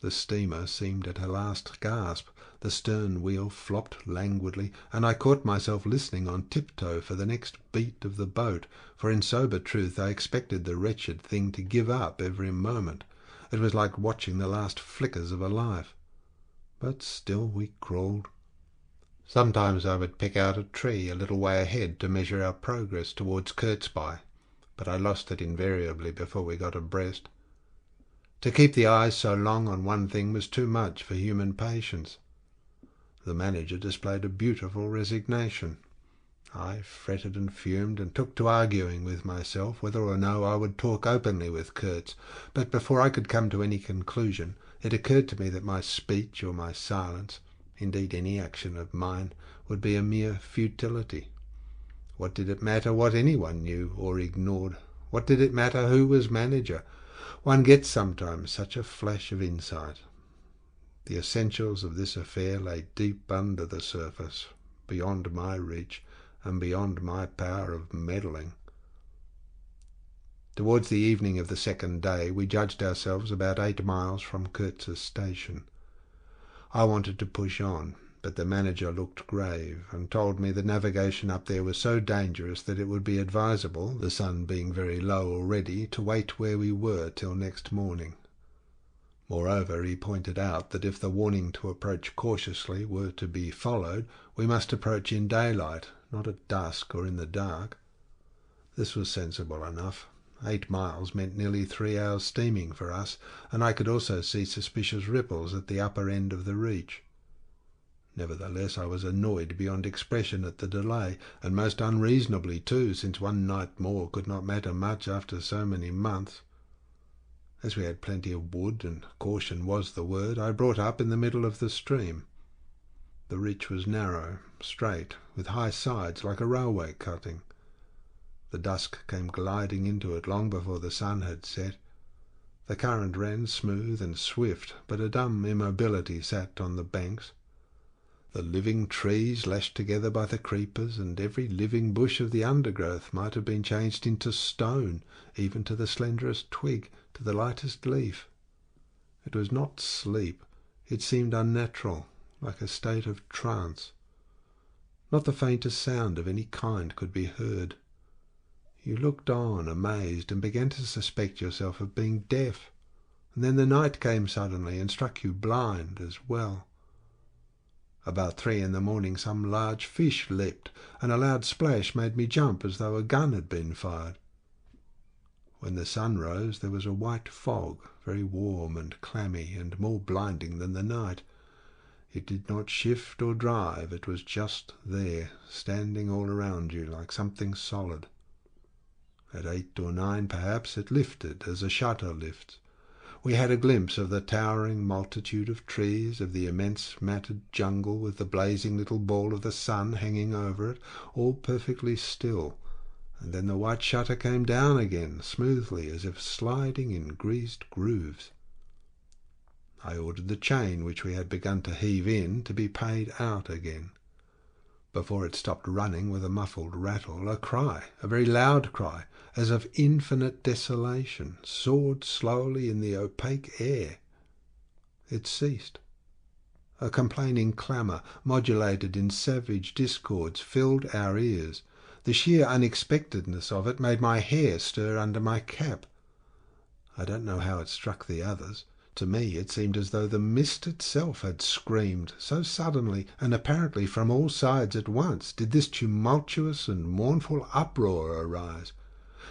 The steamer seemed at her last gasp. The stern wheel flopped languidly, and I caught myself listening on tiptoe for the next beat of the boat, for in sober truth I expected the wretched thing to give up every moment. It was like watching the last flickers of a life. But still we crawled. Sometimes I would pick out a tree a little way ahead to measure our progress towards Kurtz by, but I lost it invariably before we got abreast. To keep the eyes so long on one thing was too much for human patience. The manager displayed a beautiful resignation. I fretted and fumed, and took to arguing with myself whether or no I would talk openly with Kurtz, but before I could come to any conclusion, it occurred to me that my speech or my silence, indeed any action of mine, would be a mere futility. What did it matter what anyone knew or ignored? What did it matter who was manager? One gets sometimes such a flash of insight. The essentials of this affair lay deep under the surface, beyond my reach, and beyond my power of meddling. Towards the evening of the second day we judged ourselves about 8 miles from Kurtz's station. I wanted to push on, but the manager looked grave, and told me the navigation up there was so dangerous that it would be advisable, the sun being very low already, to wait where we were till next morning. Moreover, he pointed out that if the warning to approach cautiously were to be followed, we must approach in daylight, not at dusk or in the dark. This was sensible enough. 8 miles meant nearly 3 hours steaming for us, and I could also see suspicious ripples at the upper end of the reach. Nevertheless, I was annoyed beyond expression at the delay, and most unreasonably too, since one night more could not matter much after so many months. As we had plenty of wood, and caution was the word, I brought up in the middle of the stream. The reach was narrow, straight, with high sides like a railway cutting. The dusk came gliding into it long before the sun had set. The current ran smooth and swift, but a dumb immobility sat on the banks. The living trees, lashed together by the creepers, and every living bush of the undergrowth might have been changed into stone, even to the slenderest twig, to the lightest leaf. It was not sleep. It seemed unnatural, like a state of trance. Not the faintest sound of any kind could be heard. You looked on, amazed, and began to suspect yourself of being deaf. And then the night came suddenly and struck you blind as well. About 3 in the morning some large fish leapt, and a loud splash made me jump as though a gun had been fired. When the sun rose there was a white fog, very warm and clammy, and more blinding than the night. It did not shift or drive, it was just there, standing all around you like something solid. At 8 or 9 perhaps it lifted as a shutter lifts. We had a glimpse of the towering multitude of trees, of the immense matted jungle with the blazing little ball of the sun hanging over it, all perfectly still, and then the white shutter came down again, smoothly, as if sliding in greased grooves. I ordered the chain, which we had begun to heave in, to be paid out again. Before it stopped running with a muffled rattle, a cry, a very loud cry, as of infinite desolation, soared slowly in the opaque air. It ceased. A complaining clamour, modulated in savage discords, filled our ears. The sheer unexpectedness of it made my hair stir under my cap. I don't know how it struck the others. To me it seemed as though the mist itself had screamed, so suddenly and apparently from all sides at once did this tumultuous and mournful uproar arise.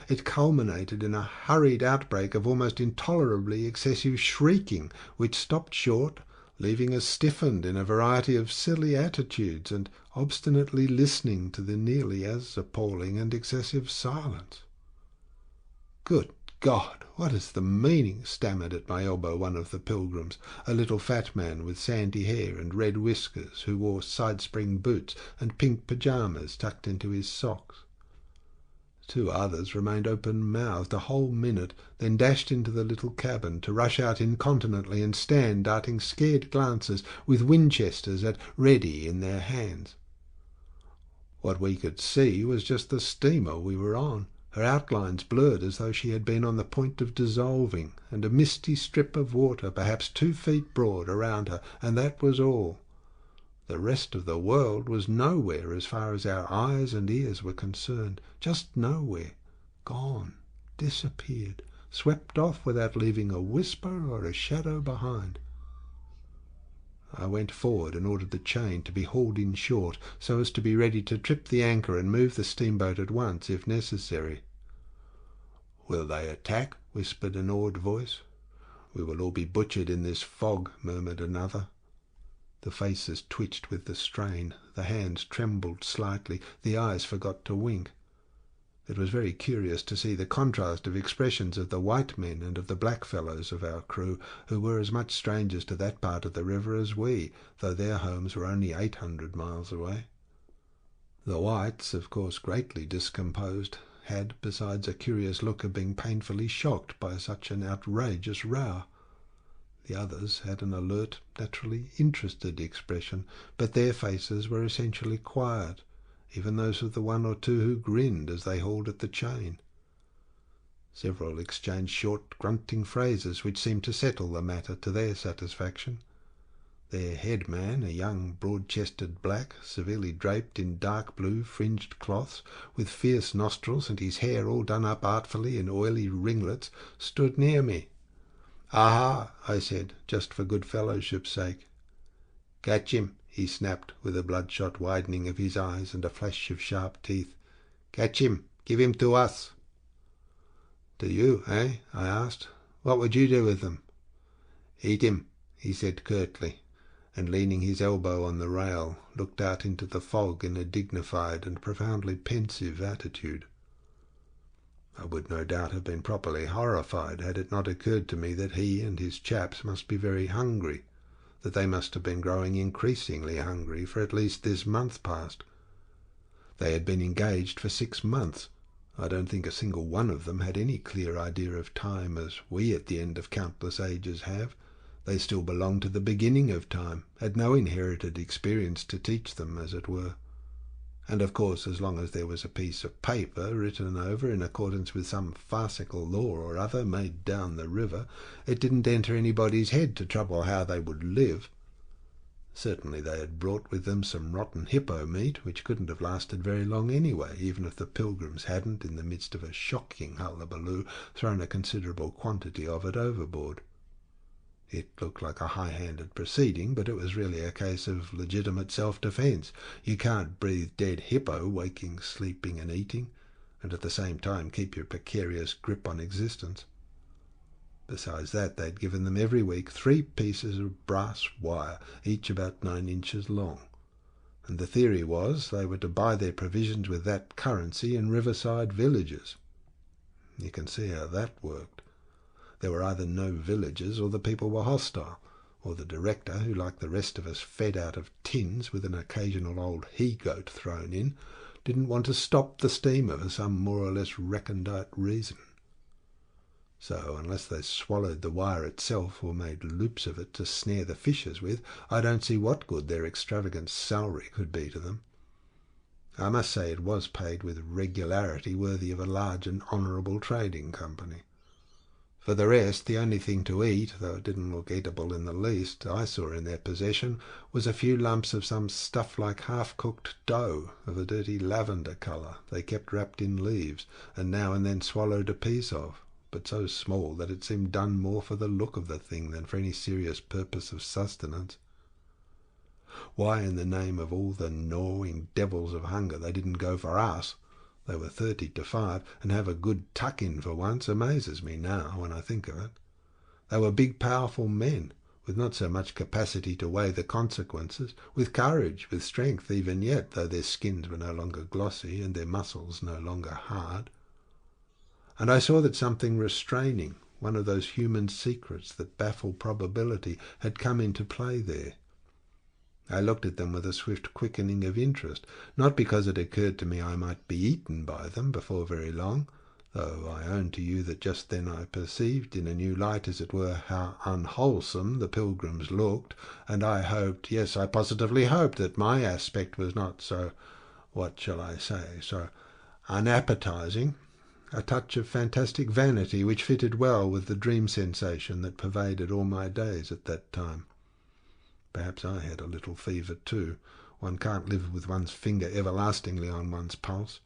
It culminated in a hurried outbreak of almost intolerably excessive shrieking, which stopped short, leaving us stiffened in a variety of silly attitudes and obstinately listening to the nearly as appalling and excessive silence. "Good God, what is the meaning?" stammered at my elbow one of the pilgrims, a little fat man with sandy hair and red whiskers, who wore side-spring boots and pink pyjamas tucked into his socks. Two others remained open-mouthed a whole minute, then dashed into the little cabin, to rush out incontinently and stand darting scared glances with Winchesters at ready in their hands. What we could see was just the steamer we were on, her outlines blurred as though she had been on the point of dissolving, and a misty strip of water perhaps 2 feet broad around her, and that was all. The rest of the world was nowhere as far as our eyes and ears were concerned, just nowhere, gone, disappeared, swept off without leaving a whisper or a shadow behind. I went forward and ordered the chain to be hauled in short, so as to be ready to trip the anchor and move the steamboat at once, if necessary. "Will they attack?" whispered an awed voice. "We will all be butchered in this fog," murmured another. The faces twitched with the strain, the hands trembled slightly, the eyes forgot to wink. It was very curious to see the contrast of expressions of the white men and of the black fellows of our crew, who were as much strangers to that part of the river as we, though their homes were only 800 miles away. The whites, of course greatly discomposed, had, besides a curious look of being painfully shocked by such an outrageous row. The others had an alert, naturally interested expression, but their faces were essentially quiet, even those of the one or two who grinned as they hauled at the chain. Several exchanged short, grunting phrases which seemed to settle the matter to their satisfaction. Their head man, a young, broad-chested black, severely draped in dark blue fringed cloths, with fierce nostrils and his hair all done up artfully in oily ringlets, stood near me. "Aha!" I said, just for good fellowship's sake. "Catch him!" he snapped, with a bloodshot widening of his eyes and a flash of sharp teeth. "Catch him! Give him to us!" "Do you, eh?" I asked. "What would you do with them?" "Eat him," he said curtly, and leaning his elbow on the rail, looked out into the fog in a dignified and profoundly pensive attitude. I would no doubt have been properly horrified had it not occurred to me that he and his chaps must be very hungry, that they must have been growing increasingly hungry for at least this month past. They had been engaged for 6 months. I don't think a single one of them had any clear idea of time as we at the end of countless ages have. They still belonged to the beginning of time, had no inherited experience to teach them, as it were. And of course, as long as there was a piece of paper written over in accordance with some farcical law or other made down the river, it didn't enter anybody's head to trouble how they would live. Certainly they had brought with them some rotten hippo meat, which couldn't have lasted very long anyway, even if the pilgrims hadn't, in the midst of a shocking hullabaloo, thrown a considerable quantity of it overboard. It looked like a high-handed proceeding, but it was really a case of legitimate self-defence. You can't breathe dead hippo, waking, sleeping and eating, and at the same time keep your precarious grip on existence. Besides that, they'd given them every week 3 pieces of brass wire, each about 9 inches long, and the theory was they were to buy their provisions with that currency in riverside villages. You can see how that worked. There were either no villages, or the people were hostile, or the director, who like the rest of us fed out of tins with an occasional old he-goat thrown in, didn't want to stop the steamer for some more or less recondite reason. So, unless they swallowed the wire itself or made loops of it to snare the fishers with, I don't see what good their extravagant salary could be to them. I must say it was paid with regularity worthy of a large and honourable trading company. For the rest, the only thing to eat, though it didn't look eatable in the least, I saw in their possession, was a few lumps of some stuff like half-cooked dough of a dirty lavender colour they kept wrapped in leaves, and now and then swallowed a piece of, but so small that it seemed done more for the look of the thing than for any serious purpose of sustenance. Why in the name of all the gnawing devils of hunger they didn't go for us, They were 30 to 5, and have a good tuck-in for once amazes me now when I think of it. They were big, powerful men, with not so much capacity to weigh the consequences, with courage, with strength even yet, though their skins were no longer glossy and their muscles no longer hard. And I saw that something restraining, one of those human secrets that baffle probability, had come into play there. I looked at them with a swift quickening of interest, not because it occurred to me I might be eaten by them before very long, though I own to you that just then I perceived, in a new light as it were, how unwholesome the pilgrims looked, and I hoped, yes, I positively hoped, that my aspect was not so, what shall I say, so unappetizing, a touch of fantastic vanity which fitted well with the dream sensation that pervaded all my days at that time. Perhaps I had a little fever too. One can't live with one's finger everlastingly on one's pulse.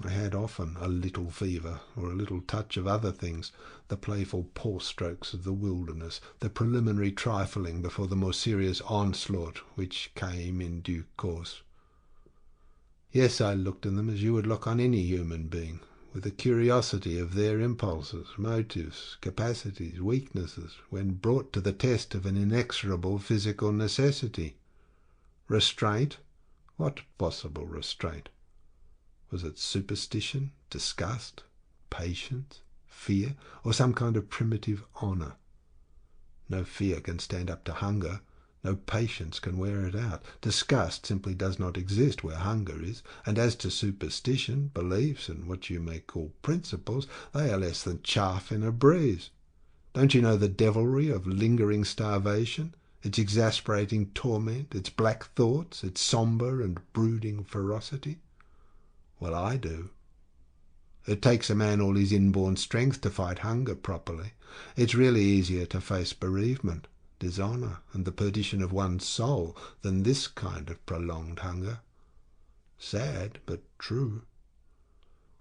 I had often a little fever, or a little touch of other things, the playful paw-strokes of the wilderness, the preliminary trifling before the more serious onslaught which came in due course. Yes, I looked on them as you would look on any human being, with a curiosity of their impulses, motives, capacities, weaknesses, when brought to the test of an inexorable physical necessity. Restraint? What possible restraint? Was it superstition, disgust, patience, fear, or some kind of primitive honour? No fear can stand up to hunger. No patience can wear it out. Disgust simply does not exist where hunger is, and as to superstition, beliefs, and what you may call principles, they are less than chaff in a breeze. Don't you know the devilry of lingering starvation, its exasperating torment, its black thoughts, its sombre and brooding ferocity? Well, I do. It takes a man all his inborn strength to fight hunger properly. It's really easier to face bereavement, dishonour, and the perdition of one's soul than this kind of prolonged hunger. Sad, but true.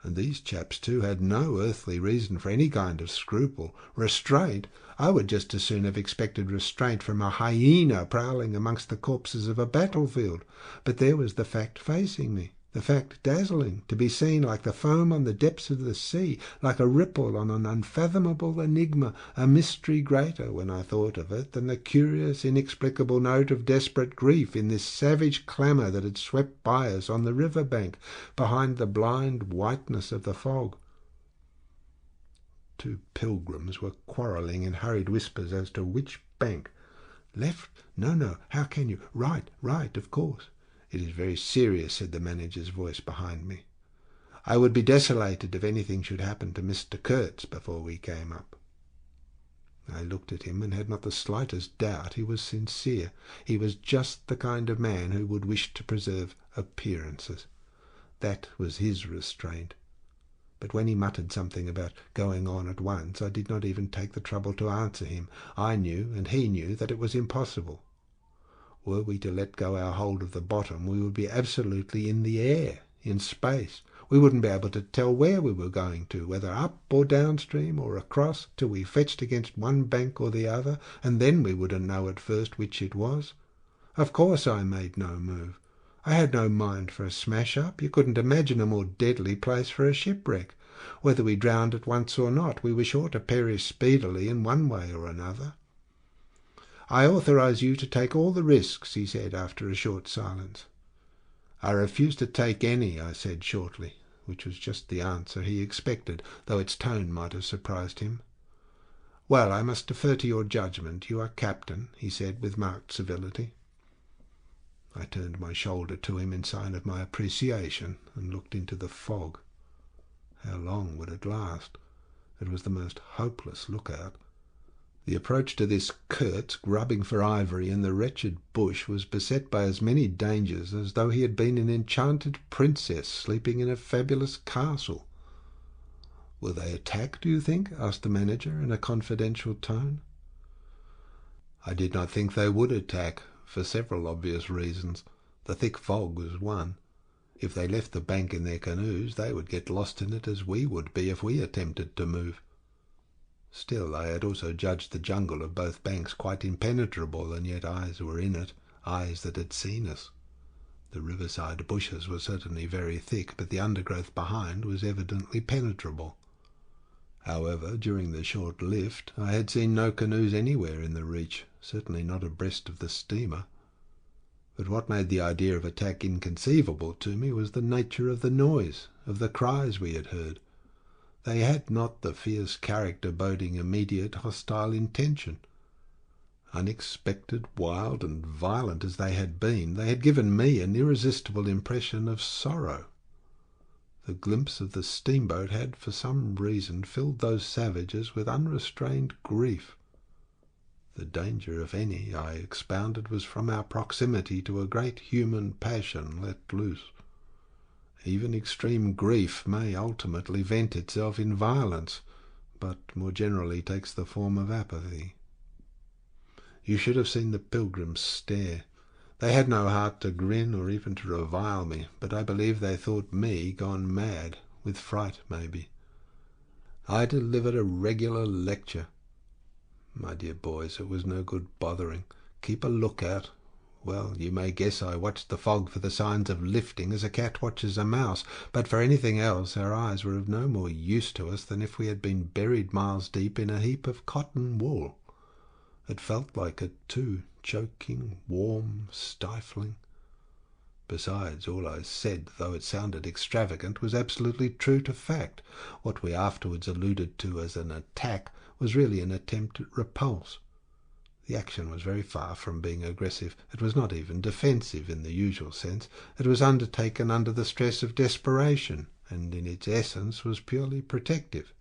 And these chaps, too, had no earthly reason for any kind of scruple. Restraint? I would just as soon have expected restraint from a hyena prowling amongst the corpses of a battlefield. But there was the fact facing me, the fact dazzling, to be seen like the foam on the depths of the sea, like a ripple on an unfathomable enigma, a mystery greater, when I thought of it, than the curious, inexplicable note of desperate grief in this savage clamour that had swept by us on the river bank, behind the blind whiteness of the fog. Two pilgrims were quarrelling in hurried whispers as to which bank. Left? No, how can you? Right, of course. It is very serious, said the manager's voice behind me. I would be desolated if anything should happen to Mr. Kurtz before we came up. I looked at him and had not the slightest doubt he was sincere. He was just the kind of man who would wish to preserve appearances. That was his restraint. But when he muttered something about going on at once, I did not even take the trouble to answer him. I knew, and he knew, that it was impossible. Were we to let go our hold of the bottom, we would be absolutely in the air, in space. We wouldn't be able to tell where we were going to, whether up or downstream or across, till we fetched against one bank or the other, and then we wouldn't know at first which it was. Of course I made no move. I had no mind for a smash-up. You couldn't imagine a more deadly place for a shipwreck. Whether we drowned at once or not, we were sure to perish speedily in one way or another. I authorize you to take all the risks, he said after a short silence. I refuse to take any, I said shortly, which was just the answer he expected, though its tone might have surprised him. Well, I must defer to your judgment. You are captain, he said with marked civility. I turned my shoulder to him in sign of my appreciation and looked into the fog. How long would it last? It was the most hopeless lookout. The approach to this Kurtz, grubbing for ivory in the wretched bush, was beset by as many dangers as though he had been an enchanted princess sleeping in a fabulous castle. Will they attack, do you think? Asked the manager in a confidential tone. I did not think they would attack, for several obvious reasons. The thick fog was one. If they left the bank in their canoes, they would get lost in it as we would be if we attempted to move. Still, I had also judged the jungle of both banks quite impenetrable, and yet eyes were in it, eyes that had seen us. The riverside bushes were certainly very thick, but the undergrowth behind was evidently penetrable. However, during the short lift, I had seen no canoes anywhere in the reach, certainly not abreast of the steamer. But what made the idea of attack inconceivable to me was the nature of the noise, of the cries we had heard. They had not the fierce character boding immediate hostile intention. Unexpected, wild, and violent as they had been, they had given me an irresistible impression of sorrow. The glimpse of the steamboat had, for some reason, filled those savages with unrestrained grief. The danger, if any, I expounded, was from our proximity to a great human passion let loose. Even extreme grief may ultimately vent itself in violence, but more generally takes the form of apathy. You should have seen the pilgrims stare. They had no heart to grin or even to revile me, but I believe they thought me gone mad, with fright maybe. I delivered a regular lecture. My dear boys, it was no good bothering. Keep a lookout. Well, you may guess I watched the fog for the signs of lifting as a cat watches a mouse, but for anything else our eyes were of no more use to us than if we had been buried miles deep in a heap of cotton wool. It felt like it too, choking, warm, stifling. Besides, all I said, though it sounded extravagant, was absolutely true to fact. What we afterwards alluded to as an attack was really an attempt at repulse. The action was very far from being aggressive. It was not even defensive in the usual sense. It was undertaken under the stress of desperation, and in its essence was purely protective.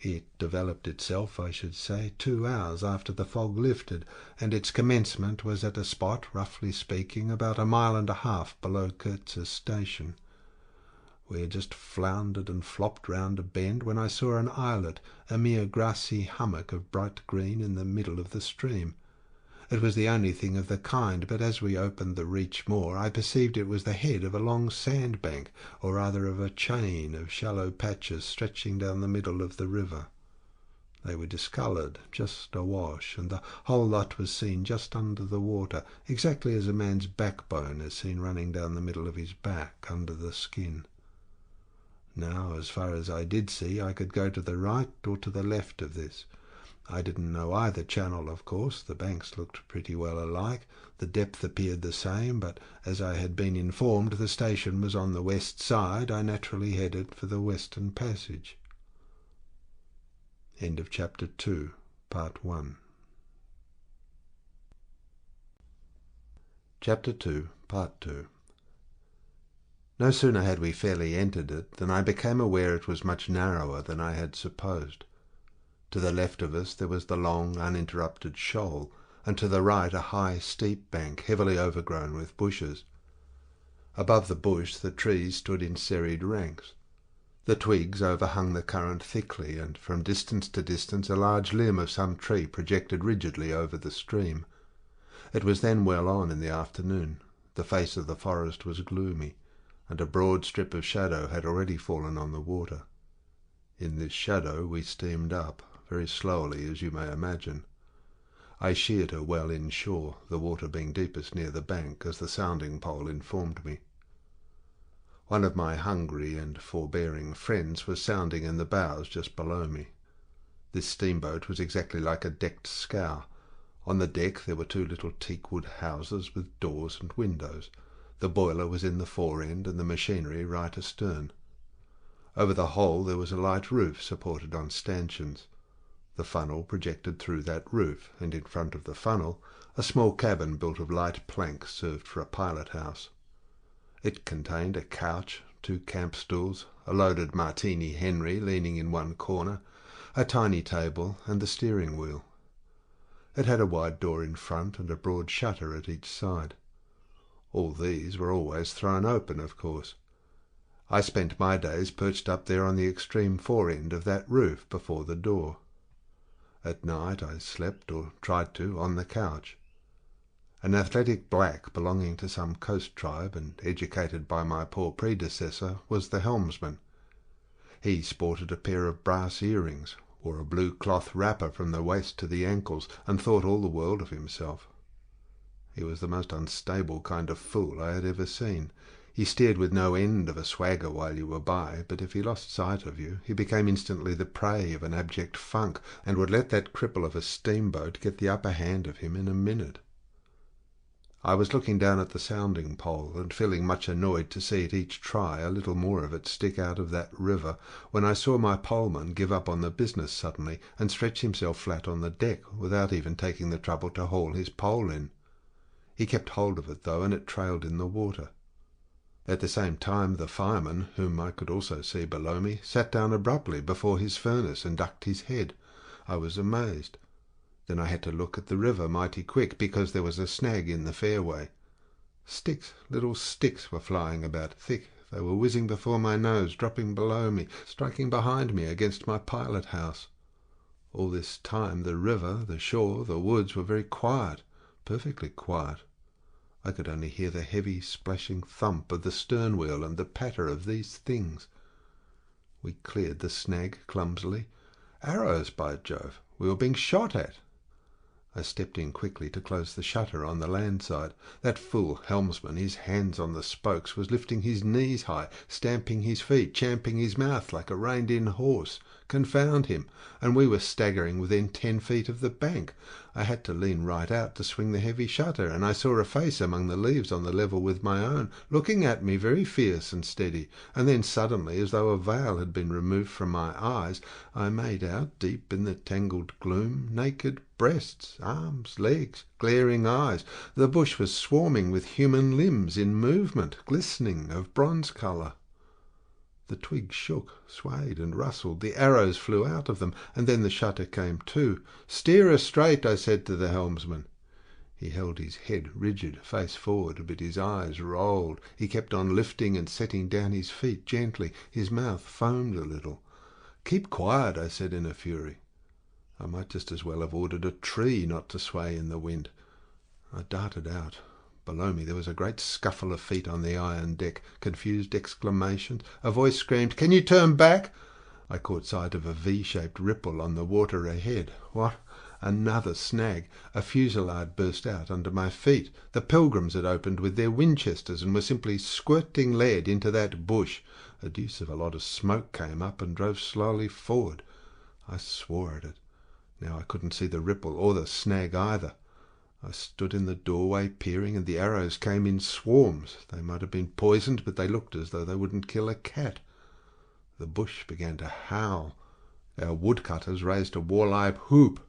It developed itself, I should say, 2 hours after the fog lifted, and its commencement was at a spot, roughly speaking, about 1.5 miles below Kurtz's station. We had just floundered and flopped round a bend when I saw an islet, a mere grassy hummock of bright green in the middle of the stream. It was the only thing of the kind, but as we opened the reach more, I perceived it was the head of a long sandbank, or rather of a chain of shallow patches stretching down the middle of the river. They were discoloured, just awash, and the whole lot was seen just under the water, exactly as a man's backbone is seen running down the middle of his back under the skin. Now, as far as I did see, I could go to the right or to the left of this. I didn't know either channel, of course. The banks looked pretty well alike. The depth appeared the same, but as I had been informed the station was on the west side, I naturally headed for the Western Passage. End of Chapter 2, Part 1. Chapter 2, Part 2. No sooner had we fairly entered it than I became aware it was much narrower than I had supposed. To the left of us there was the long, uninterrupted shoal, and to the right a high, steep bank, heavily overgrown with bushes. Above the bush the trees stood in serried ranks. The twigs overhung the current thickly, and from distance to distance a large limb of some tree projected rigidly over the stream. It was then well on in the afternoon. The face of the forest was gloomy, and a broad strip of shadow had already fallen on the water. In this shadow we steamed up, very slowly, as you may imagine. I sheered her well inshore, the water being deepest near the bank, as the sounding pole informed me. One of my hungry and forbearing friends was sounding in the bows just below me. This steamboat was exactly like a decked scow. On the deck there were 2 little teakwood houses with doors and windows. The boiler was in the fore end, and the machinery right astern. Over the whole there was a light roof supported on stanchions. The funnel projected through that roof, and in front of the funnel a small cabin built of light planks served for a pilot-house. It contained a couch, 2 camp stools, a loaded Martini Henry leaning in one corner, a tiny table, and the steering wheel. It had a wide door in front and a broad shutter at each side. All these were always thrown open, of course. I spent my days perched up there on the extreme fore end of that roof before the door. At night I slept, or tried to, on the couch. An athletic black belonging to some coast tribe, and educated by my poor predecessor, was the helmsman. He sported a pair of brass earrings, wore a blue cloth wrapper from the waist to the ankles, and thought all the world of himself. He was the most unstable kind of fool I had ever seen. He steered with no end of a swagger while you were by, but if he lost sight of you, he became instantly the prey of an abject funk, and would let that cripple of a steamboat get the upper hand of him in a minute. I was looking down at the sounding pole, and feeling much annoyed to see at each try a little more of it stick out of that river, when I saw my poleman give up on the business suddenly, and stretch himself flat on the deck, without even taking the trouble to haul his pole in. He kept hold of it, though, and it trailed in the water. At the same time the fireman, whom I could also see below me, sat down abruptly before his furnace and ducked his head. I was amazed. Then I had to look at the river mighty quick, because there was a snag in the fairway. Sticks, little sticks, were flying about, thick. They were whizzing before my nose, dropping below me, striking behind me against my pilot house. All this time the river, the shore, the woods were very quiet, perfectly quiet. I could only hear the heavy splashing thump of the stern wheel and the patter of these things. We cleared the snag clumsily. Arrows, by Jove! We were being shot at. I stepped in quickly to close the shutter on the land side. That fool helmsman, his hands on the spokes, was lifting his knees high, stamping his feet, champing his mouth like a reined-in horse. Confound him! And we were staggering within 10 feet of the bank. I had to lean right out to swing the heavy shutter, and I saw a face among the leaves on the level with my own, looking at me very fierce and steady. And then suddenly, as though a veil had been removed from my eyes, I made out, deep in the tangled gloom, naked breasts, arms, legs, glaring eyes. The bush was swarming with human limbs in movement, glistening, of bronze colour. The twigs shook, swayed, and rustled. The arrows flew out of them, and then the shutter came to. "Steer her straight," I said to the helmsman. He held his head rigid, face forward, but his eyes rolled. He kept on lifting and setting down his feet gently. His mouth foamed a little. "Keep quiet," I said in a fury. I might just as well have ordered a tree not to sway in the wind. I darted out. Below me there was a great scuffle of feet on the iron deck, confused exclamations. A voice screamed, "Can you turn back?" I caught sight of a V-shaped ripple on the water ahead. What? Another snag! A fusillade burst out under my feet. The Pilgrims had opened with their Winchesters and were simply squirting lead into that bush. A deuce of a lot of smoke came up and drove slowly forward. I swore at it. Now I couldn't see the ripple or the snag either. I stood in the doorway peering, and the arrows came in swarms. They might have been poisoned, but they looked as though they wouldn't kill a cat. The bush began to howl. Our woodcutters raised a warlike whoop.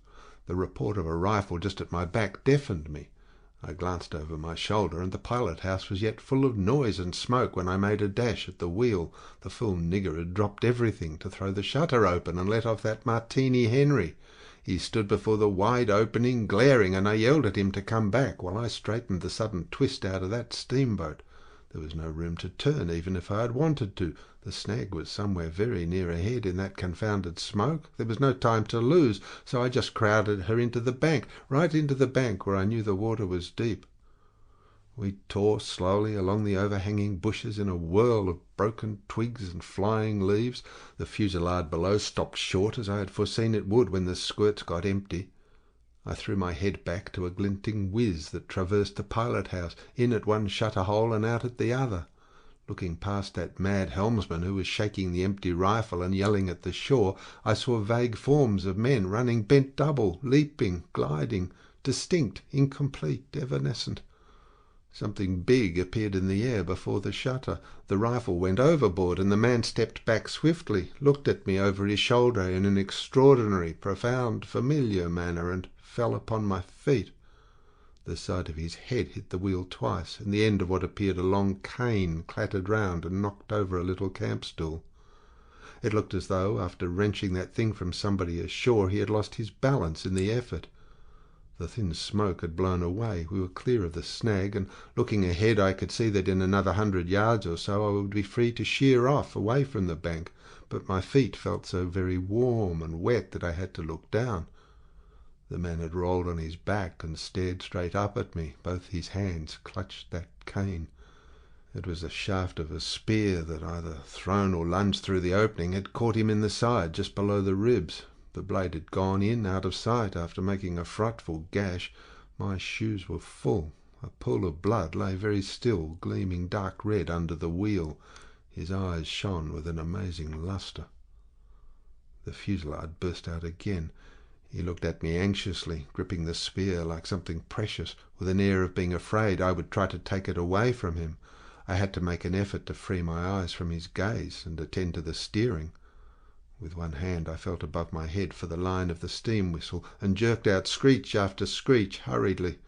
The report of a rifle just at my back deafened me. I glanced over my shoulder, and the pilot house was yet full of noise and smoke when I made a dash at the wheel. The fool nigger had dropped everything to throw the shutter open and let off that Martini Henry. He stood before the wide opening, glaring, and I yelled at him to come back, while I straightened the sudden twist out of that steamboat. There was no room to turn, even if I had wanted to. The snag was somewhere very near ahead in that confounded smoke. There was no time to lose, so I just crowded her into the bank, right into the bank where I knew the water was deep. We tore slowly along the overhanging bushes in a whirl of broken twigs and flying leaves. The fusillade below stopped short, as I had foreseen it would when the squirts got empty. I threw my head back to a glinting whiz that traversed the pilot house, in at one shutter hole and out at the other. Looking past that mad helmsman who was shaking the empty rifle and yelling at the shore, I saw vague forms of men running bent double, leaping, gliding, distinct, incomplete, evanescent. Something big appeared in the air before the shutter. The rifle went overboard, and the man stepped back swiftly, looked at me over his shoulder in an extraordinary, profound, familiar manner, and fell upon my feet. The side of his head hit the wheel twice, and the end of what appeared a long cane clattered round and knocked over a little camp-stool. It looked as though, after wrenching that thing from somebody ashore, he had lost his balance in the effort. The thin smoke had blown away. We were clear of the snag, and looking ahead I could see that in another 100 yards or so I would be free to sheer off away from the bank, but my feet felt so very warm and wet that I had to look down. The man had rolled on his back and stared straight up at me. Both his hands clutched that cane. It was the shaft of a spear that, either thrown or lunged through the opening, had caught him in the side just below the ribs. The blade had gone in, out of sight, after making a frightful gash. My shoes were full. A pool of blood lay very still, gleaming dark red under the wheel. His eyes shone with an amazing lustre. The fusillade burst out again. He looked at me anxiously, gripping the spear like something precious, with an air of being afraid I would try to take it away from him. I had to make an effort to free my eyes from his gaze and attend to the steering. With one hand I felt above my head for the line of the steam whistle, and jerked out screech after screech hurriedly.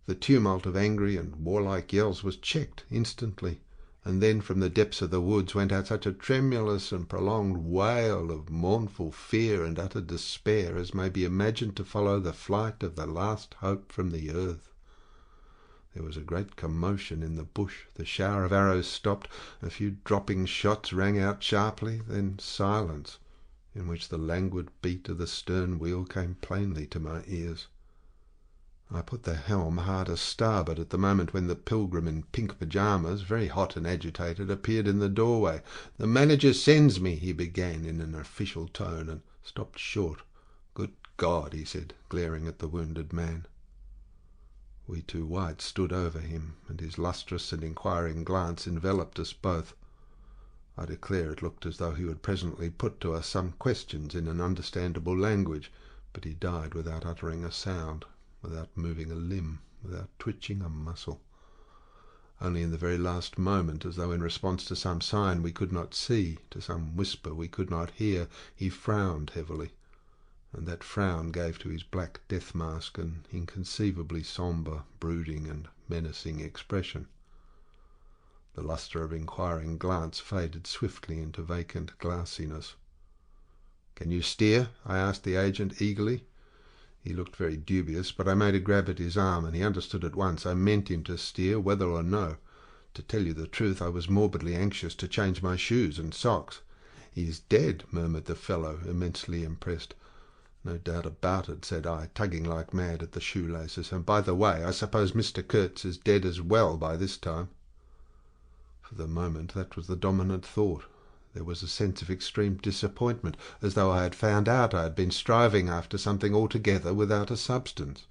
The tumult of angry and warlike yells was checked instantly, and then from the depths of the woods went out such a tremulous and prolonged wail of mournful fear and utter despair as may be imagined to follow the flight of the last hope from the earth. There was a great commotion in the bush. The shower of arrows stopped. A few dropping shots rang out sharply, then silence, in which the languid beat of the stern wheel came plainly to my ears. I put the helm hard a starboard at the moment when the pilgrim in pink pyjamas, very hot and agitated, appeared in the doorway. "The manager sends me," he began in an official tone, and stopped short. "Good God," he said, glaring at the wounded man. We two whites stood over him, and his lustrous and inquiring glance enveloped us both. I declare it looked as though he would presently put to us some questions in an understandable language, but he died without uttering a sound, without moving a limb, without twitching a muscle. Only in the very last moment, as though in response to some sign we could not see, to some whisper we could not hear, he frowned heavily, and that frown gave to his black death mask an inconceivably sombre, brooding, and menacing expression. The lustre of inquiring glance faded swiftly into vacant glassiness. "Can you steer?" I asked the agent eagerly. He looked very dubious, but I made a grab at his arm, and he understood at once I meant him to steer, whether or no. To tell you the truth, I was morbidly anxious to change my shoes and socks. "He's dead," murmured the fellow, immensely impressed. "No doubt about it," said I, tugging like mad at the shoelaces. "And by the way, I suppose Mr. Kurtz is dead as well by this time." For the moment that was the dominant thought. There was a sense of extreme disappointment, as though I had found out I had been striving after something altogether without a substance.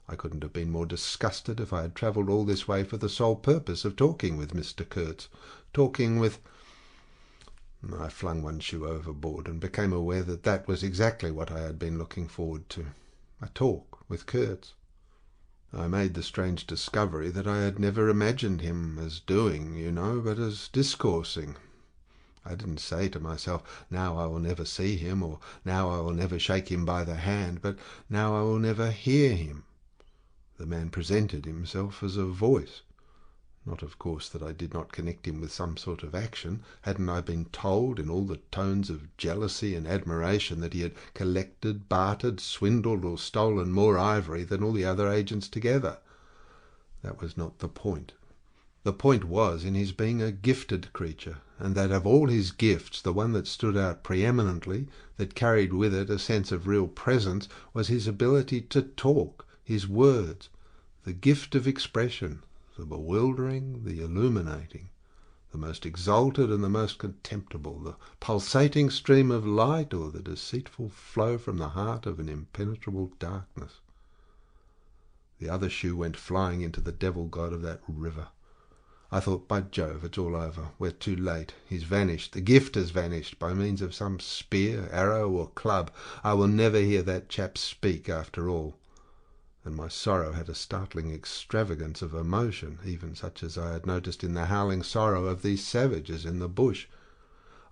I couldn't have been more disgusted if I had travelled all this way for the sole purpose of talking with Mr. Kurtz, talking with... I flung one shoe overboard and became aware that that was exactly what I had been looking forward to. A talk with Kurtz. I made the strange discovery that I had never imagined him as doing, but as discoursing. I didn't say to myself, "Now I will never see him," or "Now I will never shake him by the hand," but "Now I will never hear him." The man presented himself as a voice. Not, of course, that I did not connect him with some sort of action. Hadn't I been told, in all the tones of jealousy and admiration, that he had collected, bartered, swindled, or stolen more ivory than all the other agents together? That was not the point. The point was in his being a gifted creature, and that of all his gifts the one that stood out preeminently, that carried with it a sense of real presence, was his ability to talk, his words, the gift of expression, the bewildering, the illuminating, the most exalted and the most contemptible, the pulsating stream of light or the deceitful flow from the heart of an impenetrable darkness. The other shoe went flying into the devil god of that river. I thought, by Jove, it's all over. We're too late. He's vanished. The gift has vanished by means of some spear, arrow, or club. I will never hear that chap speak after all. And my sorrow had a startling extravagance of emotion, even such as I had noticed in the howling sorrow of these savages in the bush.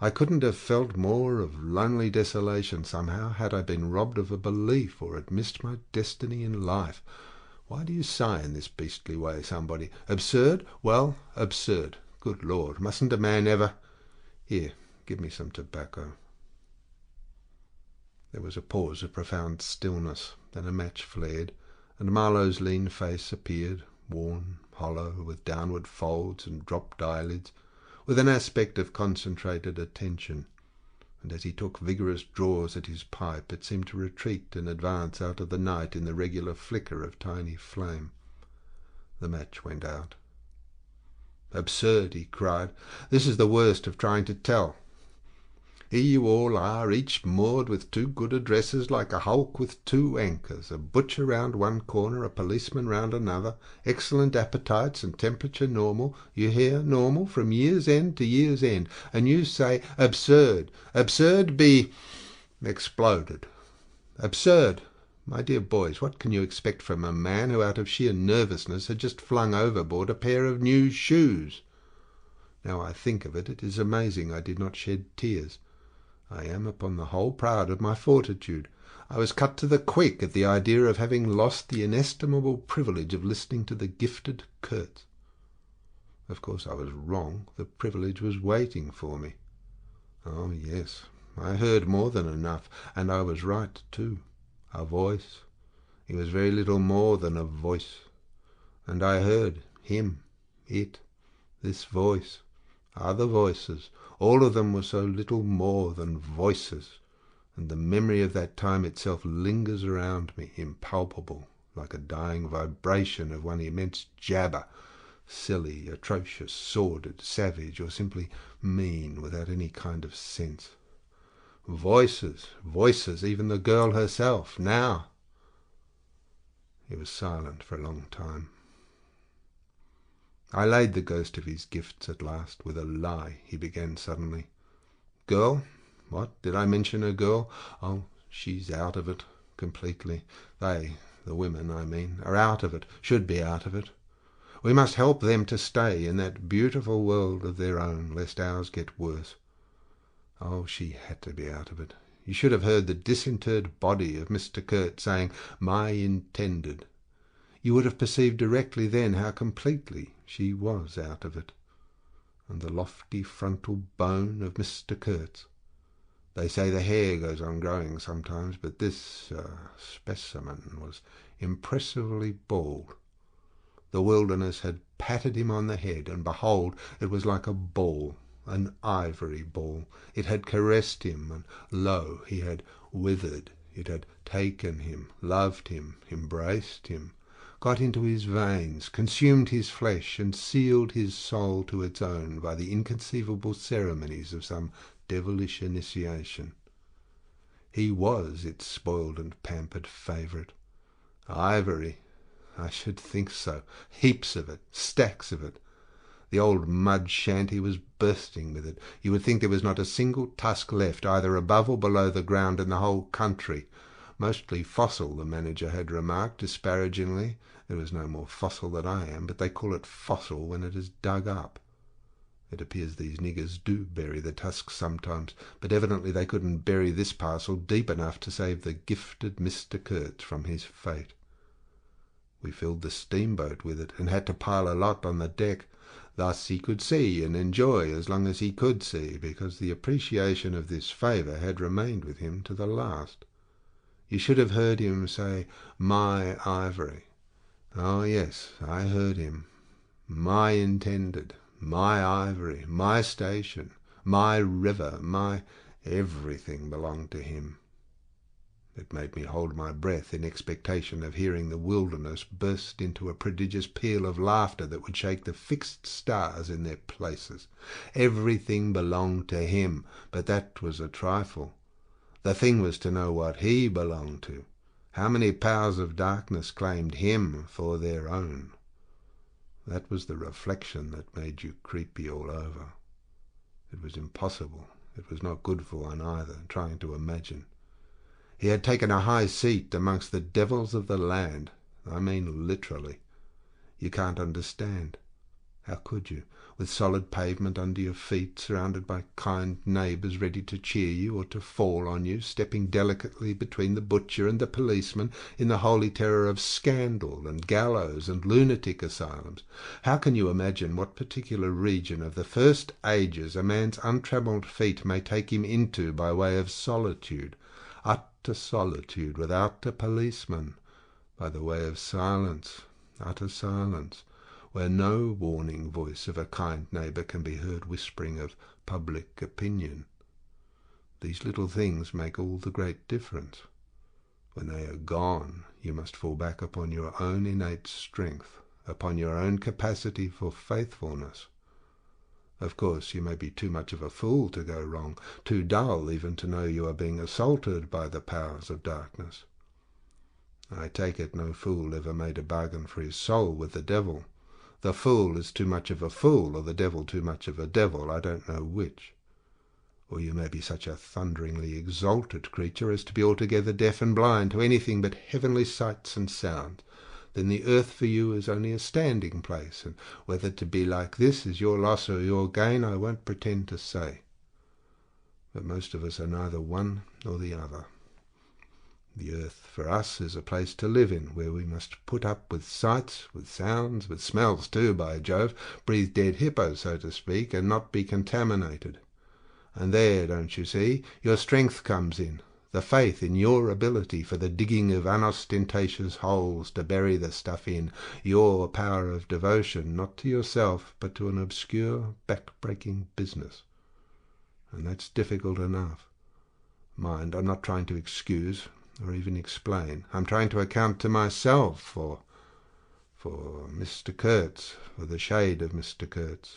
I couldn't have felt more of lonely desolation somehow had I been robbed of a belief or had missed my destiny in life. Why do you sigh in this beastly way, somebody? Absurd? Well, absurd. Good Lord, mustn't a man ever... Here, give me some tobacco. There was a pause of profound stillness. Then a match flared, and Marlow's lean face appeared, worn, hollow, with downward folds and dropped eyelids, with an aspect of concentrated attention. And as he took vigorous draws at his pipe, it seemed to retreat and advance out of the night in the regular flicker of tiny flame. The match went out. "Absurd!" he cried. "This is the worst of trying to tell. Here you all are, each moored with two good addresses, like a hulk with two anchors, a butcher round one corner, a policeman round another, excellent appetites and temperature normal, you hear, normal, from year's end to year's end, and you say, absurd, absurd be exploded. Absurd! My dear boys, what can you expect from a man who out of sheer nervousness had just flung overboard a pair of new shoes? Now I think of it, it is amazing I did not shed tears. I am upon the whole proud of my fortitude. I was cut to the quick at the idea of having lost the inestimable privilege of listening to the gifted Kurtz. Of course I was wrong. The privilege was waiting for me. Oh yes, I heard more than enough, and I was right too. A voice. He was very little more than a voice. And I heard him, it, this voice, other voices. All of them were so little more than voices, and the memory of that time itself lingers around me, impalpable, like a dying vibration of one immense jabber, silly, atrocious, sordid, savage, or simply mean, without any kind of sense. Voices, voices, even the girl herself, now. He was silent for a long time. I laid the ghost of his gifts at last, with a lie. He began suddenly. Girl? What? Did I mention a girl? Oh, she's out of it, completely. They, the women, I mean, are out of it, should be out of it. We must help them to stay in that beautiful world of their own, lest ours get worse. Oh, she had to be out of it. You should have heard the disinterred body of Mr. Kurtz saying, "My intended." You would have perceived directly then how completely she was out of it. And the lofty frontal bone of Mr. Kurtz. They say the hair goes on growing sometimes, but this specimen was impressively bald. The wilderness had patted him on the head, and behold, it was like a ball, an ivory ball. It had caressed him, and lo, he had withered. It had taken him, loved him, embraced him, got into his veins, consumed his flesh, and sealed his soul to its own by the inconceivable ceremonies of some devilish initiation. He was its spoiled and pampered favourite. Ivory! I should think so. Heaps of it, stacks of it. The old mud shanty was bursting with it. You would think there was not a single tusk left, either above or below the ground in the whole country. Mostly fossil, the manager had remarked disparagingly. There was no more fossil than I am, but they call it fossil when it is dug up. It appears these niggers do bury the tusks sometimes, but evidently they couldn't bury this parcel deep enough to save the gifted Mr. Kurtz from his fate. We filled the steamboat with it, and had to pile a lot on the deck. Thus he could see and enjoy as long as he could see, because the appreciation of this favour had remained with him to the last. You should have heard him say, "My ivory." Oh yes, I heard him. My intended, my ivory, my station, my river, my everything belonged to him. It made me hold my breath in expectation of hearing the wilderness burst into a prodigious peal of laughter that would shake the fixed stars in their places. Everything belonged to him, but that was a trifle. The thing was to know what he belonged to. How many powers of darkness claimed him for their own? That was the reflection that made you creepy all over. It was impossible. It was not good for one either, trying to imagine. He had taken a high seat amongst the devils of the land. I mean literally. You can't understand. How could you, with solid pavement under your feet, surrounded by kind neighbours ready to cheer you or to fall on you, stepping delicately between the butcher and the policeman in the holy terror of scandal and gallows and lunatic asylums? How can you imagine what particular region of the first ages a man's untrammelled feet may take him into by way of solitude, utter solitude without a policeman, by the way of silence, utter silence, where no warning voice of a kind neighbour can be heard whispering of public opinion? These little things make all the great difference. When they are gone, you must fall back upon your own innate strength, upon your own capacity for faithfulness. Of course, you may be too much of a fool to go wrong, too dull even to know you are being assaulted by the powers of darkness. I take it no fool ever made a bargain for his soul with the devil. The fool is too much of a fool, or the devil too much of a devil, I don't know which. Or you may be such a thunderingly exalted creature as to be altogether deaf and blind to anything but heavenly sights and sounds. Then the earth for you is only a standing place, and whether to be like this is your loss or your gain, I won't pretend to say. But most of us are neither one nor the other. The earth for us is a place to live in, where we must put up with sights, with sounds, with smells too, by Jove, breathe dead hippos, so to speak, and not be contaminated. And there, don't you see, your strength comes in, the faith in your ability for the digging of unostentatious holes to bury the stuff in, your power of devotion, not to yourself, but to an obscure, back-breaking business. And that's difficult enough. Mind, I'm not trying to excuse or even explain. I'm trying to account to myself for Mr. Kurtz, for the shade of Mr. Kurtz.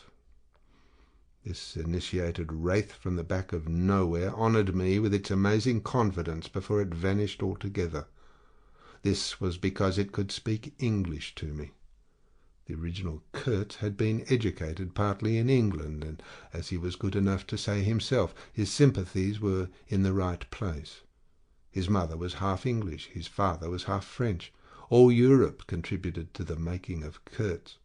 This initiated wraith from the back of nowhere honoured me with its amazing confidence before it vanished altogether. This was because it could speak English to me. The original Kurtz had been educated partly in England, and, as he was good enough to say himself, his sympathies were in the right place. His mother was half English, his father was half French. All Europe contributed to the making of Kurtz.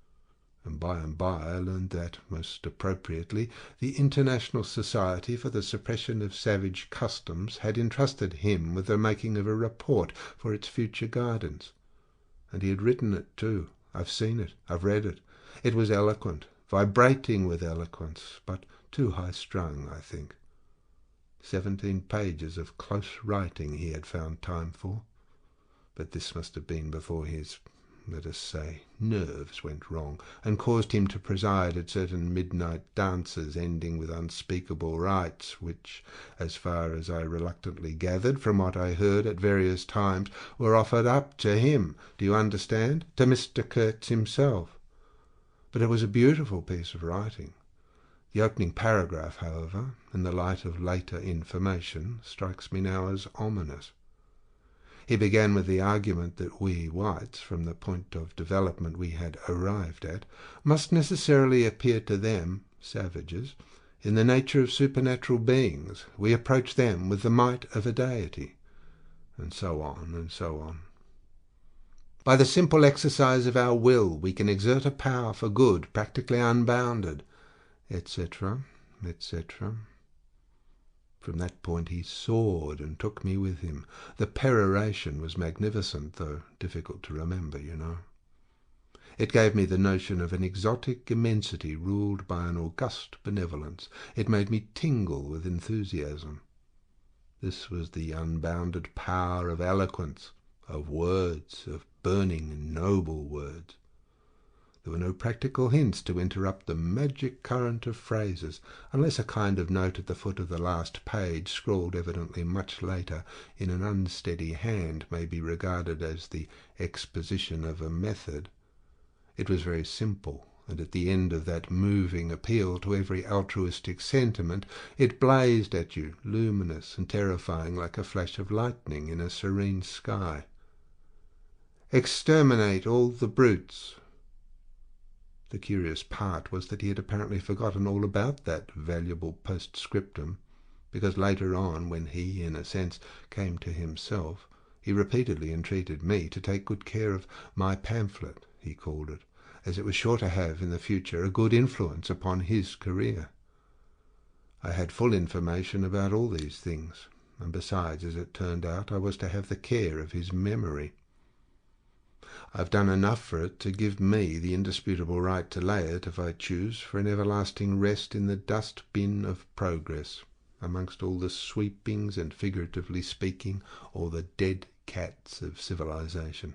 And by I learned that, most appropriately, the International Society for the Suppression of Savage Customs had entrusted him with the making of a report for its future guidance. And he had written it too. I've seen it. I've read it. It was eloquent, vibrating with eloquence, but too high-strung, I think. 17 pages of close writing he had found time for. But this must have been before his, let us say, nerves went wrong, and caused him to preside at certain midnight dances ending with unspeakable rites, which, as far as I reluctantly gathered from what I heard at various times, were offered up to him, do you understand, to Mr. Kurtz himself. But it was a beautiful piece of writing. The opening paragraph, however, in the light of later information, strikes me now as ominous. He began with the argument that we whites, from the point of development we had arrived at, must necessarily appear to them, savages, in the nature of supernatural beings. We approach them with the might of a deity, and so on, and so on. By the simple exercise of our will we can exert a power for good practically unbounded, etc., etc. From that point he soared and took me with him. The peroration was magnificent, though difficult to remember, you know. It gave me the notion of an exotic immensity ruled by an august benevolence. It made me tingle with enthusiasm. This was the unbounded power of eloquence, of words, of burning and noble words. There were no practical hints to interrupt the magic current of phrases, unless a kind of note at the foot of the last page, scrawled evidently much later in an unsteady hand, may be regarded as the exposition of a method. It was very simple, and at the end of that moving appeal to every altruistic sentiment, it blazed at you, luminous and terrifying like a flash of lightning in a serene sky. Exterminate all the brutes. The curious part was that he had apparently forgotten all about that valuable postscriptum, because later on, when he, in a sense, came to himself, he repeatedly entreated me to take good care of my pamphlet, he called it, as it was sure to have in the future a good influence upon his career. I had full information about all these things, and besides, as it turned out, I was to have the care of his memory. I've done enough for it to give me the indisputable right to lay it, if I choose, for an everlasting rest in the dust-bin of progress, amongst all the sweepings and, figuratively speaking, all the dead cats of civilization.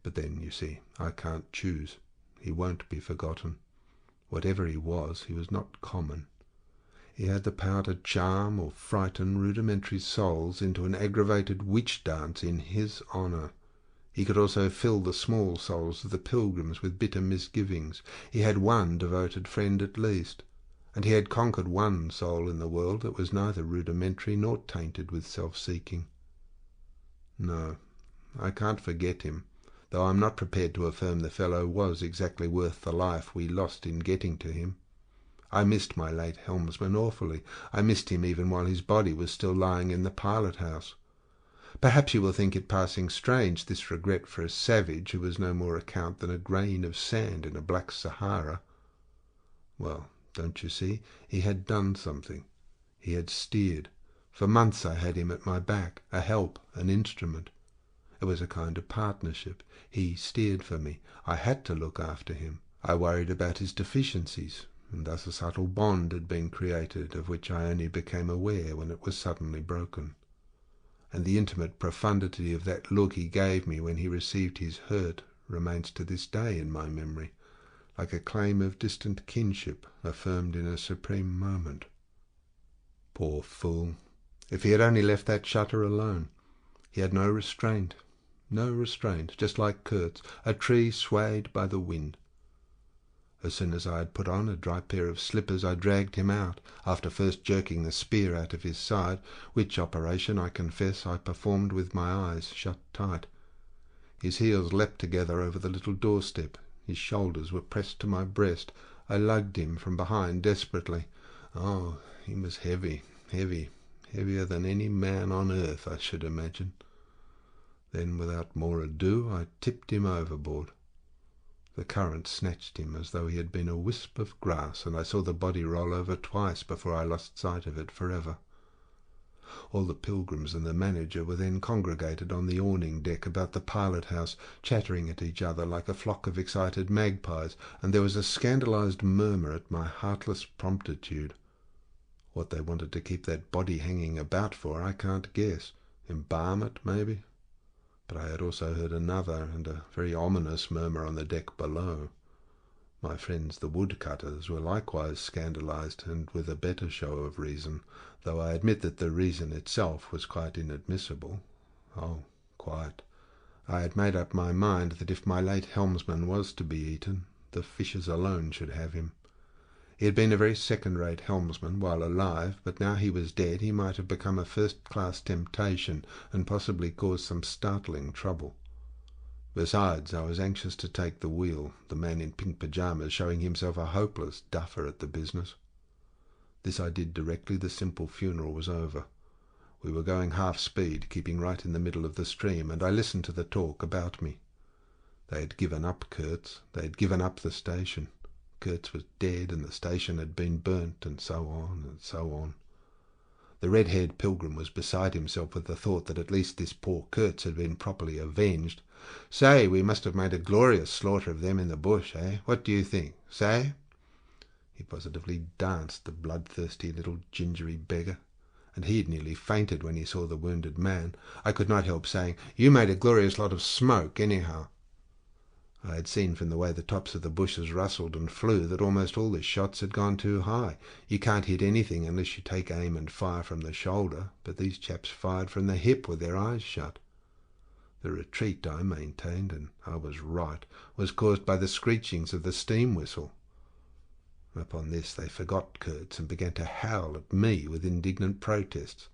But then, you see, I can't choose. He won't be forgotten. Whatever he was not common. He had the power to charm or frighten rudimentary souls into an aggravated witch-dance in his honour. He could also fill the small souls of the pilgrims with bitter misgivings. He had one devoted friend at least, and he had conquered one soul in the world that was neither rudimentary nor tainted with self-seeking. No, I can't forget him, though I'm not prepared to affirm the fellow was exactly worth the life we lost in getting to him. I missed my late helmsman awfully. I missed him even while his body was still lying in the pilot-house. Perhaps you will think it passing strange, this regret for a savage who was no more account than a grain of sand in a black Sahara. Well, don't you see, he had done something. He had steered. For months I had him at my back, a help, an instrument. It was a kind of partnership. He steered for me. I had to look after him. I worried about his deficiencies, and thus a subtle bond had been created, of which I only became aware when it was suddenly broken. And the intimate profundity of that look he gave me when he received his hurt remains to this day in my memory, like a claim of distant kinship affirmed in a supreme moment. Poor fool! If he had only left that shutter alone! He had no restraint, just like Kurtz, a tree swayed by the wind. As soon as I had put on a dry pair of slippers, I dragged him out, after first jerking the spear out of his side, which operation, I confess, I performed with my eyes shut tight. His heels leapt together over the little doorstep. His shoulders were pressed to my breast. I lugged him from behind desperately. Oh, he was heavy, heavier than any man on earth, I should imagine. Then, without more ado, I tipped him overboard. The current snatched him as though he had been a wisp of grass, and I saw the body roll over twice before I lost sight of it forever. All the pilgrims and the manager were then congregated on the awning deck about the pilot-house, chattering at each other like a flock of excited magpies, and there was a scandalized murmur at my heartless promptitude. What they wanted to keep that body hanging about for, I can't guess. Embalm it, maybe? But I had also heard another and a very ominous murmur on the deck below. My friends the woodcutters were likewise scandalized, and with a better show of reason, though I admit that the reason itself was quite inadmissible. Oh, quite. I had made up my mind that if my late helmsman was to be eaten, the fishes alone should have him. He had been a very second-rate helmsman while alive, but now he was dead he might have become a first-class temptation and possibly caused some startling trouble. Besides, I was anxious to take the wheel, the man in pink pyjamas showing himself a hopeless duffer at the business. This I did directly the simple funeral was over. We were going half-speed, keeping right in the middle of the stream, and I listened to the talk about me. They had given up Kurtz. They had given up the station. Kurtz was dead, and the station had been burnt, and so on, and so on. The red-haired pilgrim was beside himself with the thought that at least this poor Kurtz had been properly avenged. Say, we must have made a glorious slaughter of them in the bush, eh? What do you think? Say? He positively danced, the bloodthirsty little gingery beggar, and he had nearly fainted when he saw the wounded man. I could not help saying, "You made a glorious lot of smoke, anyhow." I had seen from the way the tops of the bushes rustled and flew that almost all the shots had gone too high. You can't hit anything unless you take aim and fire from the shoulder, but these chaps fired from the hip with their eyes shut. The retreat, I maintained, and I was right, was caused by the screechings of the steam whistle. Upon this they forgot Kurtz and began to howl at me with indignant protests.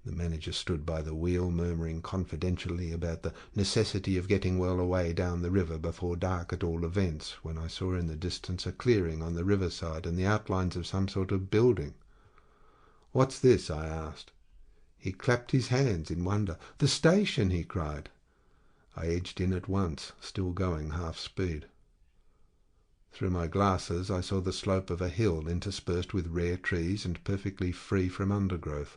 The manager stood by the wheel, murmuring confidentially about the necessity of getting well away down the river before dark at all events, when I saw in the distance a clearing on the riverside and the outlines of some sort of building. "What's this?" I asked. He clapped his hands in wonder. "The station!" he cried. I edged in at once, still going half-speed. Through my glasses I saw the slope of a hill interspersed with rare trees and perfectly free from undergrowth.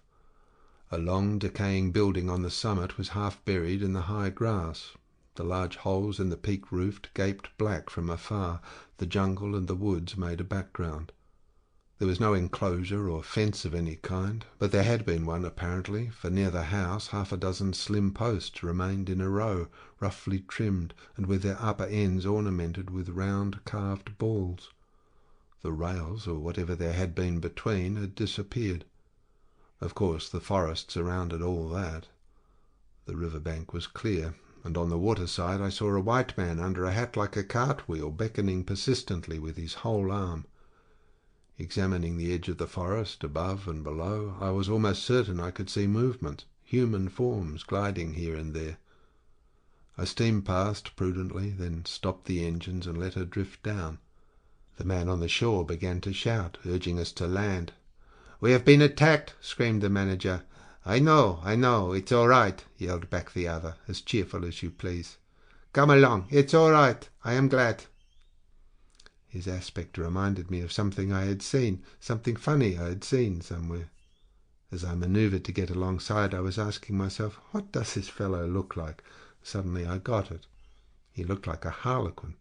A long decaying building on the summit was half buried in the high grass. The large holes in the peak roof gaped black from afar. The jungle and the woods made a background. There was no enclosure or fence of any kind, but there had been one apparently, for near the house half a dozen slim posts remained in a row, roughly trimmed, and with their upper ends ornamented with round carved balls. The rails, or whatever there had been between, had disappeared. Of course the forest surrounded all that. The river bank was clear. and on the water side I saw a white man under a hat like a cartwheel, beckoning persistently with his whole arm. Examining the edge of the forest above and below, I was almost certain I could see movement, human forms gliding here and there. I steamed past prudently, then stopped the engines and let her drift down. The man on the shore began to shout, urging us to land. "We have been attacked!" screamed the manager. I know, it's all right," yelled back the other, as cheerful as you please. "Come along, it's all right, I am glad." His aspect reminded me of something I had seen, something funny I had seen somewhere. As I manoeuvred to get alongside, I was asking myself, what does this fellow look like? Suddenly I got it. He looked like a harlequin.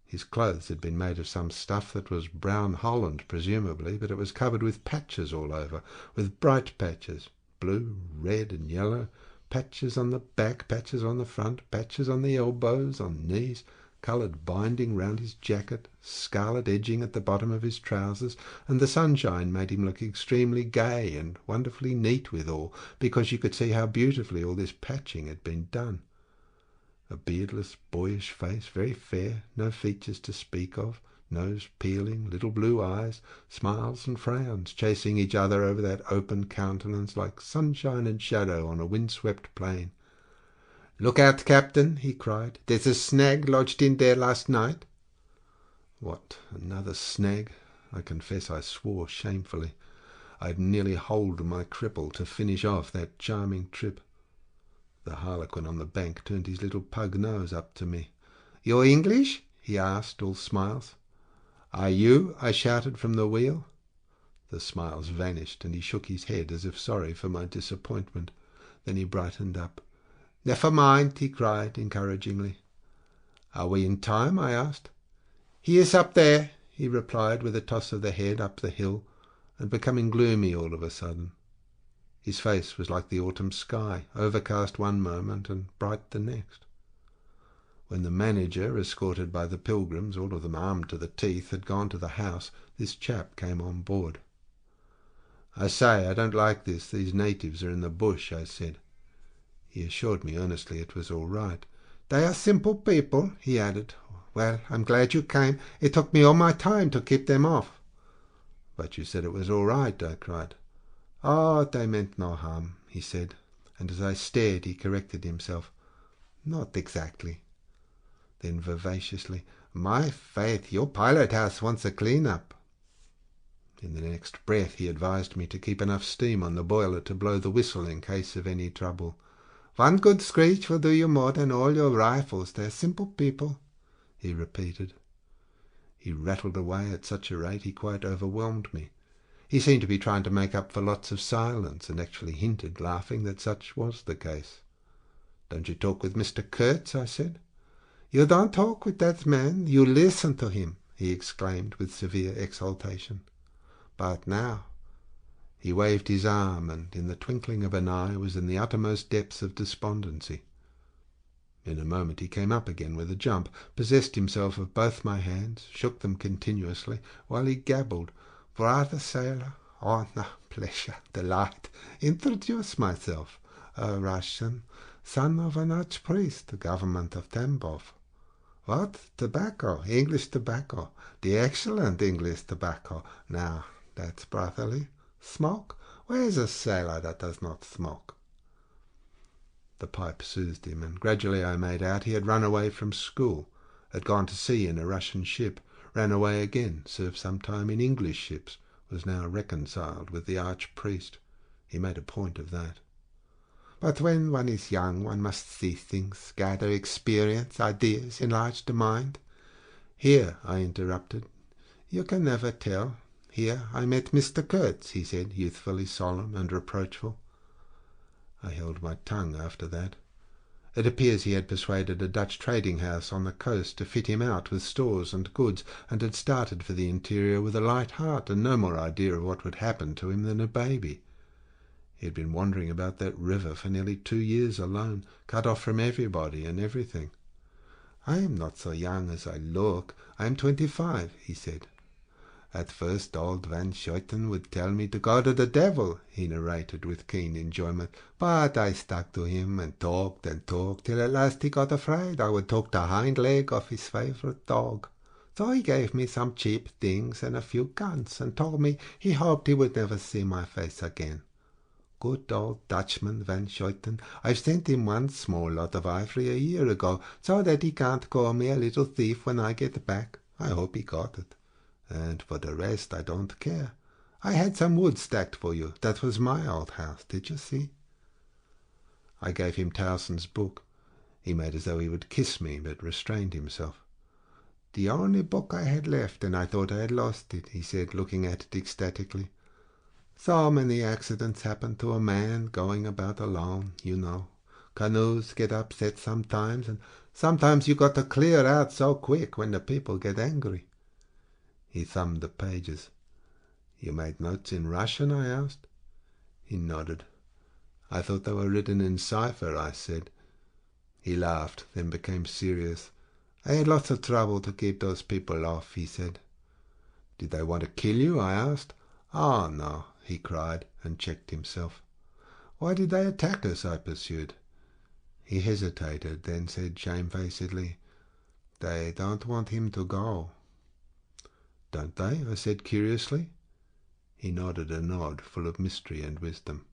His clothes had been made of some stuff that was brown holland, presumably, but it was covered with patches all over, with bright patches, blue, red, and yellow, patches on the back, patches on the front, patches on the elbows, on knees, coloured binding round his jacket, scarlet edging at the bottom of his trousers, and the sunshine made him look extremely gay and wonderfully neat withal, because you could see how beautifully all this patching had been done. A beardless, boyish face, very fair, no features to speak of, nose peeling, little blue eyes, smiles and frowns chasing each other over that open countenance like sunshine and shadow on a wind-swept plain. "Look out, Captain," he cried. "There's a snag lodged in there last night." What, another snag? I confess I swore shamefully. I had nearly holed my cripple to finish off that charming trip. The harlequin on the bank turned his little pug nose up to me. "You're English?" he asked, all smiles. "Are you?" I shouted from the wheel. The smiles vanished, and he shook his head as if sorry for my disappointment. Then he brightened up. "Never mind," he cried encouragingly. "Are we in time?" I asked. "He is up there," he replied with a toss of the head up the hill, and becoming gloomy all of a sudden. His face was like the autumn sky, overcast one moment and bright the next. When the manager, escorted by the pilgrims, all of them armed to the teeth, had gone to the house, this chap came on board. "I say, I don't like this. These natives are in the bush," I said. He assured me earnestly it was all right. "They are simple people," he added. "Well, I'm glad you came. It took me all my time to keep them off." "But you said it was all right," I cried. "Oh, they meant no harm," he said, and as I stared he corrected himself. "Not exactly." Then vivaciously, "My faith, your pilot house wants a clean-up." In the next breath he advised me to keep enough steam on the boiler to blow the whistle in case of any trouble. "One good screech will do you more than all your rifles. They're simple people," he repeated. He rattled away at such a rate he quite overwhelmed me. He seemed to be trying to make up for lots of silence, and actually hinted, laughing, that such was the case. "Don't you talk with Mr. Kurtz?" I said. "You don't talk with that man, you listen to him," he exclaimed with severe exultation. "But now—" He waved his arm, and in the twinkling of an eye was in the uttermost depths of despondency. In a moment he came up again with a jump, possessed himself of both my hands, shook them continuously, while he gabbled, "Brother sailor, honor, pleasure, delight, introduce myself, a Russian, son of an archpriest, government of Tambov. What? Tobacco, English tobacco, the excellent English tobacco. Now, that's brotherly. Smoke? Where's a sailor that does not smoke?" The pipe soothed him, and gradually I made out he had run away from school, had gone to sea in a Russian ship, ran away again, served some time in English ships, was now reconciled with the archpriest. He made a point of that. "But when one is young, one must see things, gather experience, ideas, enlarge the mind." "Here," I interrupted, "you can never tell. Here I met Mr. Kurtz," he said, youthfully solemn and reproachful. I held my tongue after that. It appears he had persuaded a Dutch trading house on the coast to fit him out with stores and goods, and had started for the interior with a light heart and no more idea of what would happen to him than a baby. He had been wandering about that river for nearly 2 years alone, cut off from everybody and everything. "I am not so young as I look. I am 25, he said. At first old Van Schouten would tell me to go to the devil, he narrated with keen enjoyment, but I stuck to him and talked, till at last he got afraid I would talk the hind leg of his favourite dog. So he gave me some cheap things and a few guns, and told me he hoped he would never see my face again. Good old Dutchman Van Schouten. I've sent him one small lot of ivory a year ago, so that he can't call me a little thief when I get back. I hope he got it. And for the rest, I don't care. I had some wood stacked for you. That was my old house, did you see? I gave him Towson's book. He made as though he would kiss me, but restrained himself. The only book I had left, and I thought I had lost it, he said, looking at it ecstatically. So many accidents happen to a man going about alone, you know. Canoes get upset sometimes, and sometimes you got to clear out so quick when the people get angry. He thumbed the pages. You made notes in Russian, I asked. He nodded. I thought they were written in cipher, I said. He laughed, then became serious. I had lots of trouble to keep those people off, he said. Did they want to kill you? I asked. Oh, no, he cried, and checked himself. Why did they attack us? I pursued. He hesitated, then said shamefacedly, They don't want him to go. Don't they? I said curiously. He nodded a nod full of mystery and wisdom.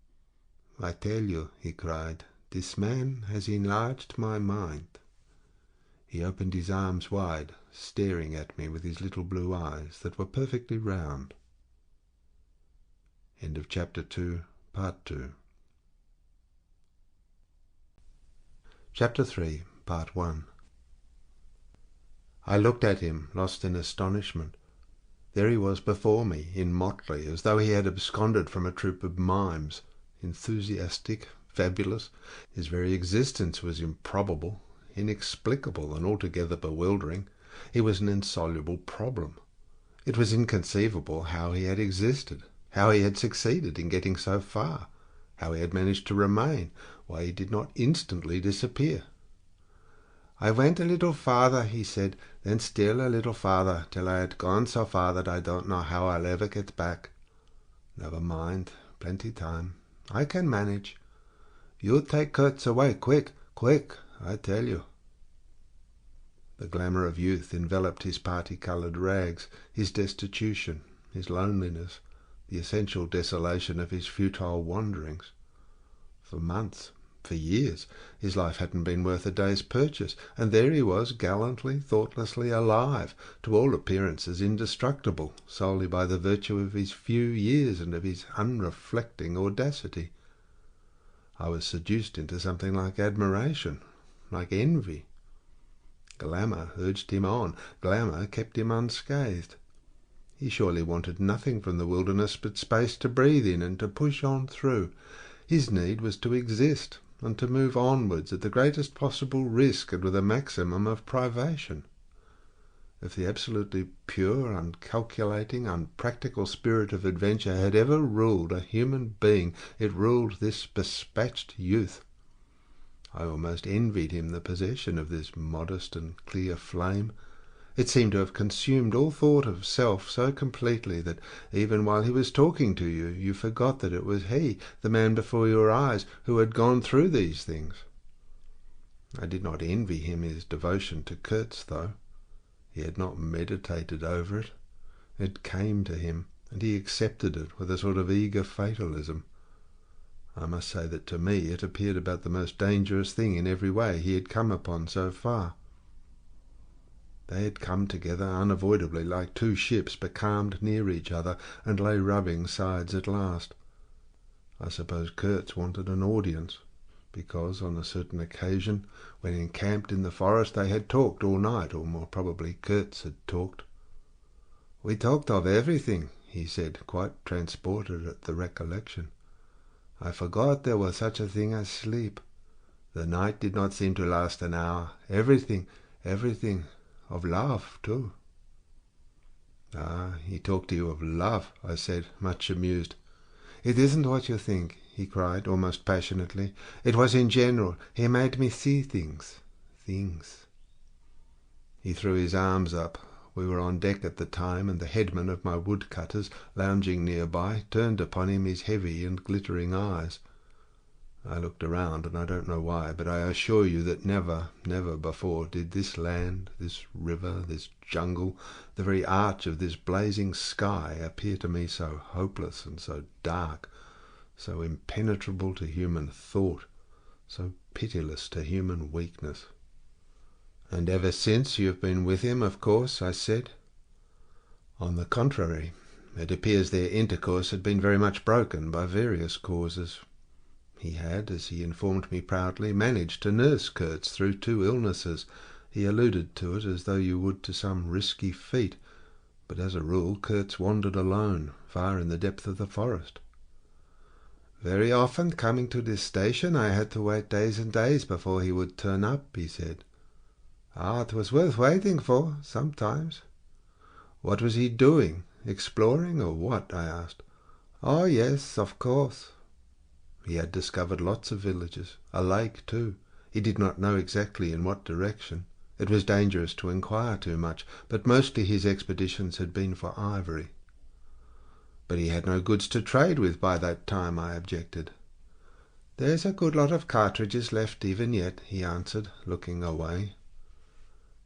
I tell you, he cried, this man has enlarged my mind. He opened his arms wide, staring at me with his little blue eyes that were perfectly round. End of Chapter 2, Part 2. Chapter 3, Part 1. I looked at him, lost in astonishment. There he was before me, in motley, as though he had absconded from a troupe of mimes, enthusiastic, fabulous. His very existence was improbable, inexplicable, and altogether bewildering. He was an insoluble problem. It was inconceivable how he had existed, how he had succeeded in getting so far, how he had managed to remain, why he did not instantly disappear. I went a little farther, he said, then still a little farther, till I had gone so far that I don't know how I'll ever get back. Never mind, plenty time. I can manage. You take Kurtz away, quick, quick, I tell you. The glamour of youth enveloped his party-coloured rags, his destitution, his loneliness, the essential desolation of his futile wanderings. For months, for years, his life hadn't been worth a day's purchase, and there he was, gallantly, thoughtlessly alive, to all appearances indestructible, solely by the virtue of his few years and of his unreflecting audacity. I was seduced into something like admiration, like envy. Glamour urged him on, glamour kept him unscathed. He surely wanted nothing from the wilderness but space to breathe in and to push on through. His need was to exist, and to move onwards at the greatest possible risk and with a maximum of privation. If the absolutely pure, uncalculating, unpractical spirit of adventure had ever ruled a human being, it ruled this bespatched youth. I almost envied him the possession of this modest and clear flame. It seemed to have consumed all thought of self so completely that even while he was talking to you, you forgot that it was he, the man before your eyes, who had gone through these things. I did not envy him his devotion to Kurtz, though. He had not meditated over it. It came to him, and he accepted it with a sort of eager fatalism. I must say that to me it appeared about the most dangerous thing in every way he had come upon so far. They had come together unavoidably like two ships becalmed near each other and lay rubbing sides at last. I suppose Kurtz wanted an audience, because on a certain occasion, when encamped in the forest, they had talked all night, or more probably Kurtz had talked. We talked of everything, he said, quite transported at the recollection. I forgot there was such a thing as sleep. The night did not seem to last an hour. Everything, of love, too. Ah, he talked to you of love, I said, much amused. It isn't what you think, he cried, almost passionately. It was in general. He made me see things. He threw his arms up, We were on deck at the time, and the headman of my woodcutters, lounging nearby, turned upon him his heavy and glittering eyes. I looked around, and I don't know why, but I assure you that never, never before did this land, this river, this jungle, the very arch of this blazing sky appear to me so hopeless and so dark, so impenetrable to human thought, so pitiless to human weakness. "And ever since you have been with him, of course?" I said. "On the contrary, it appears their intercourse had been very much broken by various causes. He had, as he informed me proudly, managed to nurse Kurtz through 2 illnesses. He alluded to it as though you would to some risky feat, but as a rule Kurtz wandered alone, far in the depth of the forest. Very often, coming to this station, I had to wait days and days before he would turn up," he said. "Ah, it was worth waiting for, sometimes." "What was he doing? Exploring, or what?" I asked. "Oh, yes, of course." He had discovered lots of villages, a lake too. He did not know exactly in what direction. It was dangerous to inquire too much, but mostly his expeditions had been for ivory. "But he had no goods to trade with by that time," I objected. "There's a good lot of cartridges left even yet," he answered, looking away.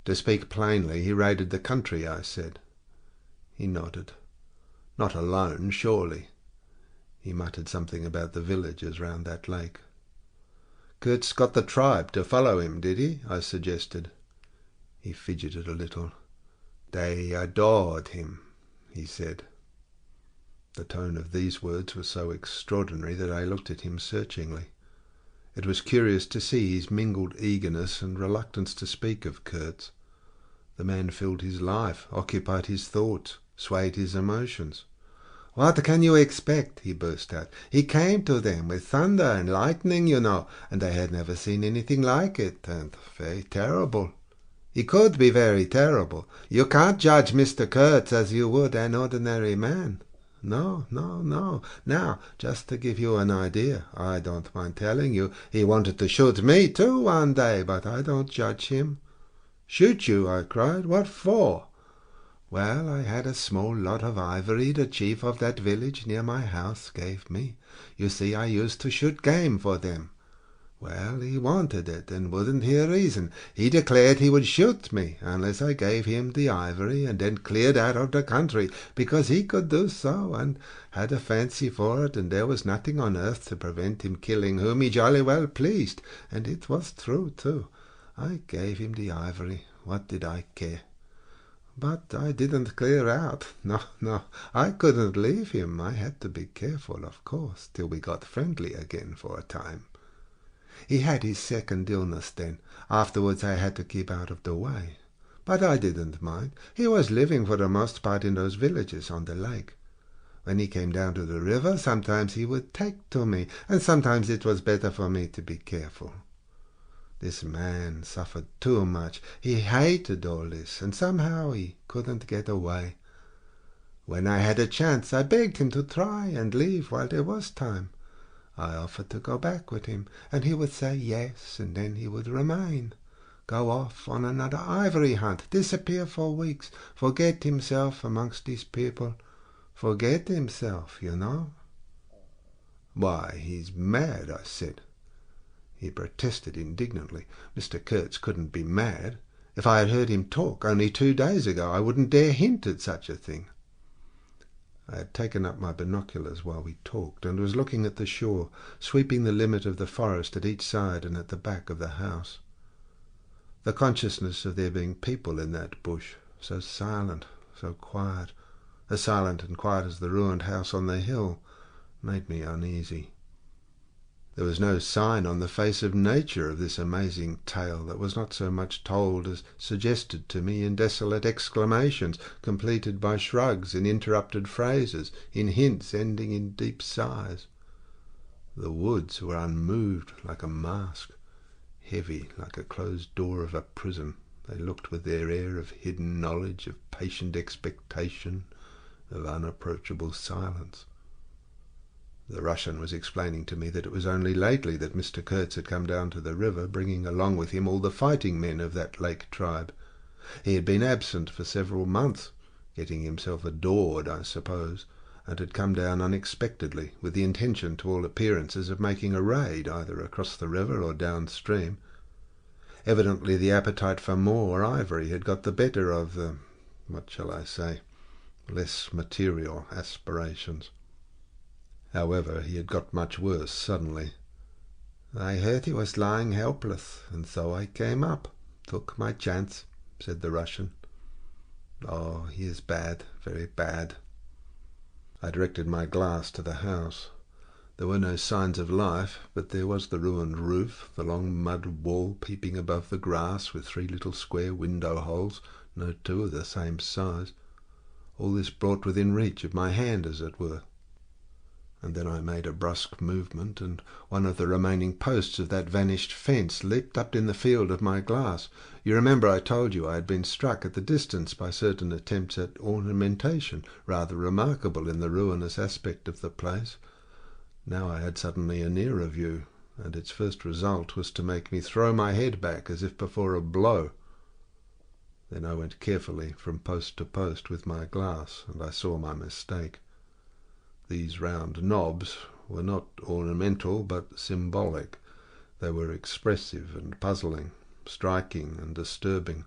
"To speak plainly, he raided the country," I said. He nodded. "Not alone, surely." He muttered something about the villages round that lake. "Kurtz got the tribe to follow him, did he?" I suggested. He fidgeted a little. "They adored him," he said. The tone of these words was so extraordinary that I looked at him searchingly. It was curious to see his mingled eagerness and reluctance to speak of Kurtz. The man filled his life, occupied his thoughts, swayed his emotions. "What can you expect?" he burst out. "He came to them with thunder and lightning, you know, and they had never seen anything like it, and very terrible. He could be very terrible. You can't judge Mr. Kurtz as you would an ordinary man. No, no, no. Now, just to give you an idea, I don't mind telling you, he wanted to shoot me too one day, but I don't judge him." "Shoot you?" I cried. "What for?" "Well, I had a small lot of ivory the chief of that village near my house gave me. You see, I used to shoot game for them. Well, he wanted it and wouldn't hear reason. He declared he would shoot me unless I gave him the ivory and then cleared out of the country, because he could do so and had a fancy for it, and there was nothing on earth to prevent him killing whom he jolly well pleased. And it was true, too. I gave him the ivory. What did I care? But I didn't clear out. No, no, I couldn't leave him. I had to be careful, of course, till we got friendly again for a time. He had his second illness then. Afterwards I had to keep out of the way. But I didn't mind. He was living for the most part in those villages on the lake. When he came down to the river, sometimes he would take to me, and sometimes it was better for me to be careful. This man suffered too much. He hated all this, and somehow he couldn't get away. When I had a chance, I begged him to try and leave while there was time. I offered to go back with him, and he would say yes, and then he would remain, go off on another ivory hunt, disappear for weeks, forget himself amongst these people. Forget himself, you know. "Why, he's mad," I said. He protested indignantly. Mr. Kurtz couldn't be mad. If I had heard him talk only 2 days ago, I wouldn't dare hint at such a thing. I had taken up my binoculars while we talked, and was looking at the shore, sweeping the limit of the forest at each side and at the back of the house. The consciousness of there being people in that bush, so silent, so quiet, as silent and quiet as the ruined house on the hill, made me uneasy. There was no sign on the face of nature of this amazing tale that was not so much told as suggested to me in desolate exclamations, completed by shrugs and interrupted phrases, in hints ending in deep sighs. The woods were unmoved like a mask, heavy like a closed door of a prison. They looked with their air of hidden knowledge, of patient expectation, of unapproachable silence. The Russian was explaining to me that it was only lately that Mr. Kurtz had come down to the river, bringing along with him all the fighting men of that lake tribe. He had been absent for several months, getting himself adored, I suppose, and had come down unexpectedly, with the intention, to all appearances, of making a raid, either across the river or downstream. Evidently the appetite for more ivory had got the better of the, what shall I say, less material aspirations. However, he had got much worse suddenly. "I heard he was lying helpless, and so I came up, took my chance," said the Russian. "Oh, he is bad, very bad." I directed my glass to the house. There were no signs of life, but there was the ruined roof, the long mud wall peeping above the grass, with 3 little square window holes, no 2 of the same size. All this brought within reach of my hand, as it were. And then I made a brusque movement, and one of the remaining posts of that vanished fence leaped up in the field of my glass. You remember I told you I had been struck at the distance by certain attempts at ornamentation, rather remarkable in the ruinous aspect of the place. Now I had suddenly a nearer view, and its first result was to make me throw my head back as if before a blow. Then I went carefully from post to post with my glass, and I saw my mistake. These round knobs were not ornamental, but symbolic. They were expressive and puzzling, striking and disturbing,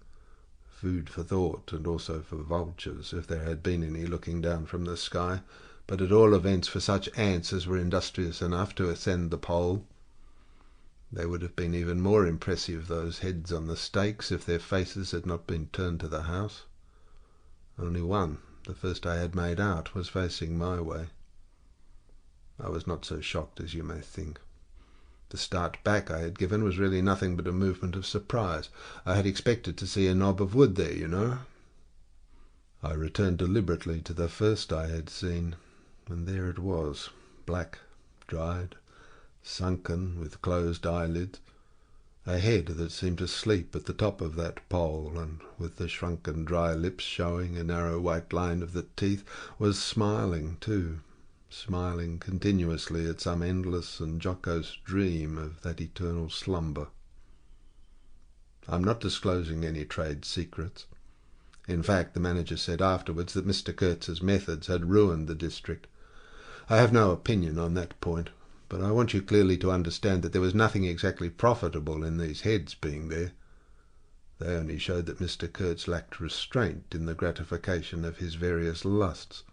food for thought, and also for vultures, if there had been any looking down from the sky, but at all events for such ants as were industrious enough to ascend the pole. They would have been even more impressive, those heads on the stakes, if their faces had not been turned to the house. Only one, the first I had made out, was facing my way. I was not so shocked as you may think. The start back I had given was really nothing but a movement of surprise. I had expected to see a knob of wood there, you know. I returned deliberately to the first I had seen, and there it was, black, dried, sunken, with closed eyelids, a head that seemed to sleep at the top of that pole, and with the shrunken dry lips showing a narrow white line of the teeth, was smiling too, smiling continuously at some endless and jocose dream of that eternal slumber. I'm not disclosing any trade secrets. In fact, the manager said afterwards that Mr. Kurtz's methods had ruined the district. I have no opinion on that point, but I want you clearly to understand that there was nothing exactly profitable in these heads being there. They only showed that Mr. Kurtz lacked restraint in the gratification of his various lusts,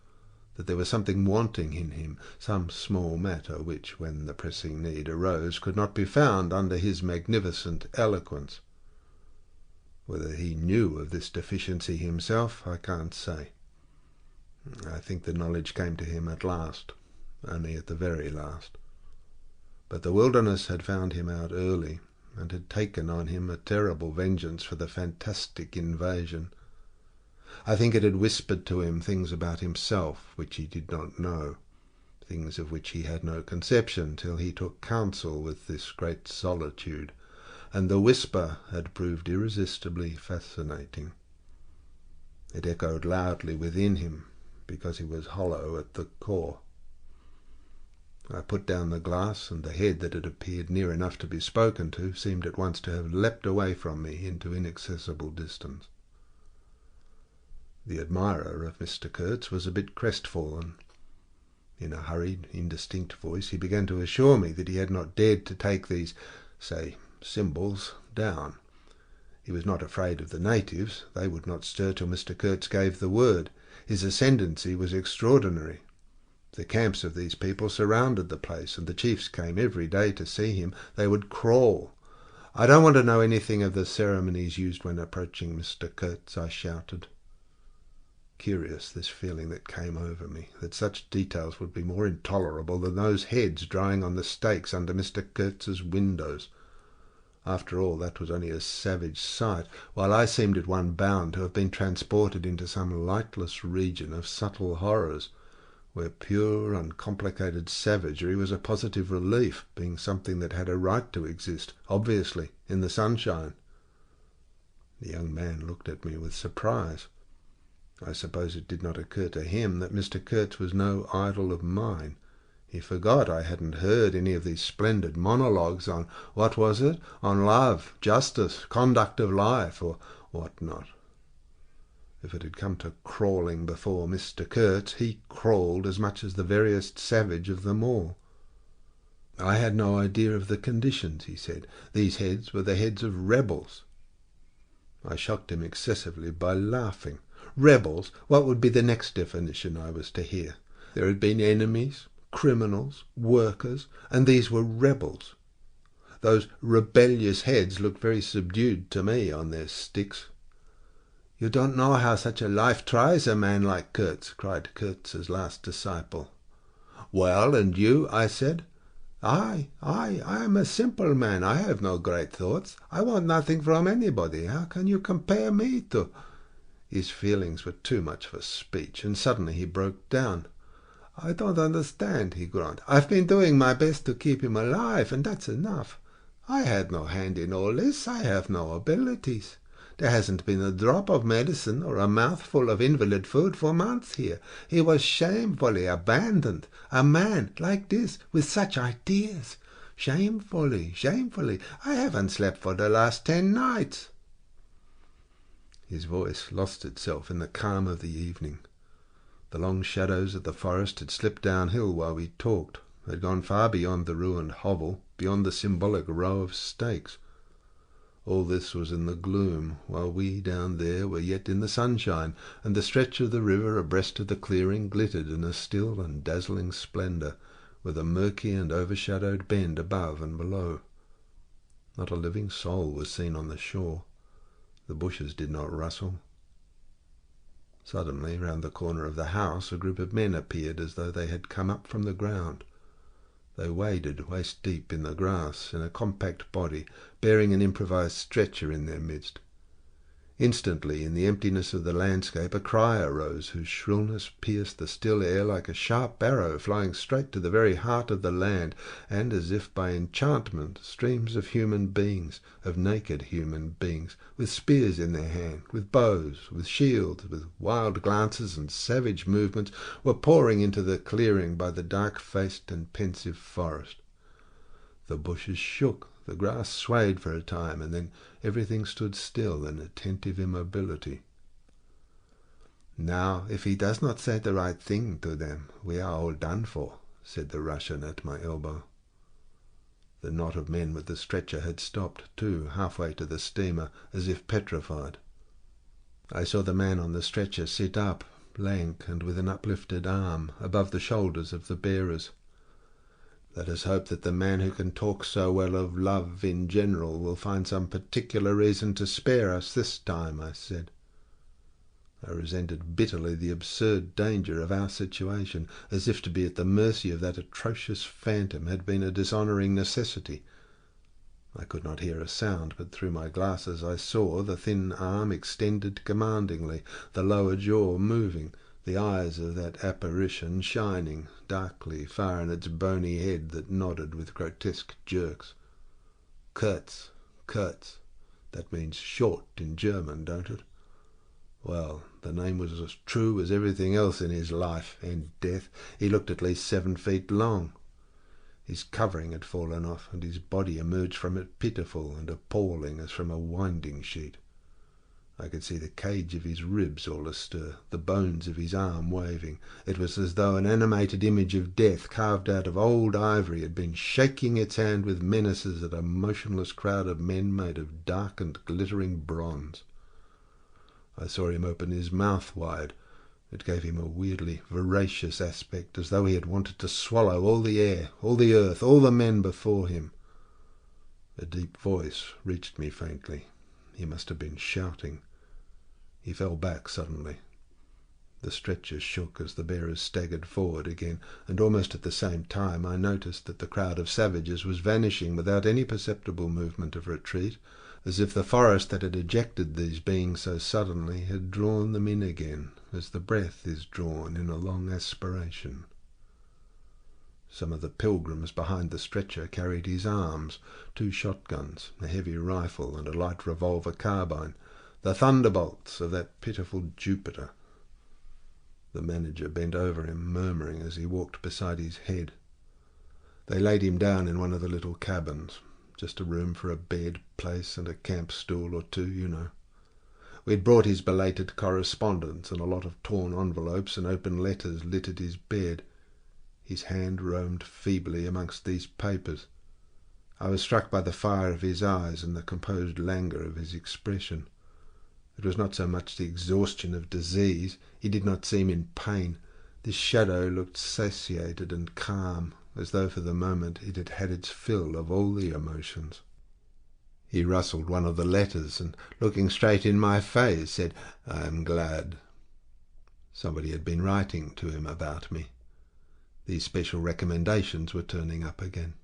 that there was something wanting in him, some small matter which, when the pressing need arose, could not be found under his magnificent eloquence. Whether he knew of this deficiency himself, I can't say. I think the knowledge came to him at last, only at the very last. But the wilderness had found him out early, and had taken on him a terrible vengeance for the fantastic invasion. I think it had whispered to him things about himself which he did not know, things of which he had no conception till he took counsel with this great solitude, and the whisper had proved irresistibly fascinating. It echoed loudly within him, because he was hollow at the core. I put down the glass, and the head that had appeared near enough to be spoken to seemed at once to have leapt away from me into inaccessible distance. The admirer of Mr. Kurtz was a bit crestfallen. In a hurried, indistinct voice he began to assure me that he had not dared to take these, say, symbols down. He was not afraid of the natives. They would not stir till Mr. Kurtz gave the word. His ascendancy was extraordinary. The camps of these people surrounded the place, and the chiefs came every day to see him. They would crawl. "I don't want to know anything of the ceremonies used when approaching Mr. Kurtz," I shouted. Curious, this feeling that came over me, that such details would be more intolerable than those heads drying on the stakes under Mr. Kurtz's windows. After all, that was only a savage sight, while I seemed at one bound to have been transported into some lightless region of subtle horrors, where pure, uncomplicated savagery was a positive relief, being something that had a right to exist, obviously, in the sunshine. The young man looked at me with surprise. I suppose it did not occur to him that Mr. Kurtz was no idol of mine. He forgot I hadn't heard any of these splendid monologues on, what was it, on love, justice, conduct of life, or what not. If it had come to crawling before Mr. Kurtz, he crawled as much as the veriest savage of them all. I had no idea of the conditions, he said. These heads were the heads of rebels. I shocked him excessively by laughing. Rebels? What would be the next definition I was to hear? There had been enemies, criminals, workers, and these were rebels. Those rebellious heads looked very subdued to me on their sticks. "You don't know how such a life tries a man like Kurtz," cried Kurtz's last disciple. "Well, and you?" I said. I am a simple man. I have no great thoughts. I want nothing from anybody. How can you compare me to—" His feelings were too much for speech, and suddenly he broke down. "I don't understand," he groaned. "I've been doing my best to keep him alive, and that's enough. I had no hand in all this. I have no abilities. There hasn't been a drop of medicine or a mouthful of invalid food for months here. He was shamefully abandoned. A man like this, with such ideas. Shamefully, shamefully. I haven't slept for the last 10 nights. His voice lost itself in the calm of the evening. The long shadows of the forest had slipped downhill while we talked, had gone far beyond the ruined hovel, beyond the symbolic row of stakes. All this was in the gloom, while we down there were yet in the sunshine, and the stretch of the river abreast of the clearing glittered in a still and dazzling splendour, with a murky and overshadowed bend above and below. Not a living soul was seen on the shore. The bushes did not rustle. Suddenly, round the corner of the house, a group of men appeared as though they had come up from the ground. They waded waist-deep in the grass, in a compact body, bearing an improvised stretcher in their midst. Instantly, in the emptiness of the landscape, a cry arose whose shrillness pierced the still air like a sharp arrow flying straight to the very heart of the land, and, as if by enchantment, streams of human beings, of naked human beings, with spears in their hand, with bows, with shields, with wild glances and savage movements, were pouring into the clearing by the dark-faced and pensive forest. The bushes shook, the grass swayed for a time, and then everything stood still in attentive immobility. "Now, if he does not say the right thing to them, we are all done for," said the Russian at my elbow. The knot of men with the stretcher had stopped, too, halfway to the steamer, as if petrified. I saw the man on the stretcher sit up, lank and with an uplifted arm, above the shoulders of the bearers. "Let us hope that the man who can talk so well of love in general will find some particular reason to spare us this time," I said. I resented bitterly the absurd danger of our situation, as if to be at the mercy of that atrocious phantom had been a dishonouring necessity. I could not hear a sound, but through my glasses I saw the thin arm extended commandingly, the lower jaw moving, the eyes of that apparition shining darkly far in its bony head that nodded with grotesque jerks. Kurtz, Kurtz. That means short in German, don't it? Well, the name was as true as everything else in his life and death. He looked at least 7 feet long. His covering had fallen off, and his body emerged from it pitiful and appalling as from a winding sheet. I could see the cage of his ribs all astir, the bones of his arm waving. It was as though an animated image of death carved out of old ivory had been shaking its hand with menaces at a motionless crowd of men made of dark and glittering bronze. I saw him open his mouth wide. It gave him a weirdly voracious aspect, as though he had wanted to swallow all the air, all the earth, all the men before him. A deep voice reached me faintly. He must have been shouting. He fell back suddenly. The stretcher shook as the bearers staggered forward again, and almost at the same time I noticed that the crowd of savages was vanishing without any perceptible movement of retreat, as if the forest that had ejected these beings so suddenly had drawn them in again, as the breath is drawn in a long aspiration. Some of the pilgrims behind the stretcher carried his arms, 2 shotguns, a heavy rifle, and a light revolver carbine, the thunderbolts of that pitiful Jupiter. The manager bent over him, murmuring as he walked beside his head. They laid him down in one of the little cabins, just a room for a bed place and a camp stool or 2, you know. We'd brought his belated correspondence, and a lot of torn envelopes and open letters littered his bed. His hand roamed feebly amongst these papers. I was struck by the fire of his eyes and the composed languor of his expression. It was not so much the exhaustion of disease. He did not seem in pain. This shadow looked satiated and calm, as though for the moment it had had its fill of all the emotions. He rustled one of the letters and, looking straight in my face, said, "I am glad." Somebody had been writing to him about me. These special recommendations were turning up again.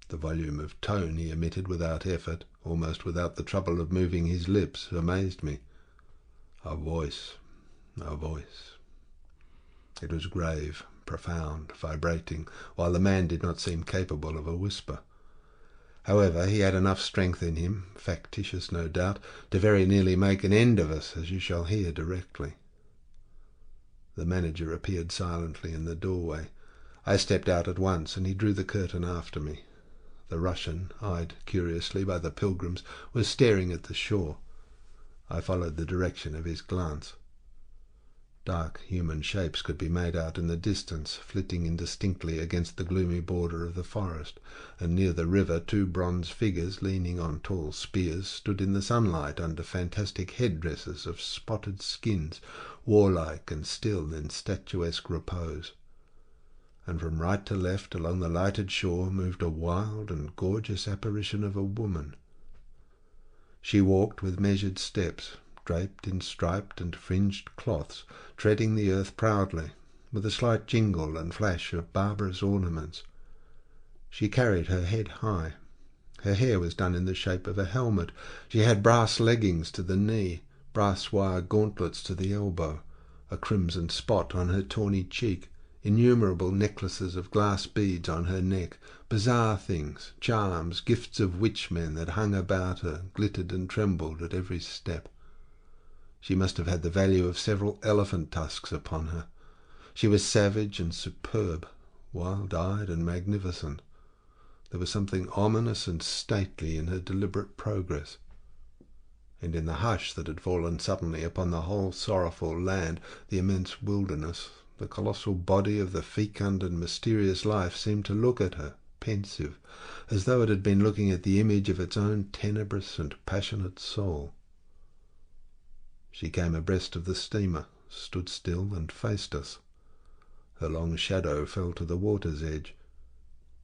The volume of tone he emitted without effort, almost without the trouble of moving his lips, amazed me. A voice. It was grave, profound, vibrating, while the man did not seem capable of a whisper. However, he had enough strength in him, factitious no doubt, to very nearly make an end of us, as you shall hear directly. The manager appeared silently in the doorway. I stepped out at once, and he drew the curtain after me. The Russian, eyed curiously by the pilgrims, was staring at the shore. I followed the direction of his glance. Dark human shapes could be made out in the distance, flitting indistinctly against the gloomy border of the forest, and near the river 2 bronze figures, leaning on tall spears, stood in the sunlight under fantastic headdresses of spotted skins, warlike and still in statuesque repose. And from right to left along the lighted shore moved a wild and gorgeous apparition of a woman. She walked with measured steps, draped in striped and fringed cloths, treading the earth proudly, with a slight jingle and flash of barbarous ornaments. She carried her head high. Her hair was done in the shape of a helmet. She had brass leggings to the knee, brass wire gauntlets to the elbow, a crimson spot on her tawny cheek, innumerable necklaces of glass beads on her neck, bizarre things, charms, gifts of witchmen that hung about her, glittered and trembled at every step. She must have had the value of several elephant tusks upon her. She was savage and superb, wild-eyed and magnificent. There was something ominous and stately in her deliberate progress. And in the hush that had fallen suddenly upon the whole sorrowful land, the immense wilderness, the colossal body of the fecund and mysterious life seemed to look at her, pensive, as though it had been looking at the image of its own tenebrous and passionate soul. She came abreast of the steamer, stood still, and faced us. Her long shadow fell to the water's edge.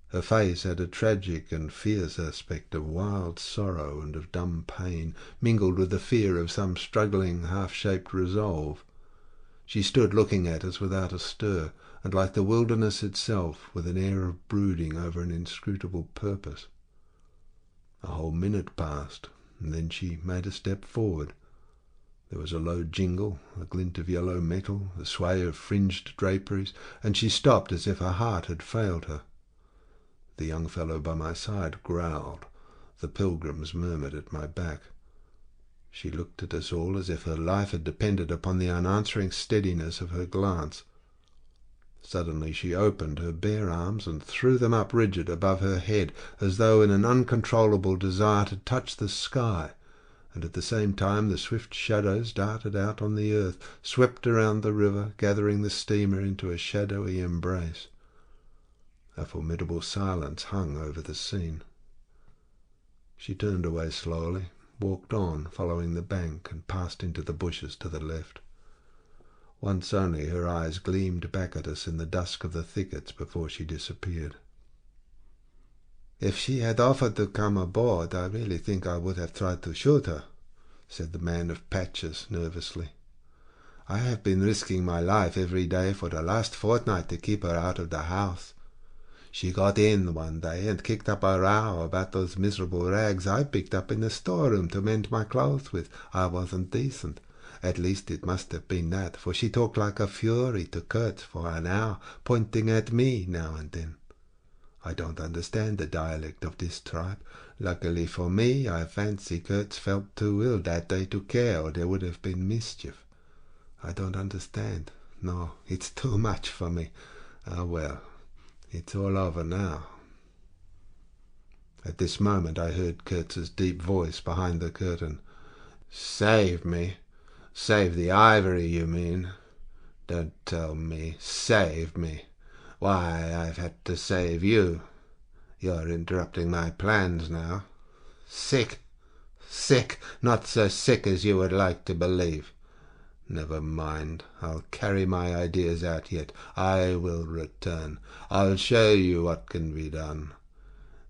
Her face had a tragic and fierce aspect of wild sorrow and of dumb pain, mingled with the fear of some struggling, half-shaped resolve. She stood looking at us without a stir, and like the wilderness itself, with an air of brooding over an inscrutable purpose. A whole minute passed, and then she made a step forward. There was a low jingle, a glint of yellow metal, a sway of fringed draperies, and she stopped as if her heart had failed her. The young fellow by my side growled. The pilgrims murmured at my back. She looked at us all as if her life had depended upon the unanswering steadiness of her glance. Suddenly she opened her bare arms and threw them up rigid above her head, as though in an uncontrollable desire to touch the sky, and at the same time the swift shadows darted out on the earth, swept around the river, gathering the steamer into a shadowy embrace. A formidable silence hung over the scene. She turned away slowly, walked on, following the bank, and passed into the bushes to the left. Once only her eyes gleamed back at us in the dusk of the thickets before she disappeared. "If she had offered to come aboard, I really think I would have tried to shoot her," said the man of patches nervously. "I have been risking my life every day for the last fortnight to keep her out of the house. She got in one day and kicked up a row about those miserable rags I picked up in the storeroom to mend my clothes with. I wasn't decent. At least it must have been that, for she talked like a fury to Kurtz for an hour, pointing at me now and then. I don't understand the dialect of this tribe. Luckily for me, I fancy Kurtz felt too ill that day to care, or there would have been mischief. I don't understand. No, it's too much for me. Ah, well, it's all over now." At this moment I heard Kurtz's deep voice behind the curtain. Save me? Save the ivory, you mean? Don't tell me. Save me. Why, I've had to save you. You're interrupting my plans now. Sick. Sick. Not so sick as you would like to believe. Never mind. I'll carry my ideas out yet. I will return. I'll show you what can be done.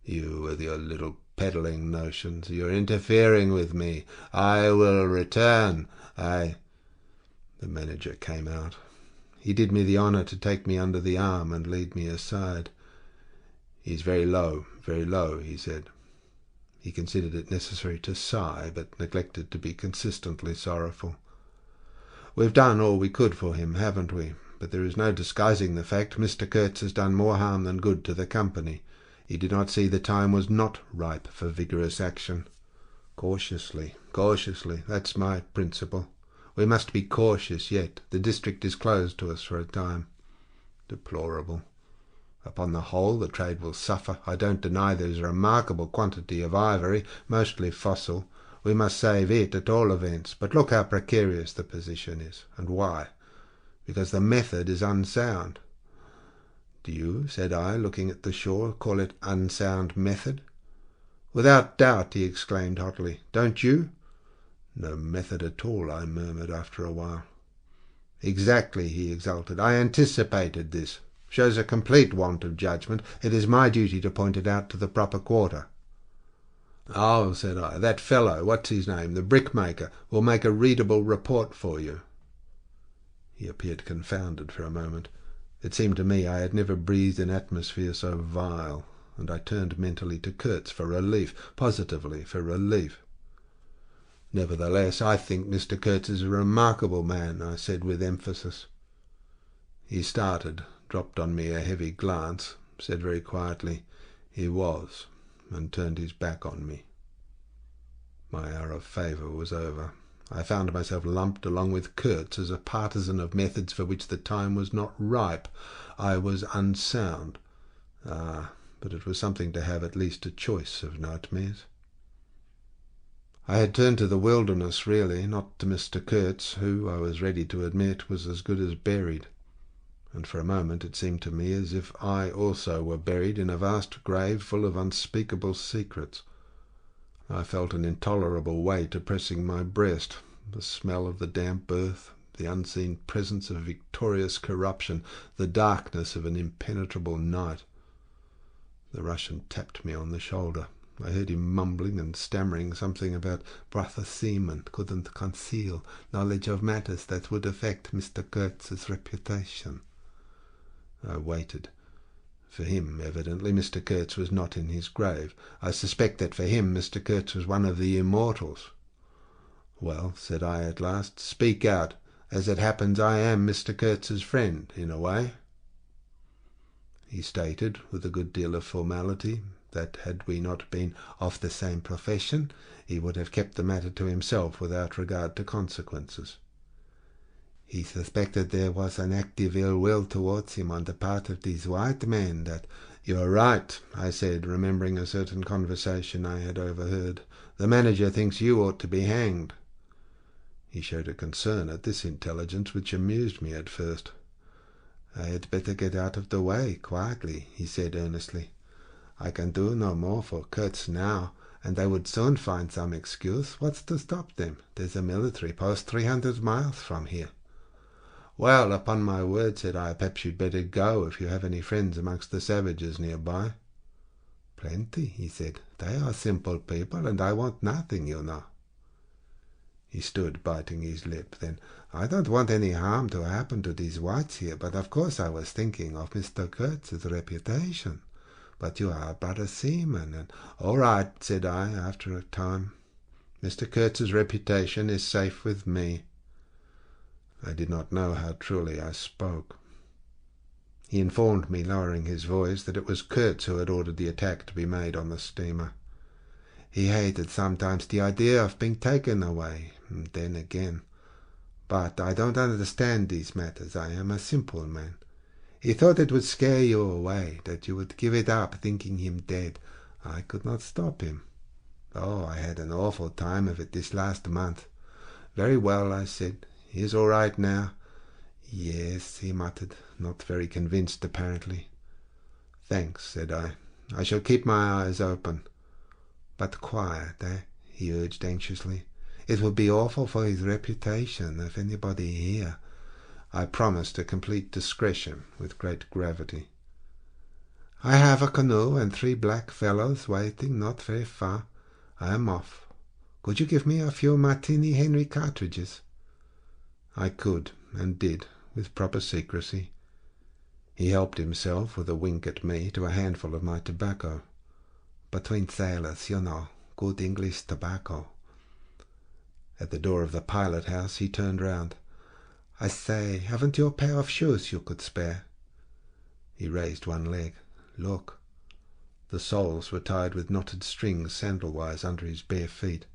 You with your little peddling notions. You're interfering with me. I will return. The manager came out. He did me the honour to take me under the arm and lead me aside. He's very low, he said. He considered it necessary to sigh, but neglected to be consistently sorrowful. We've done all we could for him, haven't we? But there is no disguising the fact. Mr. Kurtz has done more harm than good to the company. He did not see the time was not ripe for vigorous action. Cautiously, that's my principle. We must be cautious yet. The district is closed to us for a time. Deplorable. Upon the whole, the trade will suffer. I don't deny there is a remarkable quantity of ivory, mostly fossil. We must save it at all events. But look how precarious the position is. And why? Because the method is unsound. Do you, said I, looking at the shore, call it unsound method? Without doubt, he exclaimed hotly. Don't you? No method at all, I murmured after a while. Exactly, he exulted. I anticipated this. Shows a complete want of judgment. It is my duty to point it out to the proper quarter. Oh, said I, that fellow, what's his name, the brickmaker, will make a readable report for you. He appeared confounded for a moment. It seemed to me I had never breathed an atmosphere so vile, and I turned mentally to Kurtz for relief, positively for relief. Nevertheless, I think Mr. Kurtz is a remarkable man, I said with emphasis. He started, dropped on me a heavy glance, said very quietly, he was, and turned his back on me. My hour of favour was over. I found myself lumped along with Kurtz as a partisan of methods for which the time was not ripe. I was unsound. But it was something to have at least a choice of nightmares. I had turned to the wilderness, really, not to Mr. Kurtz, who, I was ready to admit, was as good as buried. And for a moment it seemed to me as if I also were buried in a vast grave full of unspeakable secrets. I felt an intolerable weight oppressing my breast, the smell of the damp earth, the unseen presence of victorious corruption, the darkness of an impenetrable night. The Russian tapped me on the shoulder. I heard him mumbling and stammering something about brother Seaman couldn't conceal knowledge of matters that would affect Mr. Kurtz's reputation. I waited. For him, evidently, Mr. Kurtz was not in his grave. I suspect that for him Mr. Kurtz was one of the immortals. Well, said I at last, speak out. As it happens, I am Mr. Kurtz's friend, in a way. He stated, with a good deal of formality, that had we not been of the same profession, he would have kept the matter to himself without regard to consequences. He suspected there was an active ill will towards him on the part of these white men that— You're right, I said, remembering a certain conversation I had overheard. The manager thinks you ought to be hanged. He showed a concern at this intelligence which amused me at first. I had better get out of the way quietly, he said earnestly. I can do no more for Kurtz now, and they would soon find some excuse. What's to stop them? There's a military post 300 miles from here. Well, upon my word, said I, perhaps you'd better go if you have any friends amongst the savages nearby. Plenty, he said. They are simple people, and I want nothing, you know. He stood, biting his lip. Then, I don't want any harm to happen to these whites here, but of course I was thinking of Mr. Kurtz's reputation. But you are but a seaman, and— All right, said I, after a time. Mr. Kurtz's reputation is safe with me. I did not know how truly I spoke. He informed me, lowering his voice, that it was Kurtz who had ordered the attack to be made on the steamer. He hated sometimes the idea of being taken away, and then again. But I don't understand these matters. I am a simple man. He thought it would scare you away, that you would give it up, thinking him dead. I could not stop him. Oh, I had an awful time of it this last month. "Very well," I said. "He is all right now." "Yes," he muttered, not very convinced apparently. "Thanks," said I. "I shall keep my eyes open." "But quiet, eh?" he urged anxiously. "It would be awful for his reputation if anybody here—" I promised a complete discretion with great gravity. "I have a canoe and 3 black fellows waiting not very far. I am off. Could you give me a few Martini Henry cartridges?" I could, and did, with proper secrecy. He helped himself, with a wink at me, to a handful of my tobacco. "Between sailors, you know, good English tobacco." At the door of the pilot-house he turned round. "I say, haven't you a pair of shoes you could spare?" He raised one leg. "Look." The soles were tied with knotted strings sandal-wise under his bare feet.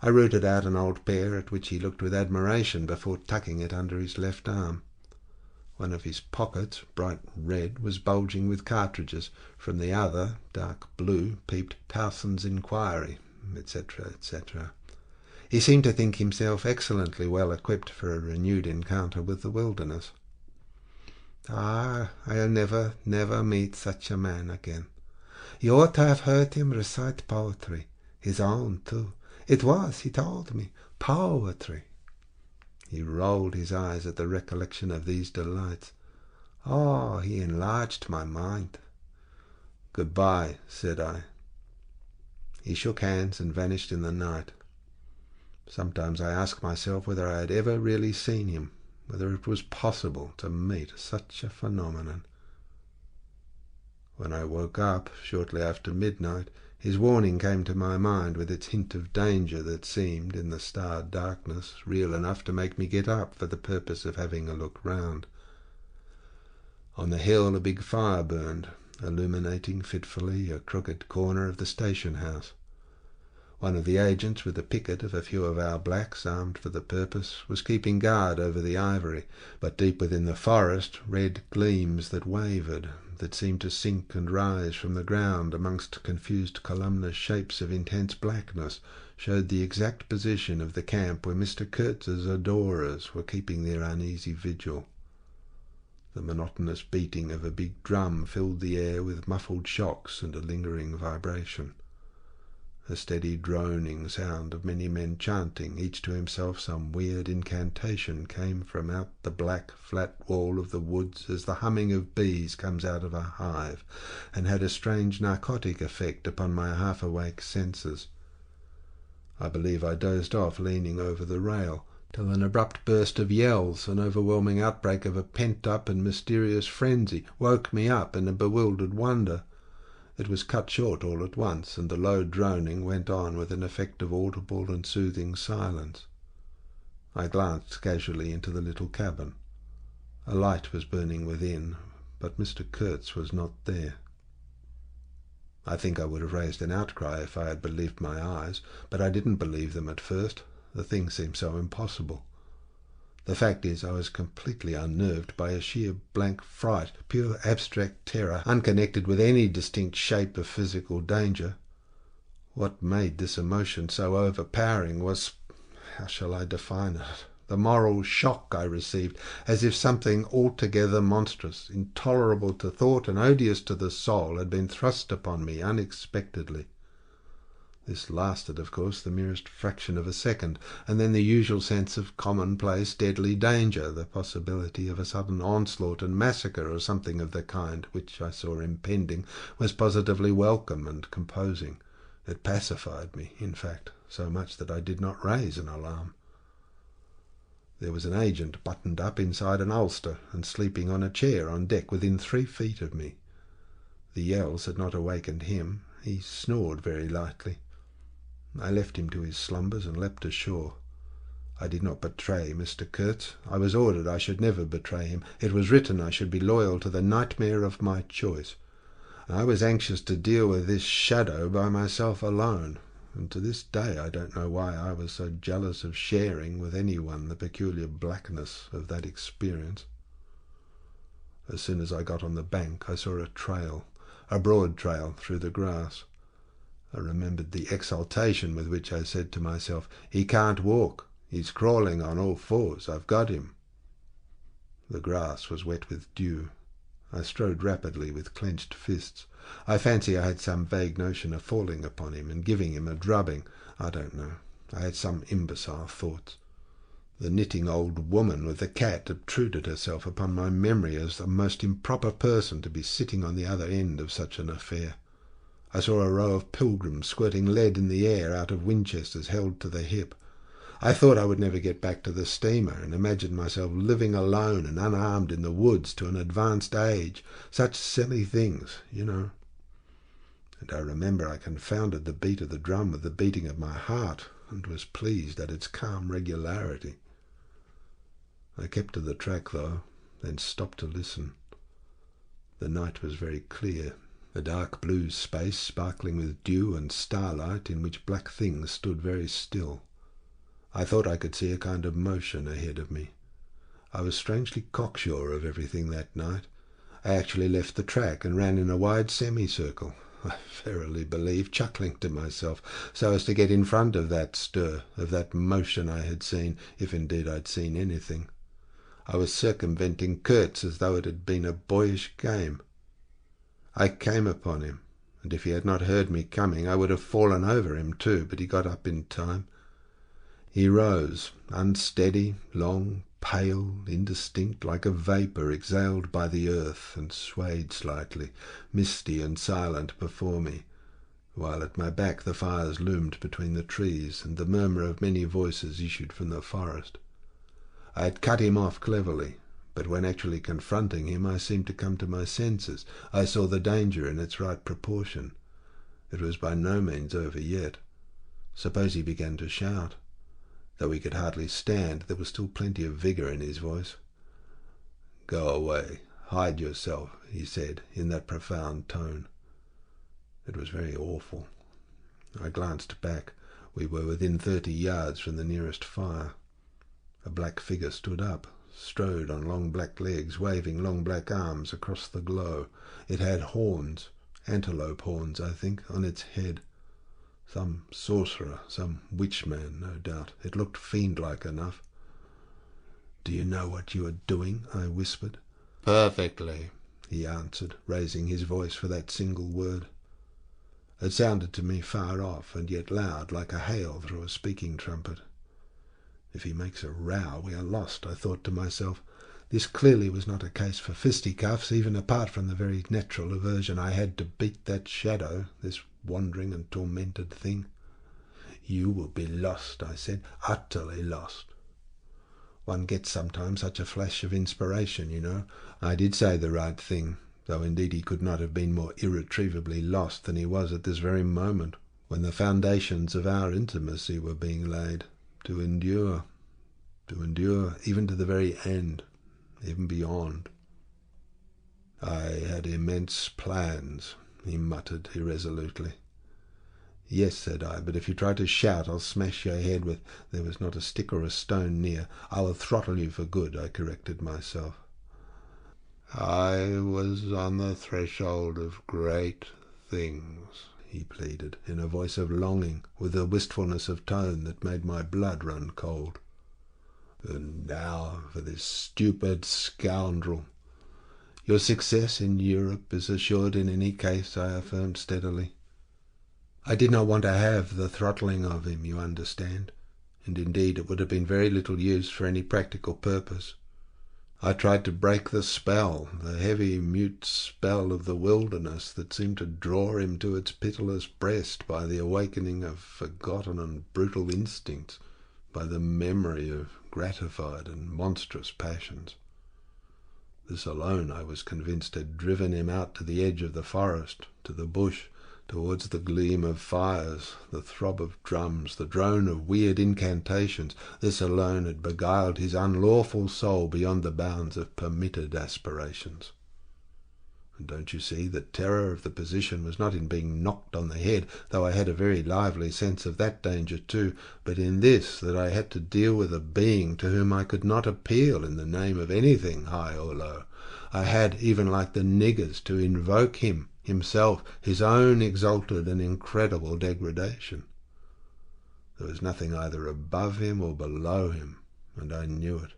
I rooted out an old pair, at which he looked with admiration before tucking it under his left arm. One of his pockets, bright red, was bulging with cartridges. From the other, dark blue, peeped "Towson's Inquiry," etc., etc. He seemed to think himself excellently well equipped for a renewed encounter with the wilderness. "Ah, I'll never, never meet such a man again. You ought to have heard him recite poetry. His own, too. It was, he told me, poetry." He rolled his eyes at the recollection of these delights. "Oh, he enlarged my mind." "Goodbye," said I. He shook hands and vanished in the night. Sometimes I ask myself whether I had ever really seen him, whether it was possible to meet such a phenomenon. When I woke up, shortly after midnight, his warning came to my mind with its hint of danger that seemed, in the starred darkness, real enough to make me get up for the purpose of having a look round. On the hill a big fire burned, illuminating fitfully a crooked corner of the station house. One of the agents, with a picket of a few of our blacks armed for the purpose, was keeping guard over the ivory, but deep within the forest red gleams that wavered, that seemed to sink and rise from the ground amongst confused columnar shapes of intense blackness, showed the exact position of the camp where Mr. Kurtz's adorers were keeping their uneasy vigil. The monotonous beating of a big drum filled the air with muffled shocks and a lingering vibration. A steady droning sound of many men chanting, each to himself some weird incantation, came from out the black, flat wall of the woods as the humming of bees comes out of a hive, and had a strange narcotic effect upon my half-awake senses. I believe I dozed off leaning over the rail, till an abrupt burst of yells, an overwhelming outbreak of a pent-up and mysterious frenzy, woke me up in a bewildered wonder. It was cut short all at once, and the low droning went on with an effect of audible and soothing silence. I glanced casually into the little cabin. A light was burning within, but Mr. Kurtz was not there. I think I would have raised an outcry if I had believed my eyes, but I didn't believe them at first. The thing seemed so impossible. The fact is, I was completely unnerved by a sheer blank fright, pure abstract terror, unconnected with any distinct shape of physical danger. What made this emotion so overpowering was, how shall I define it, the moral shock I received, as if something altogether monstrous, intolerable to thought and odious to the soul, had been thrust upon me unexpectedly. This lasted, of course, the merest fraction of a second, and then the usual sense of commonplace, deadly danger, the possibility of a sudden onslaught and massacre or something of the kind, which I saw impending, was positively welcome and composing. It pacified me, in fact, so much that I did not raise an alarm. There was an agent buttoned up inside an ulster and sleeping on a chair on deck within 3 feet of me. The yells had not awakened him. He snored very lightly. I left him to his slumbers and leapt ashore. I did not betray Mr. Kurtz. I was ordered I should never betray him. It was written I should be loyal to the nightmare of my choice. I was anxious to deal with this shadow by myself alone, and to this day I don't know why I was so jealous of sharing with anyone the peculiar blackness of that experience. As soon as I got on the bank I saw a trail, a broad trail through the grass. I remembered the exultation with which I said to myself, "He can't walk. He's crawling on all fours. I've got him." The grass was wet with dew. I strode rapidly with clenched fists. I fancy I had some vague notion of falling upon him and giving him a drubbing. I don't know. I had some imbecile thoughts. The knitting old woman with the cat obtruded herself upon my memory as the most improper person to be sitting on the other end of such an affair. I saw a row of pilgrims squirting lead in the air out of Winchesters held to the hip. I thought I would never get back to the steamer, and imagined myself living alone and unarmed in the woods to an advanced age. Such silly things, you know. And I remember I confounded the beat of the drum with the beating of my heart, and was pleased at its calm regularity. I kept to the track, though, then stopped to listen. The night was very clear, a dark blue space sparkling with dew and starlight, in which black things stood very still. I thought I could see a kind of motion ahead of me. I was strangely cocksure of everything that night. I actually left the track and ran in a wide semicircle, I verily believe, chuckling to myself, so as to get in front of that stir, of that motion I had seen, if indeed I'd seen anything. I was circumventing Kurtz as though it had been a boyish game. I came upon him, and if he had not heard me coming, I would have fallen over him too, but he got up in time. He rose, unsteady, long, pale, indistinct, like a vapour exhaled by the earth, and swayed slightly, misty and silent before me, while at my back the fires loomed between the trees, and the murmur of many voices issued from the forest. I had cut him off cleverly, but when actually confronting him I seemed to come to my senses. I saw the danger in its right proportion. It was by no means over yet. Suppose he began to shout. Though he could hardly stand, there was still plenty of vigour in his voice. "Go away, hide yourself," he said, in that profound tone. It was very awful. I glanced back. We were within 30 yards from the nearest fire. A black figure stood up, strode on long black legs, waving long black arms across the glow. It had horns, antelope horns, I think, on its head. Some sorcerer, some witch-man, no doubt. It looked fiend-like enough. "Do you know what you are doing?" I whispered. "Perfectly," he answered, raising his voice for that single word. It sounded to me far off, and yet loud, like a hail through a speaking trumpet. If he makes a row, we are lost, I thought to myself. This clearly was not a case for fisticuffs, even apart from the very natural aversion I had to beat that shadow, this wandering and tormented thing. "You will be lost," I said, "utterly lost." One gets sometimes such a flash of inspiration, you know. I did say the right thing, though indeed he could not have been more irretrievably lost than he was at this very moment, when the foundations of our intimacy were being laid, to endure, even to the very end, even beyond. "I had immense plans," he muttered irresolutely. "Yes," said I, "but if you try to shout, I'll smash your head with—" There was not a stick or a stone near. "I will throttle you for good," I corrected myself. "I was on the threshold of great things," he pleaded, in a voice of longing, with a wistfulness of tone that made my blood run cold. "And now for this stupid scoundrel." "Your success in Europe is assured in any case," I affirmed steadily. I did not want to have the throttling of him, you understand, and indeed it would have been very little use for any practical purpose. I tried to break the spell, the heavy, mute spell of the wilderness that seemed to draw him to its pitiless breast by the awakening of forgotten and brutal instincts, by the memory of gratified and monstrous passions. This alone, I was convinced, had driven him out to the edge of the forest, to the bush, towards the gleam of fires, the throb of drums, the drone of weird incantations. This alone had beguiled his unlawful soul beyond the bounds of permitted aspirations. And don't you see, the terror of the position was not in being knocked on the head, though I had a very lively sense of that danger too, but in this, that I had to deal with a being to whom I could not appeal in the name of anything high or low. I had, even like the niggers, to invoke him, himself, his own exalted and incredible degradation. There was nothing either above him or below him, and I knew it.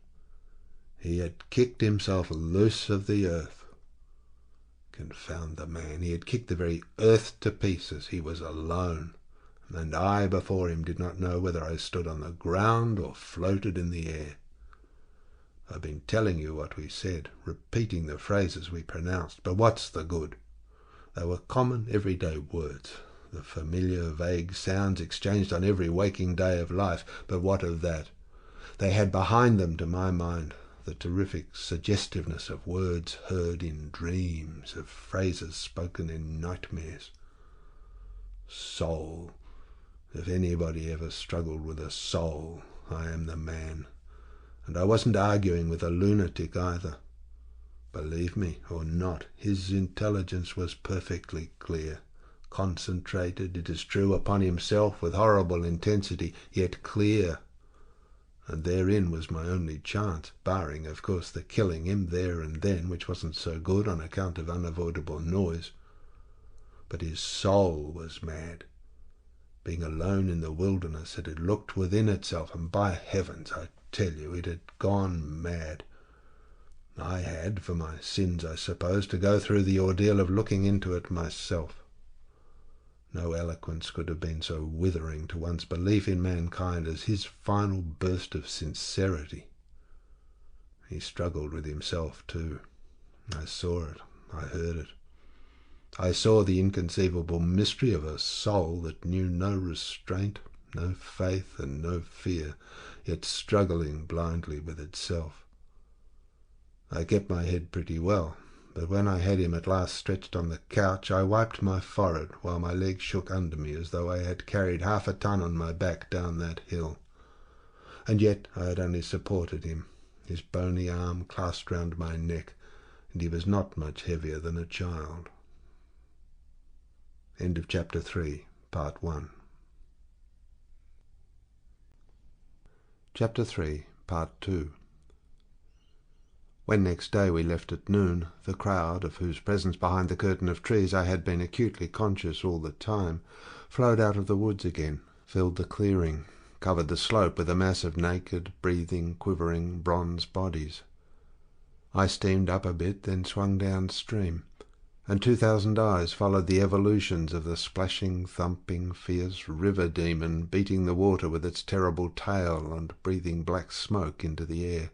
He had kicked himself loose of the earth. Confound the man, he had kicked the very earth to pieces. He was alone, and I before him did not know whether I stood on the ground or floated in the air. I've been telling you what we said, repeating the phrases we pronounced, but what's the good? They were common, everyday words, the familiar, vague sounds exchanged on every waking day of life, but what of that? They had behind them, to my mind, the terrific suggestiveness of words heard in dreams, of phrases spoken in nightmares. Soul. If anybody ever struggled with a soul, I am the man. And I wasn't arguing with a lunatic either. Believe me or not, his intelligence was perfectly clear, concentrated, it is true, upon himself with horrible intensity, yet clear. And therein was my only chance, barring, of course, the killing him there and then, which wasn't so good on account of unavoidable noise. But his soul was mad. Being alone in the wilderness, it had looked within itself, and by heavens, I tell you, it had gone mad. I had, for my sins, I suppose, to go through the ordeal of looking into it myself. No eloquence could have been so withering to one's belief in mankind as his final burst of sincerity. He struggled with himself too. I saw it, I heard it. I saw the inconceivable mystery of a soul that knew no restraint, no faith, and no fear, yet struggling blindly with itself. I kept my head pretty well, but when I had him at last stretched on the couch, I wiped my forehead while my legs shook under me as though I had carried 1/2 a ton on my back down that hill. And yet I had only supported him, his bony arm clasped round my neck, and he was not much heavier than a child. End of Chapter 3, Part 1. Chapter 3, Part 2. When next day we left at noon, the crowd, of whose presence behind the curtain of trees I had been acutely conscious all the time, flowed out of the woods again, filled the clearing, covered the slope with a mass of naked, breathing, quivering, bronze bodies. I steamed up a bit, then swung downstream, and 2,000 eyes followed the evolutions of the splashing, thumping, fierce river demon beating the water with its terrible tail and breathing black smoke into the air.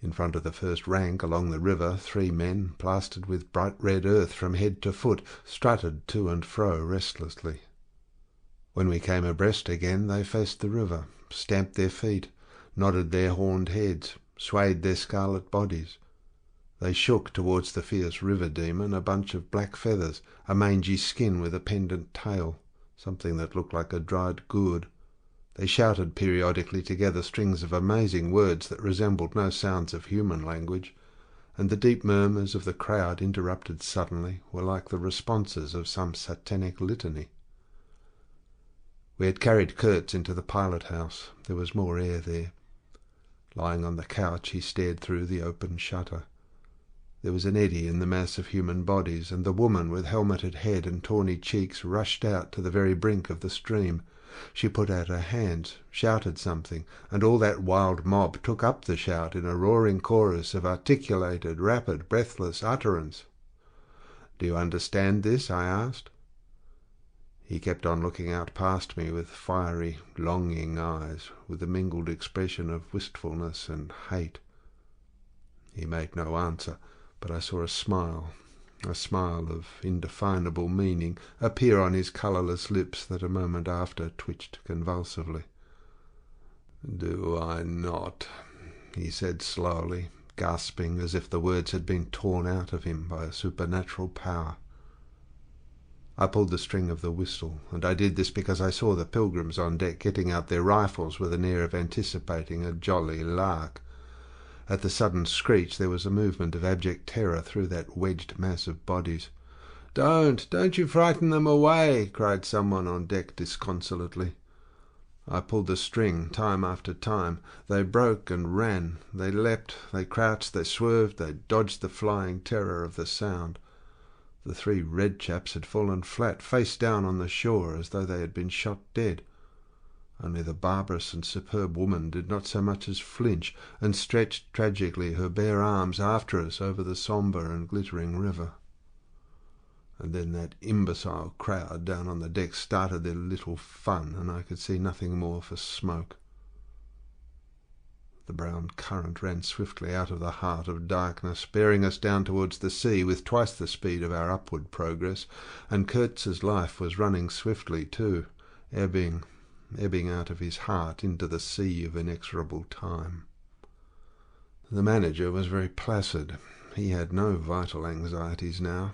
In front of the first rank along the river, 3 men, plastered with bright red earth from head to foot, strutted to and fro restlessly. When we came abreast again, they faced the river, stamped their feet, nodded their horned heads, swayed their scarlet bodies. They shook towards the fierce river demon a bunch of black feathers, a mangy skin with a pendant tail, something that looked like a dried gourd. They shouted periodically together strings of amazing words that resembled no sounds of human language, and the deep murmurs of the crowd, interrupted suddenly, were like the responses of some satanic litany. We had carried Kurtz into the pilot-house. There was more air there. Lying on the couch, he stared through the open shutter. There was an eddy in the mass of human bodies, and the woman with helmeted head and tawny cheeks rushed out to the very brink of the stream. She put out her hands, shouted something, and all that wild mob took up the shout in a roaring chorus of articulated, rapid, breathless utterance. "Do you understand this?" I asked. He kept on looking out past me with fiery, longing eyes, with a mingled expression of wistfulness and hate. He made no answer, but I saw a smile of indefinable meaning, appear on his colourless lips that a moment after twitched convulsively. "Do I not?" he said slowly, gasping as if the words had been torn out of him by a supernatural power. I pulled the string of the whistle, and I did this because I saw the pilgrims on deck getting out their rifles with an air of anticipating a jolly lark. At the sudden screech there was a movement of abject terror through that wedged mass of bodies. Don't you frighten them away!" cried someone on deck disconsolately. I pulled the string time after time. They broke and ran. They leapt, they crouched, they swerved, they dodged the flying terror of the sound. The 3 red chaps had fallen flat, face down on the shore, as though they had been shot dead. only the barbarous and superb woman did not so much as flinch, and stretched tragically her bare arms after us over the sombre and glittering river. And then that imbecile crowd down on the deck started their little fun, and I could see nothing more for smoke. The brown current ran swiftly out of the heart of darkness, bearing us down towards the sea with twice the speed of our upward progress, and Kurtz's life was running swiftly too, ebbing out of his heart into the sea of inexorable time. The manager was very placid. He had no vital anxieties now.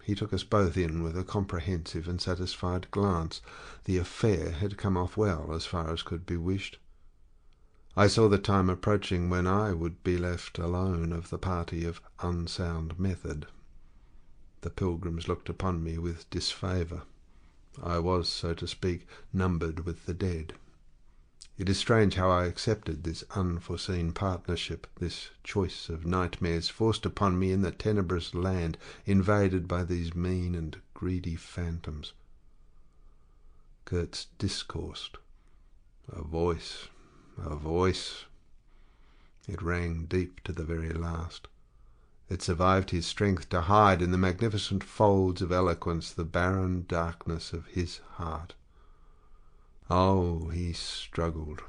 He took us both in with a comprehensive and satisfied glance. The affair had come off well, as far as could be wished. I saw the time approaching when I would be left alone of the party of unsound method. The pilgrims looked upon me with disfavour. I was, so to speak, numbered with the dead. It is strange how I accepted this unforeseen partnership, this choice of nightmares forced upon me in the tenebrous land invaded by these mean and greedy phantoms. Kurtz discoursed. A voice. It rang deep to the very last. It survived his strength to hide in the magnificent folds of eloquence the barren darkness of his heart. Oh, he struggled.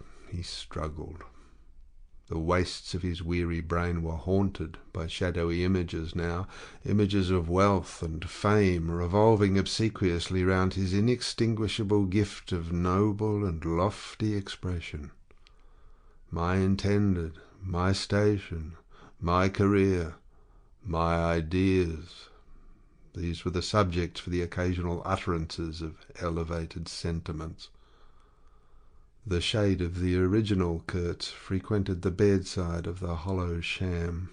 The wastes of his weary brain were haunted by shadowy images now, images of wealth and fame revolving obsequiously round his inextinguishable gift of noble and lofty expression. My intended, my station, my career, my ideas, these were the subjects for the occasional utterances of elevated sentiments. The shade of the original Kurtz frequented the bedside of the hollow sham,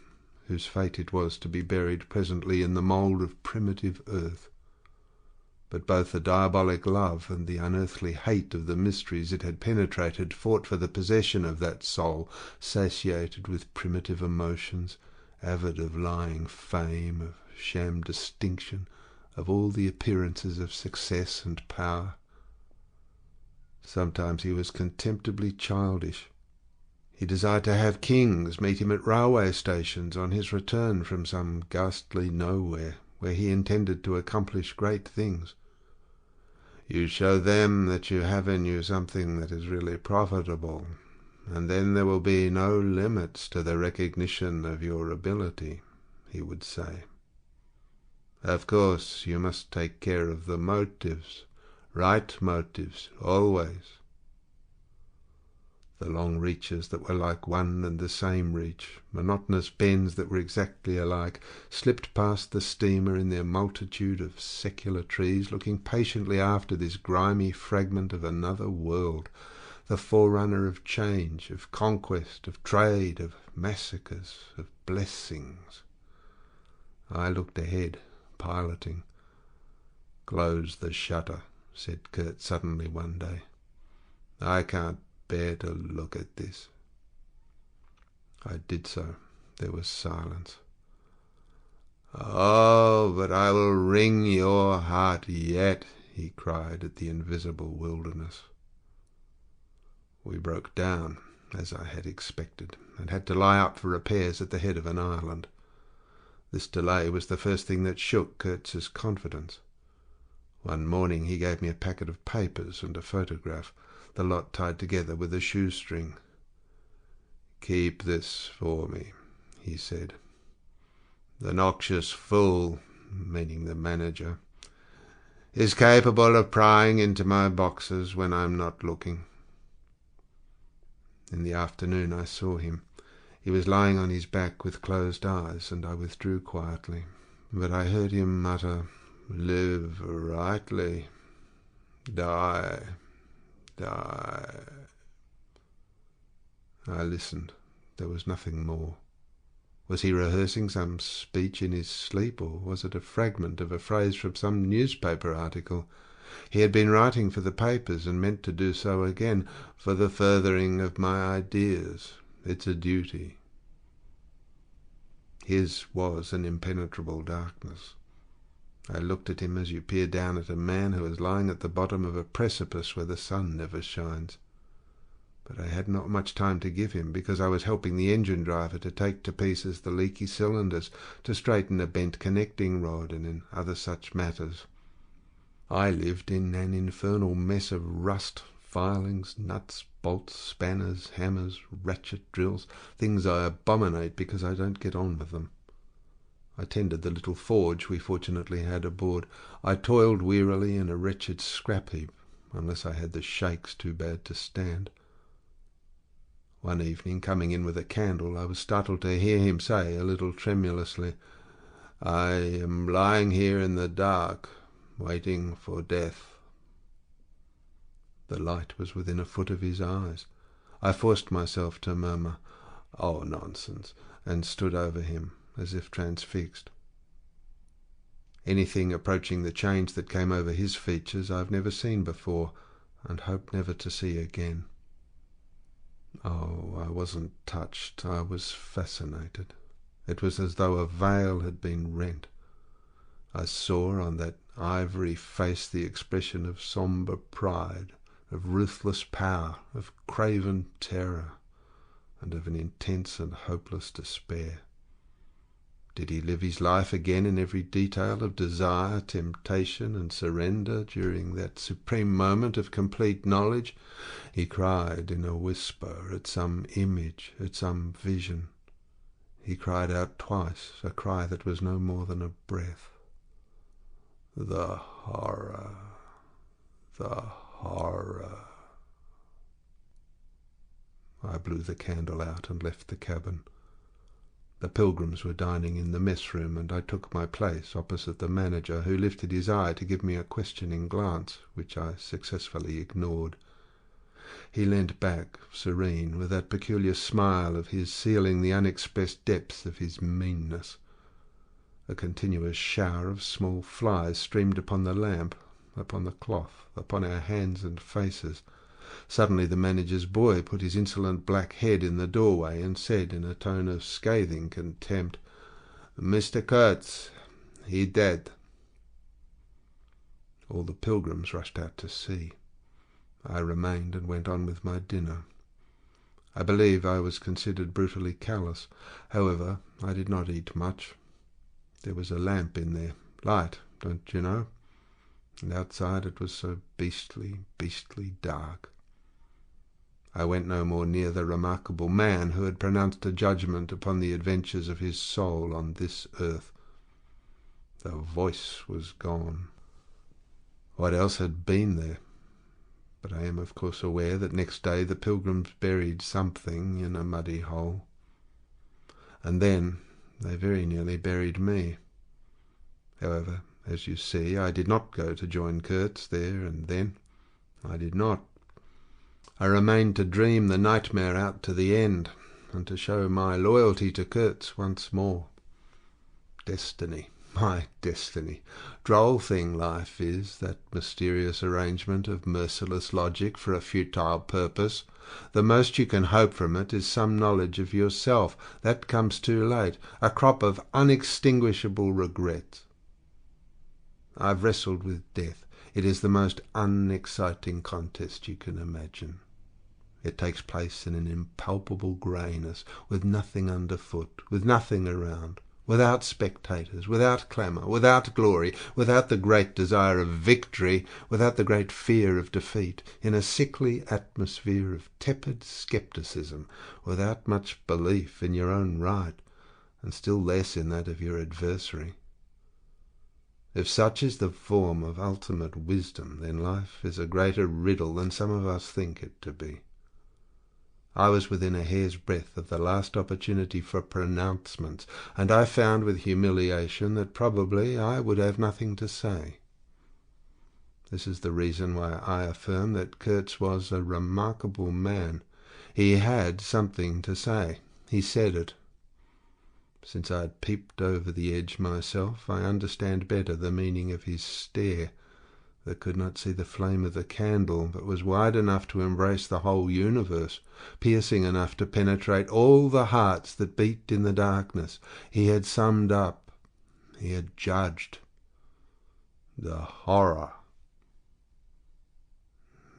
whose fate it was to be buried presently in the mould of primitive earth. But both the diabolic love and the unearthly hate of the mysteries it had penetrated fought for the possession of that soul, satiated with primitive emotions, avid of lying fame, of sham distinction, of all the appearances of success and power. Sometimes he was contemptibly childish. He desired to have kings meet him at railway stations on his return from some ghastly nowhere, where he intended to accomplish great things. You show them that you have in you something that is really profitable, and then there will be no limits to the recognition of your ability, he would say. Of course, you must take care of the motives, right motives, always. The long reaches that were like one and the same reach, monotonous bends that were exactly alike, slipped past the steamer in their multitude of secular trees, looking patiently after this grimy fragment of another world, the forerunner of change, of conquest, of trade, of massacres, of blessings. I looked ahead, piloting. "Close the shutter," said Kurtz suddenly one day. "I can't bear to look at this." I did so. There was silence. "Oh, but I will wring your heart yet," he cried at the invisible wilderness. We broke down, as I had expected, and had to lie up for repairs at the head of an island. This delay was the first thing that shook Kurtz's confidence. One morning he gave me a packet of papers and a photograph, the lot tied together with a shoestring. "Keep this for me," he said. "The noxious fool," meaning the manager, "is capable of prying into my boxes when I'm not looking." In the afternoon I saw him. He was lying on his back with closed eyes, and I withdrew quietly. But I heard him mutter, "Live rightly. Die. Die." I listened. There was nothing more. Was he rehearsing some speech in his sleep, or was it a fragment of a phrase from some newspaper article? He had been writing for the papers, and meant to do so again, for the furthering of my ideas. It's a duty. His was an impenetrable darkness. I looked at him as you peer down at a man who is lying at the bottom of a precipice where the sun never shines. but I had not much time to give him, because I was helping the engine driver to take to pieces the leaky cylinders, to straighten a bent connecting rod, and in other such matters. I lived in an infernal mess of rust, filings, nuts, bolts, spanners, hammers, ratchet drills, things I abominate because I don't get on with them. I tended the little forge we fortunately had aboard. I toiled wearily in a wretched scrap heap, unless I had the shakes too bad to stand. One evening, coming in with a candle, I was startled to hear him say, a little tremulously, "I am lying here in the dark, waiting for death." The light was within a foot of his eyes. I forced myself to murmur, "Oh, nonsense," and stood over him, as if transfixed. Anything approaching the change that came over his features I've never seen before, and hope never to see again. Oh, I wasn't touched, I was fascinated. It was as though a veil had been rent. I saw on that ivory face the expression of sombre pride, of ruthless power, of craven terror, and of an intense and hopeless despair. Did he live his life again in every detail of desire, temptation, and surrender during that supreme moment of complete knowledge? He cried in a whisper at some image, at some vision. He cried out twice, a cry that was no more than a breath. The horror, the horror. I blew the candle out and left the cabin. The pilgrims were dining in the mess room, and I took my place opposite the manager, who lifted his eye to give me a questioning glance, which I successfully ignored. He leant back, serene, with that peculiar smile of his sealing the unexpressed depths of his meanness. A continuous shower of small flies streamed upon the lamp, upon the cloth, upon our hands and faces. Suddenly the manager's boy put his insolent black head in the doorway and said in a tone of scathing contempt, "Mr. Kurtz, he dead." All the pilgrims rushed out to see. I remained and went on with my dinner. I believe I was considered brutally callous. However, I did not eat much. There was a lamp in there, light, don't you know? And outside it was so beastly, beastly dark. I went no more near the remarkable man who had pronounced a judgment upon the adventures of his soul on this earth. The voice was gone. What else had been there? But I am of course aware that next day the pilgrims buried something in a muddy hole. And then they very nearly buried me. However, as you see, I did not go to join Kurtz there and then. I did not. I remained to dream the nightmare out to the end, and to show my loyalty to Kurtz once more. Destiny, my destiny. Droll thing life is, that mysterious arrangement of merciless logic for a futile purpose. The most you can hope from it is some knowledge of yourself. That comes too late, a crop of unextinguishable regrets. I've wrestled with death. It is the most unexciting contest you can imagine. It takes place in an impalpable greyness, with nothing underfoot, with nothing around, without spectators, without clamour, without glory, without the great desire of victory, without the great fear of defeat, in a sickly atmosphere of tepid scepticism, without much belief in your own right, and still less in that of your adversary. If such is the form of ultimate wisdom, then life is a greater riddle than some of us think it to be. I was within a hair's breadth of the last opportunity for pronouncements, and I found with humiliation that probably I would have nothing to say. This is the reason why I affirm that Kurtz was a remarkable man. He had something to say. He said it. Since I had peeped over the edge myself, I understand better the meaning of his stare, that could not see the flame of the candle, but was wide enough to embrace the whole universe, piercing enough to penetrate all the hearts that beat in the darkness. He had summed up. He had judged. The horror.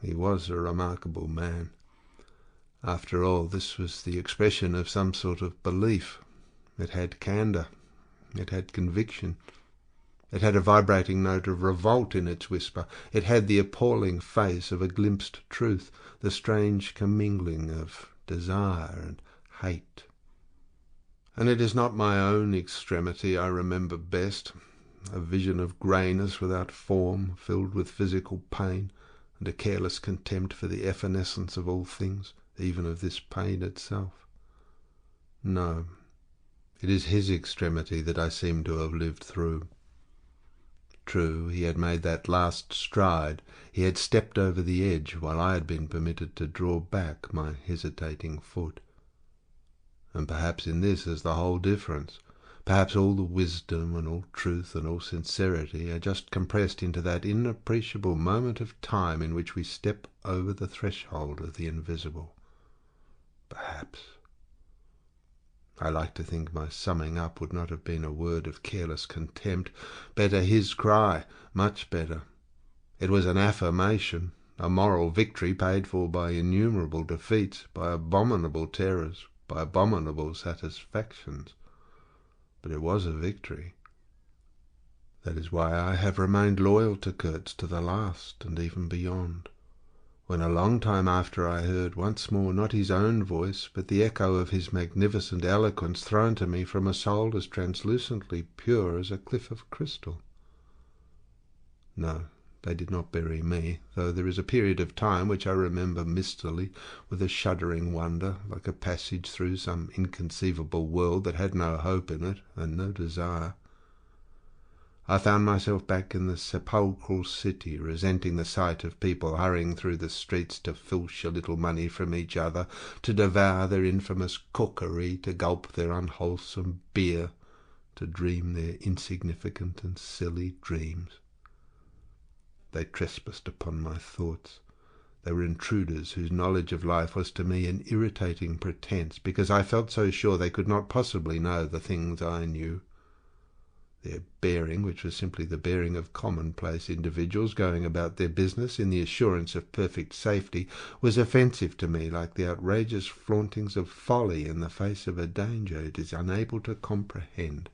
He was a remarkable man. After all, this was the expression of some sort of belief. It had candour. It had conviction. It had a vibrating note of revolt in its whisper. It had the appalling face of a glimpsed truth, the strange commingling of desire and hate. And it is not my own extremity I remember best, a vision of greyness without form, filled with physical pain, and a careless contempt for the evanescence of all things, even of this pain itself. No, it is his extremity that I seem to have lived through. True, he had made that last stride. He had stepped over the edge, while I had been permitted to draw back my hesitating foot. And perhaps in this is the whole difference. Perhaps all the wisdom and all truth and all sincerity are just compressed into that inappreciable moment of time in which we step over the threshold of the invisible. Perhaps. I like to think my summing up would not have been a word of careless contempt. Better his cry, much better. It was an affirmation, a moral victory paid for by innumerable defeats, by abominable terrors, by abominable satisfactions. But it was a victory. That is why I have remained loyal to Kurtz to the last, and even beyond. When a long time after I heard once more not his own voice, but the echo of his magnificent eloquence thrown to me from a soul as translucently pure as a cliff of crystal. No, they did not bury me, though there is a period of time which I remember mistily, with a shuddering wonder, like a passage through some inconceivable world that had no hope in it, and no desire. I found myself back in the sepulchral city, resenting the sight of people hurrying through the streets to filch a little money from each other, to devour their infamous cookery, to gulp their unwholesome beer, to dream their insignificant and silly dreams. They trespassed upon my thoughts. They were intruders whose knowledge of life was to me an irritating pretence, because I felt so sure they could not possibly know the things I knew. Their bearing, which was simply the bearing of commonplace individuals going about their business in the assurance of perfect safety, was offensive to me, like the outrageous flauntings of folly in the face of a danger it is unable to comprehend.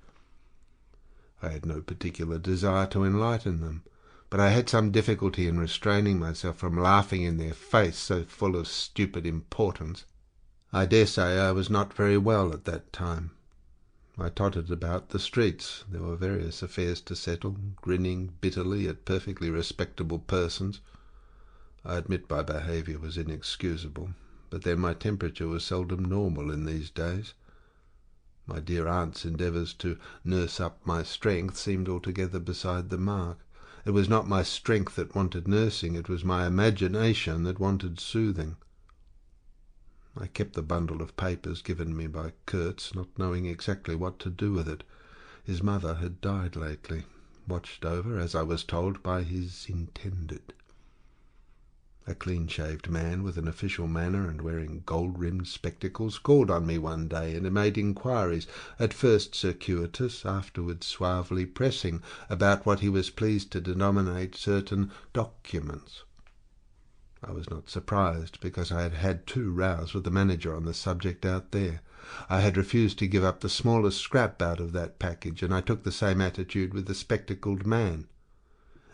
I had no particular desire to enlighten them, but I had some difficulty in restraining myself from laughing in their face, so full of stupid importance. I dare say I was not very well at that time. I tottered about the streets. There were various affairs to settle, grinning bitterly at perfectly respectable persons. I admit my behaviour was inexcusable, but then my temperature was seldom normal in these days. My dear aunt's endeavours to nurse up my strength seemed altogether beside the mark. It was not my strength that wanted nursing, it was my imagination that wanted soothing. I kept the bundle of papers given me by Kurtz, not knowing exactly what to do with it. His mother had died lately, watched over, as I was told, by his intended. A clean-shaved man with an official manner and wearing gold-rimmed spectacles called on me one day and made inquiries, at first circuitous, afterwards suavely pressing, about what he was pleased to denominate certain documents. I was not surprised, because I had had 2 rows with the manager on the subject out there. I had refused to give up the smallest scrap out of that package, and I took the same attitude with the spectacled man.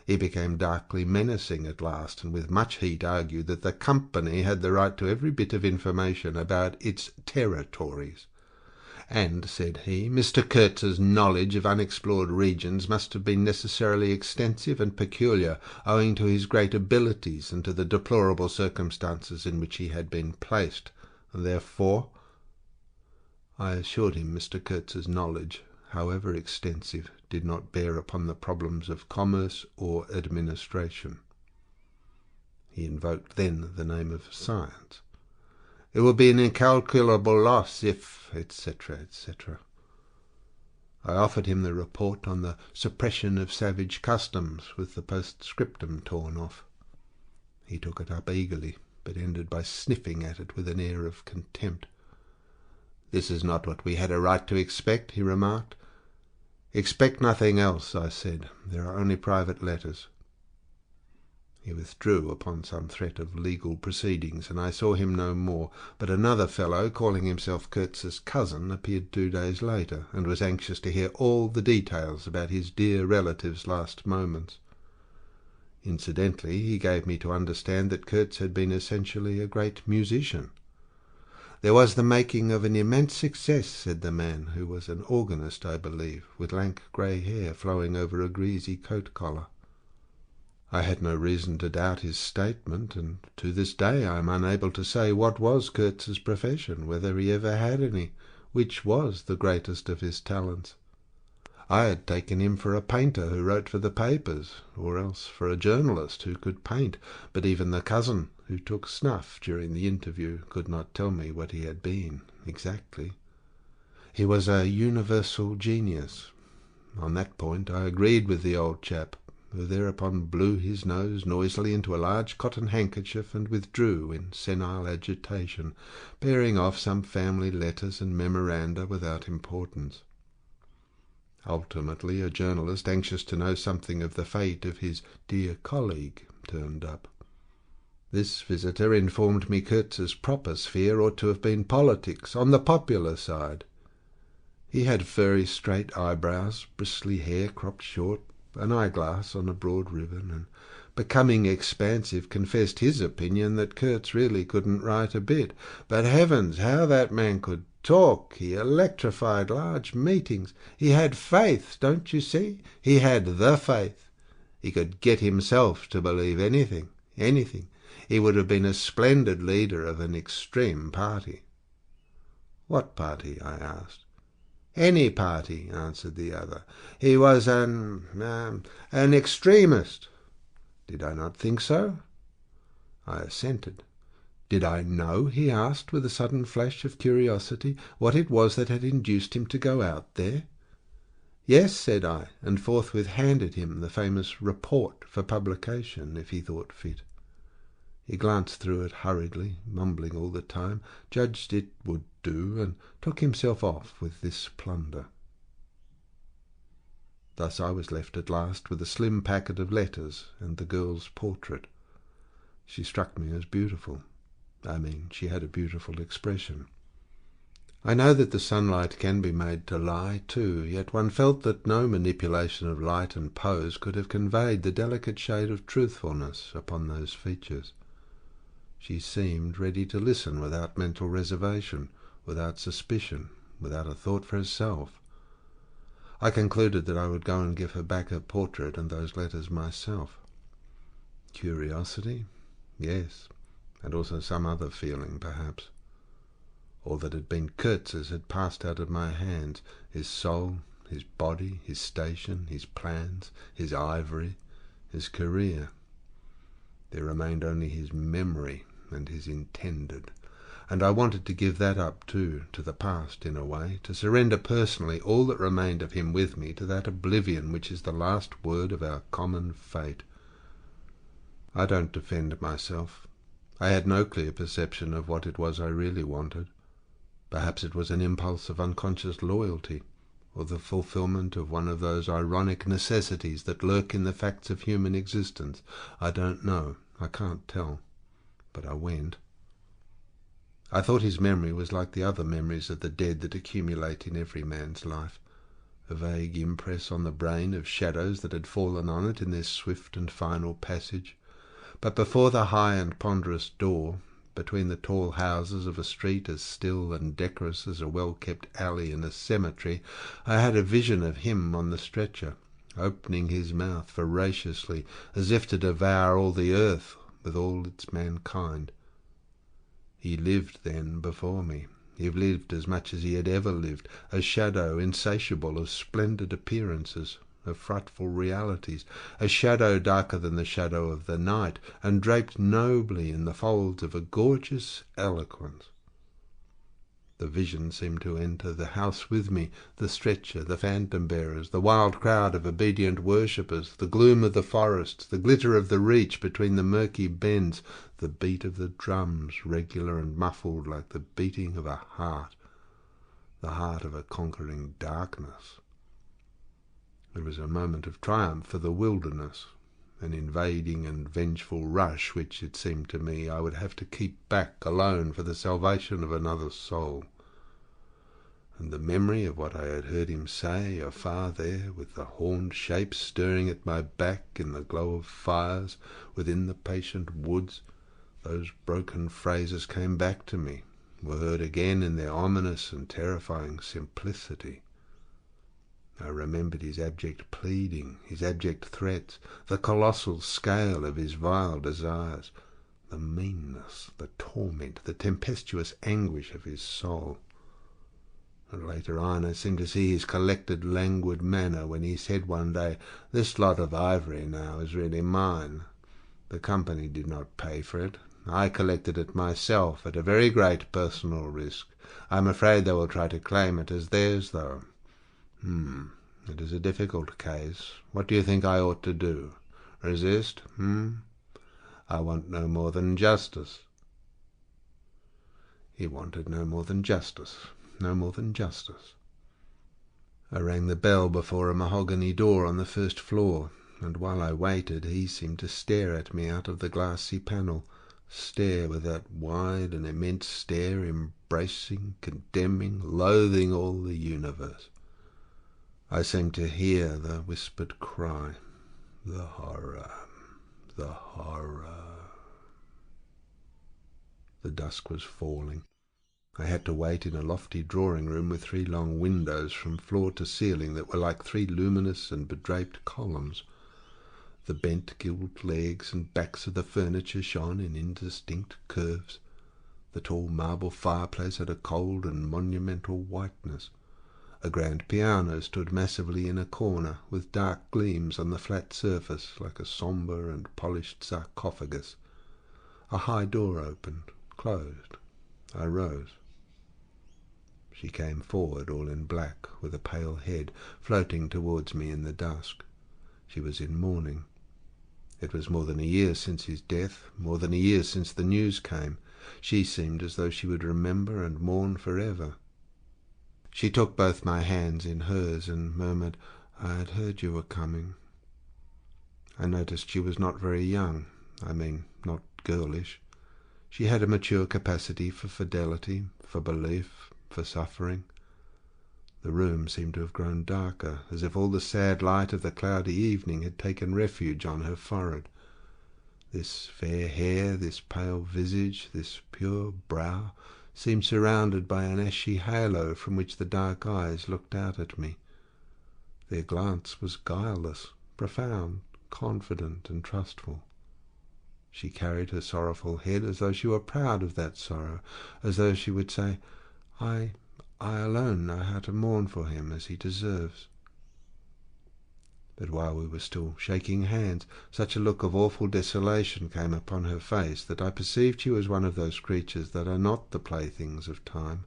He became darkly menacing at last, and with much heat argued that the company had the right to every bit of information about its territories. And, said he, Mr. Kurtz's knowledge of unexplored regions must have been necessarily extensive and peculiar, owing to his great abilities and to the deplorable circumstances in which he had been placed, and therefore I assured him Mr. Kurtz's knowledge, however extensive, did not bear upon the problems of commerce or administration. He invoked then the name of science. It would be an incalculable loss if, etc., etc. I offered him the report on the suppression of savage customs, with the postscriptum torn off. He took it up eagerly, but ended by sniffing at it with an air of contempt. "This is not what we had a right to expect," he remarked. "Expect nothing else," I said. "There are only private letters." He withdrew upon some threat of legal proceedings, and I saw him no more, but another fellow, calling himself Kurtz's cousin, appeared 2 days later, and was anxious to hear all the details about his dear relative's last moments. Incidentally, he gave me to understand that Kurtz had been essentially a great musician. There was the making of an immense success, said the man, who was an organist, I believe, with lank grey hair flowing over a greasy coat collar. I had no reason to doubt his statement, and to this day I am unable to say what was Kurtz's profession, whether he ever had any, which was the greatest of his talents. I had taken him for a painter who wrote for the papers, or else for a journalist who could paint, but even the cousin, who took snuff during the interview, could not tell me what he had been exactly. He was a universal genius. On that point I agreed with the old chap, who thereupon blew his nose noisily into a large cotton handkerchief and withdrew in senile agitation, bearing off some family letters and memoranda without importance. Ultimately, a journalist anxious to know something of the fate of his dear colleague turned up. This visitor informed me Kurtz's proper sphere ought to have been politics, on the popular side. He had furry straight eyebrows, bristly hair cropped short, an eyeglass on a broad ribbon, and, becoming expansive, confessed his opinion that Kurtz really couldn't write a bit. But heavens, how that man could talk! He electrified large meetings. He had faith, don't you see? He had the faith. He could get himself to believe anything, anything. He would have been a splendid leader of an extreme party. What party? I asked. Any party, answered the other. He was an extremist. Did I not think so? I assented. Did I know, he asked with a sudden flash of curiosity, what it was that had induced him to go out there? Yes, said I, and forthwith handed him the famous report for publication, if he thought fit. He glanced through it hurriedly, mumbling all the time, judged it would do, and took himself off with this plunder. Thus I was left at last with a slim packet of letters and the girl's portrait. She struck me as beautiful. I mean, she had a beautiful expression. I know that the sunlight can be made to lie, too, yet one felt that no manipulation of light and pose could have conveyed the delicate shade of truthfulness upon those features. She seemed ready to listen without mental reservation, without suspicion, without a thought for herself. I concluded that I would go and give her back her portrait and those letters myself. Curiosity? Yes, and also some other feeling, perhaps. All that had been Kurtz's had passed out of my hands, his soul, his body, his station, his plans, his ivory, his career. There remained only his memory and his intended, and I wanted to give that up too, to the past in a way, to surrender personally all that remained of him with me to that oblivion which is the last word of our common fate. I don't defend myself. I had no clear perception of what it was I really wanted. Perhaps it was an impulse of unconscious loyalty, or the fulfilment of one of those ironic necessities that lurk in the facts of human existence. I don't know. I can't tell. But I went. I thought his memory was like the other memories of the dead that accumulate in every man's life, a vague impress on the brain of shadows that had fallen on it in their swift and final passage. But before the high and ponderous door, between the tall houses of a street as still and decorous as a well-kept alley in a cemetery, I had a vision of him on the stretcher, opening his mouth voraciously, as if to devour all the earth with all its mankind. He lived then before me. He lived as much as he had ever lived, a shadow insatiable of splendid appearances, of frightful realities, a shadow darker than the shadow of the night, and draped nobly in the folds of a gorgeous eloquence. The vision seemed to enter the house with me, the stretcher, the phantom-bearers, the wild crowd of obedient worshippers, the gloom of the forests, the glitter of the reach between the murky bends, the beat of the drums, regular and muffled like the beating of a heart, the heart of a conquering darkness. It was a moment of triumph for the wilderness, an invading and vengeful rush which, it seemed to me, I would have to keep back alone for the salvation of another soul. And the memory of what I had heard him say afar there, with the horned shapes stirring at my back in the glow of fires within the patient woods, those broken phrases came back to me, were heard again in their ominous and terrifying simplicity. I remembered his abject pleading, his abject threats, the colossal scale of his vile desires, the meanness, the torment, the tempestuous anguish of his soul. And later on I seemed to see his collected, languid manner when he said one day, "This lot of ivory now is really mine. The company did not pay for it. I collected it myself at a very great personal risk. I'm afraid they will try to claim it as theirs, though. It is a difficult case. What do you think I ought to do? Resist? I want no more than justice." He wanted no more than justice. No more than justice. I rang the bell before a mahogany door on the first floor, and while I waited he seemed to stare at me out of the glassy panel, stare with that wide and immense stare, embracing, condemning, loathing all the universe. I seemed to hear the whispered cry, "The horror, the horror." The dusk was falling. I had to wait in a lofty drawing-room with 3 long windows from floor to ceiling that were like 3 luminous and bedraped columns. The bent gilt legs and backs of the furniture shone in indistinct curves. The tall marble fireplace had a cold and monumental whiteness. A grand piano stood massively in a corner, with dark gleams on the flat surface, like a sombre and polished sarcophagus. A high door opened, closed. I rose. She came forward, all in black, with a pale head, floating towards me in the dusk. She was in mourning. It was more than a year since his death, more than a year since the news came. She seemed as though she would remember and mourn forever. She took both my hands in hers and murmured, "I had heard you were coming." I noticed she was not very young, not girlish. She had a mature capacity for fidelity, for belief, for suffering. The room seemed to have grown darker, as if all the sad light of the cloudy evening had taken refuge on her forehead. This fair hair, this pale visage, this pure brow, seemed surrounded by an ashy halo from which the dark eyes looked out at me. Their glance was guileless, profound, confident, and trustful. She carried her sorrowful head as though she were proud of that sorrow, as though she would say, I alone know how to mourn for him as he deserves." But while we were still shaking hands, such a look of awful desolation came upon her face that I perceived she was one of those creatures that are not the playthings of time.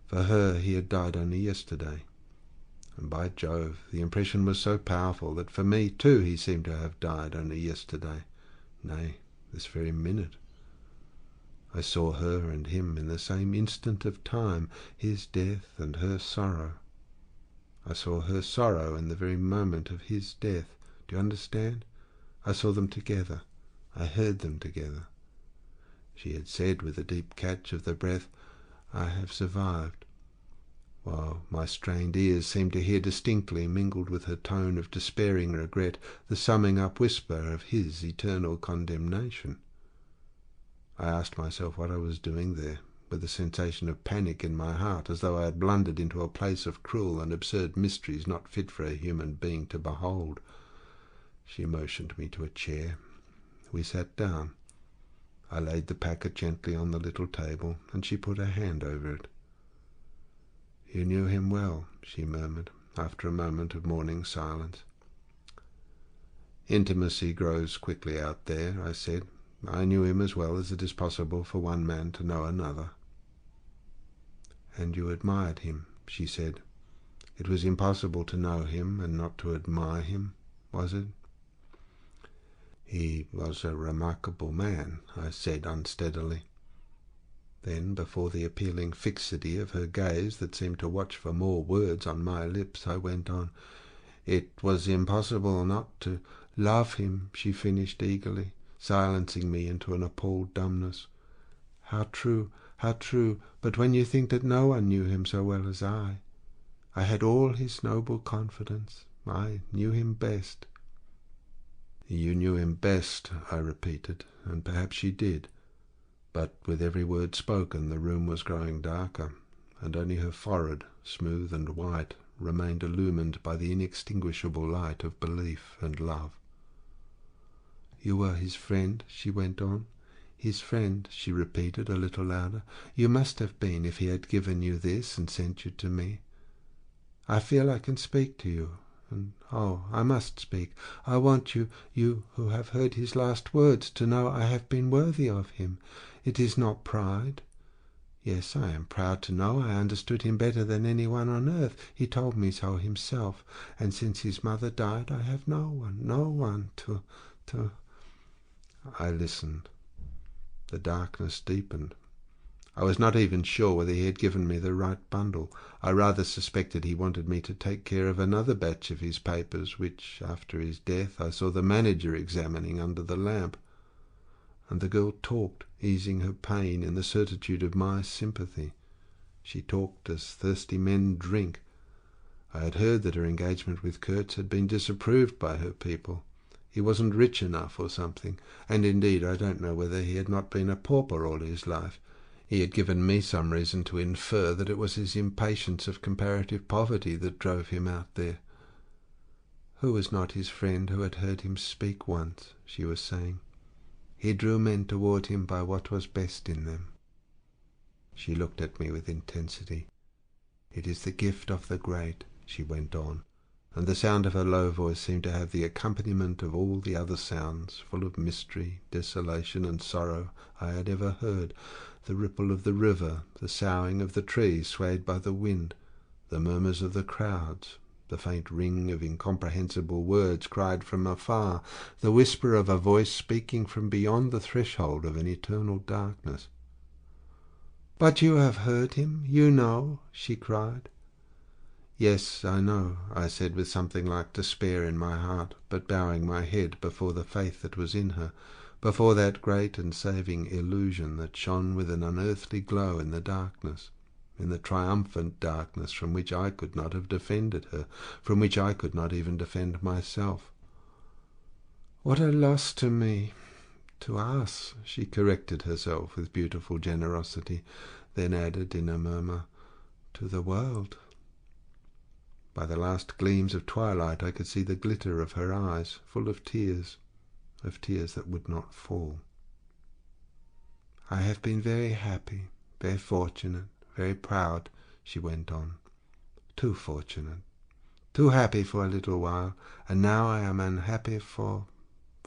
For her he had died only yesterday, and by Jove, the impression was so powerful that for me too he seemed to have died only yesterday, nay, this very minute. I saw her and him in the same instant of time, his death and her sorrow. I saw her sorrow in the very moment of his death. Do you understand? I saw them together. I heard them together. She had said with a deep catch of the breath, "I have survived," while my strained ears seemed to hear distinctly, mingled with her tone of despairing regret, the summing up whisper of his eternal condemnation. I asked myself what I was doing there, with a sensation of panic in my heart, as though I had blundered into a place of cruel and absurd mysteries not fit for a human being to behold. She motioned me to a chair. We sat down. I laid the packet gently on the little table, and she put her hand over it. "You knew him well," she murmured, after a moment of mourning silence. "Intimacy grows quickly out there," I said. "I knew him as well as it is possible for one man to know another." "And you admired him," she said. "It was impossible to know him and not to admire him, was it?" "He was a remarkable man," I said unsteadily. Then, before the appealing fixity of her gaze that seemed to watch for more words on my lips, I went on, "It was impossible not to Love him, she finished eagerly, silencing me into an appalled dumbness. How true, but when you think that no one knew him so well as I had all his noble confidence. I knew him best. You knew him best, I repeated, and perhaps she did. But with every word spoken the room was growing darker, and only her forehead, smooth and white, remained illumined by the inextinguishable light of belief and love. You were his friend, she went on. His friend, she repeated a little louder. You must have been if he had given you this and sent you to me. I feel I can speak to you, and oh, I must speak. I want you who have heard his last words, to know I have been worthy of him. It is not pride. Yes, I am proud to know I understood him better than anyone on earth. He told me so himself, and since his mother died I have no one to... I listened. The darkness deepened. I was not even sure whether he had given me the right bundle. I rather suspected he wanted me to take care of another batch of his papers, which, after his death, I saw the manager examining under the lamp. And the girl talked, easing her pain in the certitude of my sympathy. She talked as thirsty men drink. I had heard that her engagement with Kurtz had been disapproved by her people. He wasn't rich enough or something, and indeed I don't know whether he had not been a pauper all his life. He had given me some reason to infer that it was his impatience of comparative poverty that drove him out there. Who was not his friend who had heard him speak once, she was saying. He drew men toward him by what was best in them. She looked at me with intensity. It is the gift of the great, she went on, and the sound of her low voice seemed to have the accompaniment of all the other sounds, full of mystery, desolation, and sorrow, I had ever heard. The ripple of the river, the soughing of the trees swayed by the wind, the murmurs of the crowds, the faint ring of incomprehensible words cried from afar, the whisper of a voice speaking from beyond the threshold of an eternal darkness. "But you have heard him, you know," she cried. "Yes, I know," I said with something like despair in my heart, but bowing my head before the faith that was in her, before that great and saving illusion that shone with an unearthly glow in the darkness, in the triumphant darkness from which I could not have defended her, from which I could not even defend myself. "What a loss to me, to us," she corrected herself with beautiful generosity, then added in a murmur, "to the world." By the last gleams of twilight I could see the glitter of her eyes, full of tears that would not fall. "I have been very happy, very fortunate, very proud," she went on. "Too fortunate, too happy for a little while, and now I am unhappy for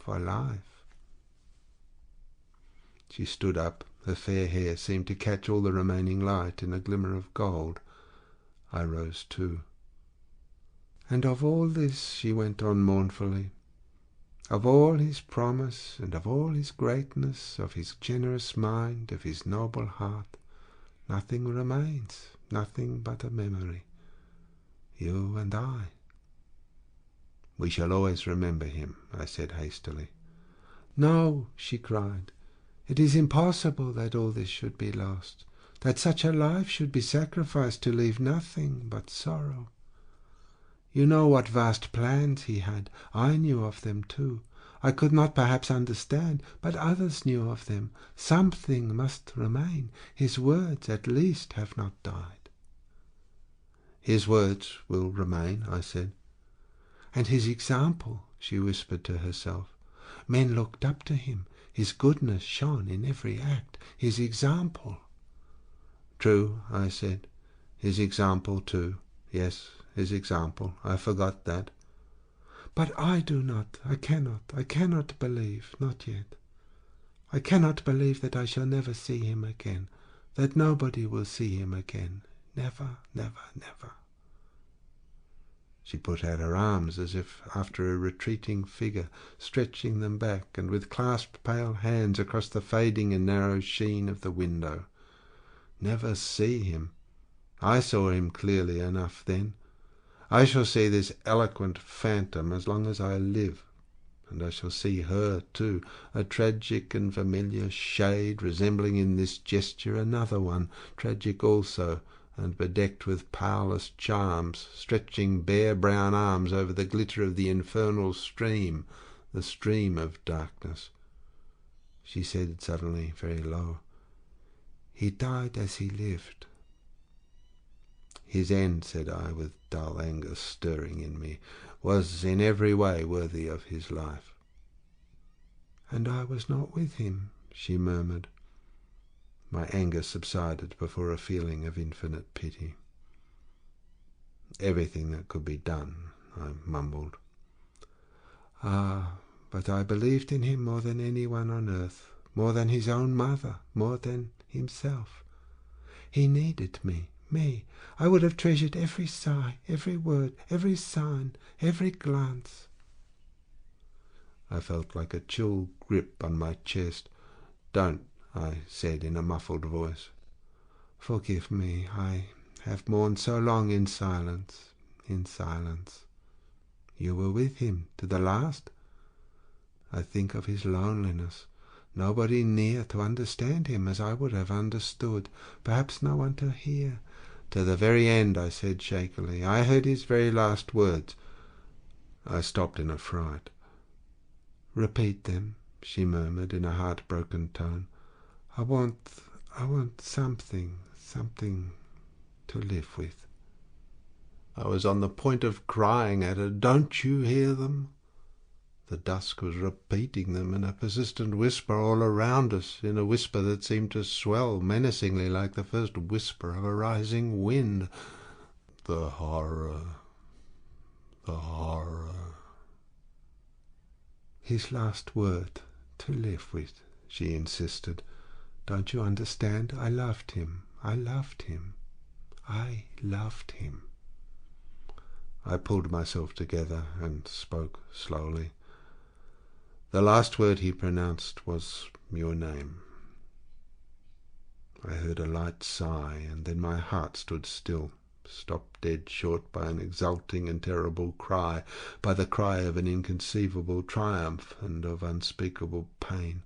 life." She stood up. Her fair hair seemed to catch all the remaining light in a glimmer of gold. I rose too. "And of all this," she went on mournfully, "of all his promise, and of all his greatness, of his generous mind, of his noble heart, nothing remains, nothing but a memory. You and I." "We shall always remember him," I said hastily. "No," she cried. "It is impossible that all this should be lost, that such a life should be sacrificed to leave nothing but sorrow. You know what vast plans he had. I knew of them too. I could not perhaps understand, but others knew of them. Something must remain. His words, at least, have not died." "His words will remain," I said. "And his example," she whispered to herself. "Men looked up to him. His goodness shone in every act. His example." "True," I said. "His example too. Yes, his example. I forgot that." "But I do not. I cannot believe, not yet. I cannot believe that I shall never see him again, that nobody will see him again. Never, never, never." She put out her arms as if after a retreating figure, stretching them back, and with clasped pale hands across the fading and narrow sheen of the window. Never see him! I saw him clearly enough then. I shall see this eloquent phantom as long as I live. and I shall see her too, a tragic and familiar shade, resembling in this gesture another one, tragic also, and bedecked with powerless charms, stretching bare brown arms over the glitter of the infernal stream, the stream of darkness. She said suddenly, very low, "He died as he lived." "His end," said I, with dull anger stirring in me, "was in every way worthy of his life." "And I was not with him," she murmured. My anger subsided before a feeling of infinite pity. "Everything that could be done," I mumbled. "Ah, but I believed in him more than anyone on earth, more than his own mother, more than himself. He needed me. I would have treasured every sigh, every word, every sign, every glance." I felt like a chill grip on my chest. "Don't," I said in a muffled voice. "Forgive me. I have mourned so long in silence, in silence." "You were with him to the last?" "I think of his loneliness. Nobody near to understand him as I would have understood. Perhaps no one to hear." "To the very end," I said shakily. "I heard his very last words." I stopped in a fright. "Repeat them," she murmured in a heartbroken tone. I want something to live with." I was on the point of crying at her, "Don't you hear them?" The dusk was repeating them in a persistent whisper all around us, in a whisper that seemed to swell menacingly like the first whisper of a rising wind. The horror, the horror. "His last word, to live with," she insisted. "Don't you understand? I loved him. I loved him. I loved him." I pulled myself together and spoke slowly. "The last word he pronounced was your name." I heard a light sigh, and then my heart stood still, stopped dead short by an exulting and terrible cry, by the cry of an inconceivable triumph and of unspeakable pain.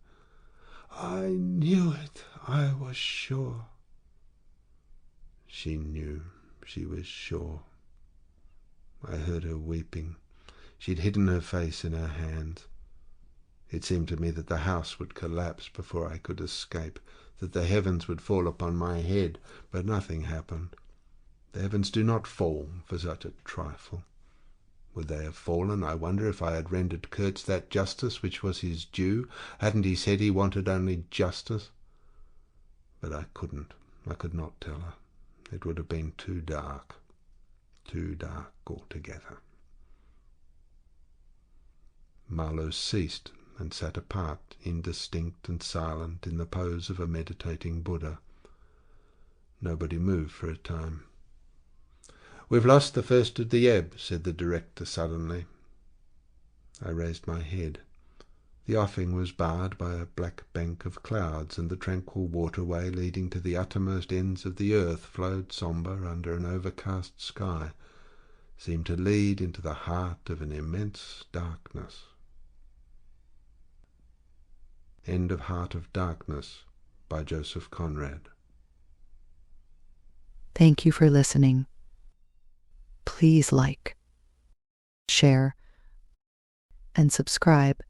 "I knew it. I was sure." She knew. She was sure. I heard her weeping. She'd hidden her face in her hands. It seemed to me that the house would collapse before I could escape, that the heavens would fall upon my head, but nothing happened. The heavens do not fall for such a trifle. Would they have fallen, I wonder, if I had rendered Kurtz that justice which was his due? Hadn't he said he wanted only justice? But I couldn't. I could not tell her. It would have been too dark altogether. Marlow ceased and sat apart, indistinct and silent, in the pose of a meditating Buddha. Nobody moved for a time. "We've lost the first of the ebb," said the director suddenly. I raised my head. The offing was barred by a black bank of clouds, and the tranquil waterway leading to the uttermost ends of the earth flowed sombre under an overcast sky, seemed to lead into the heart of an immense darkness. End of Heart of Darkness by Joseph Conrad. Thank you for listening. Please like, share, and subscribe.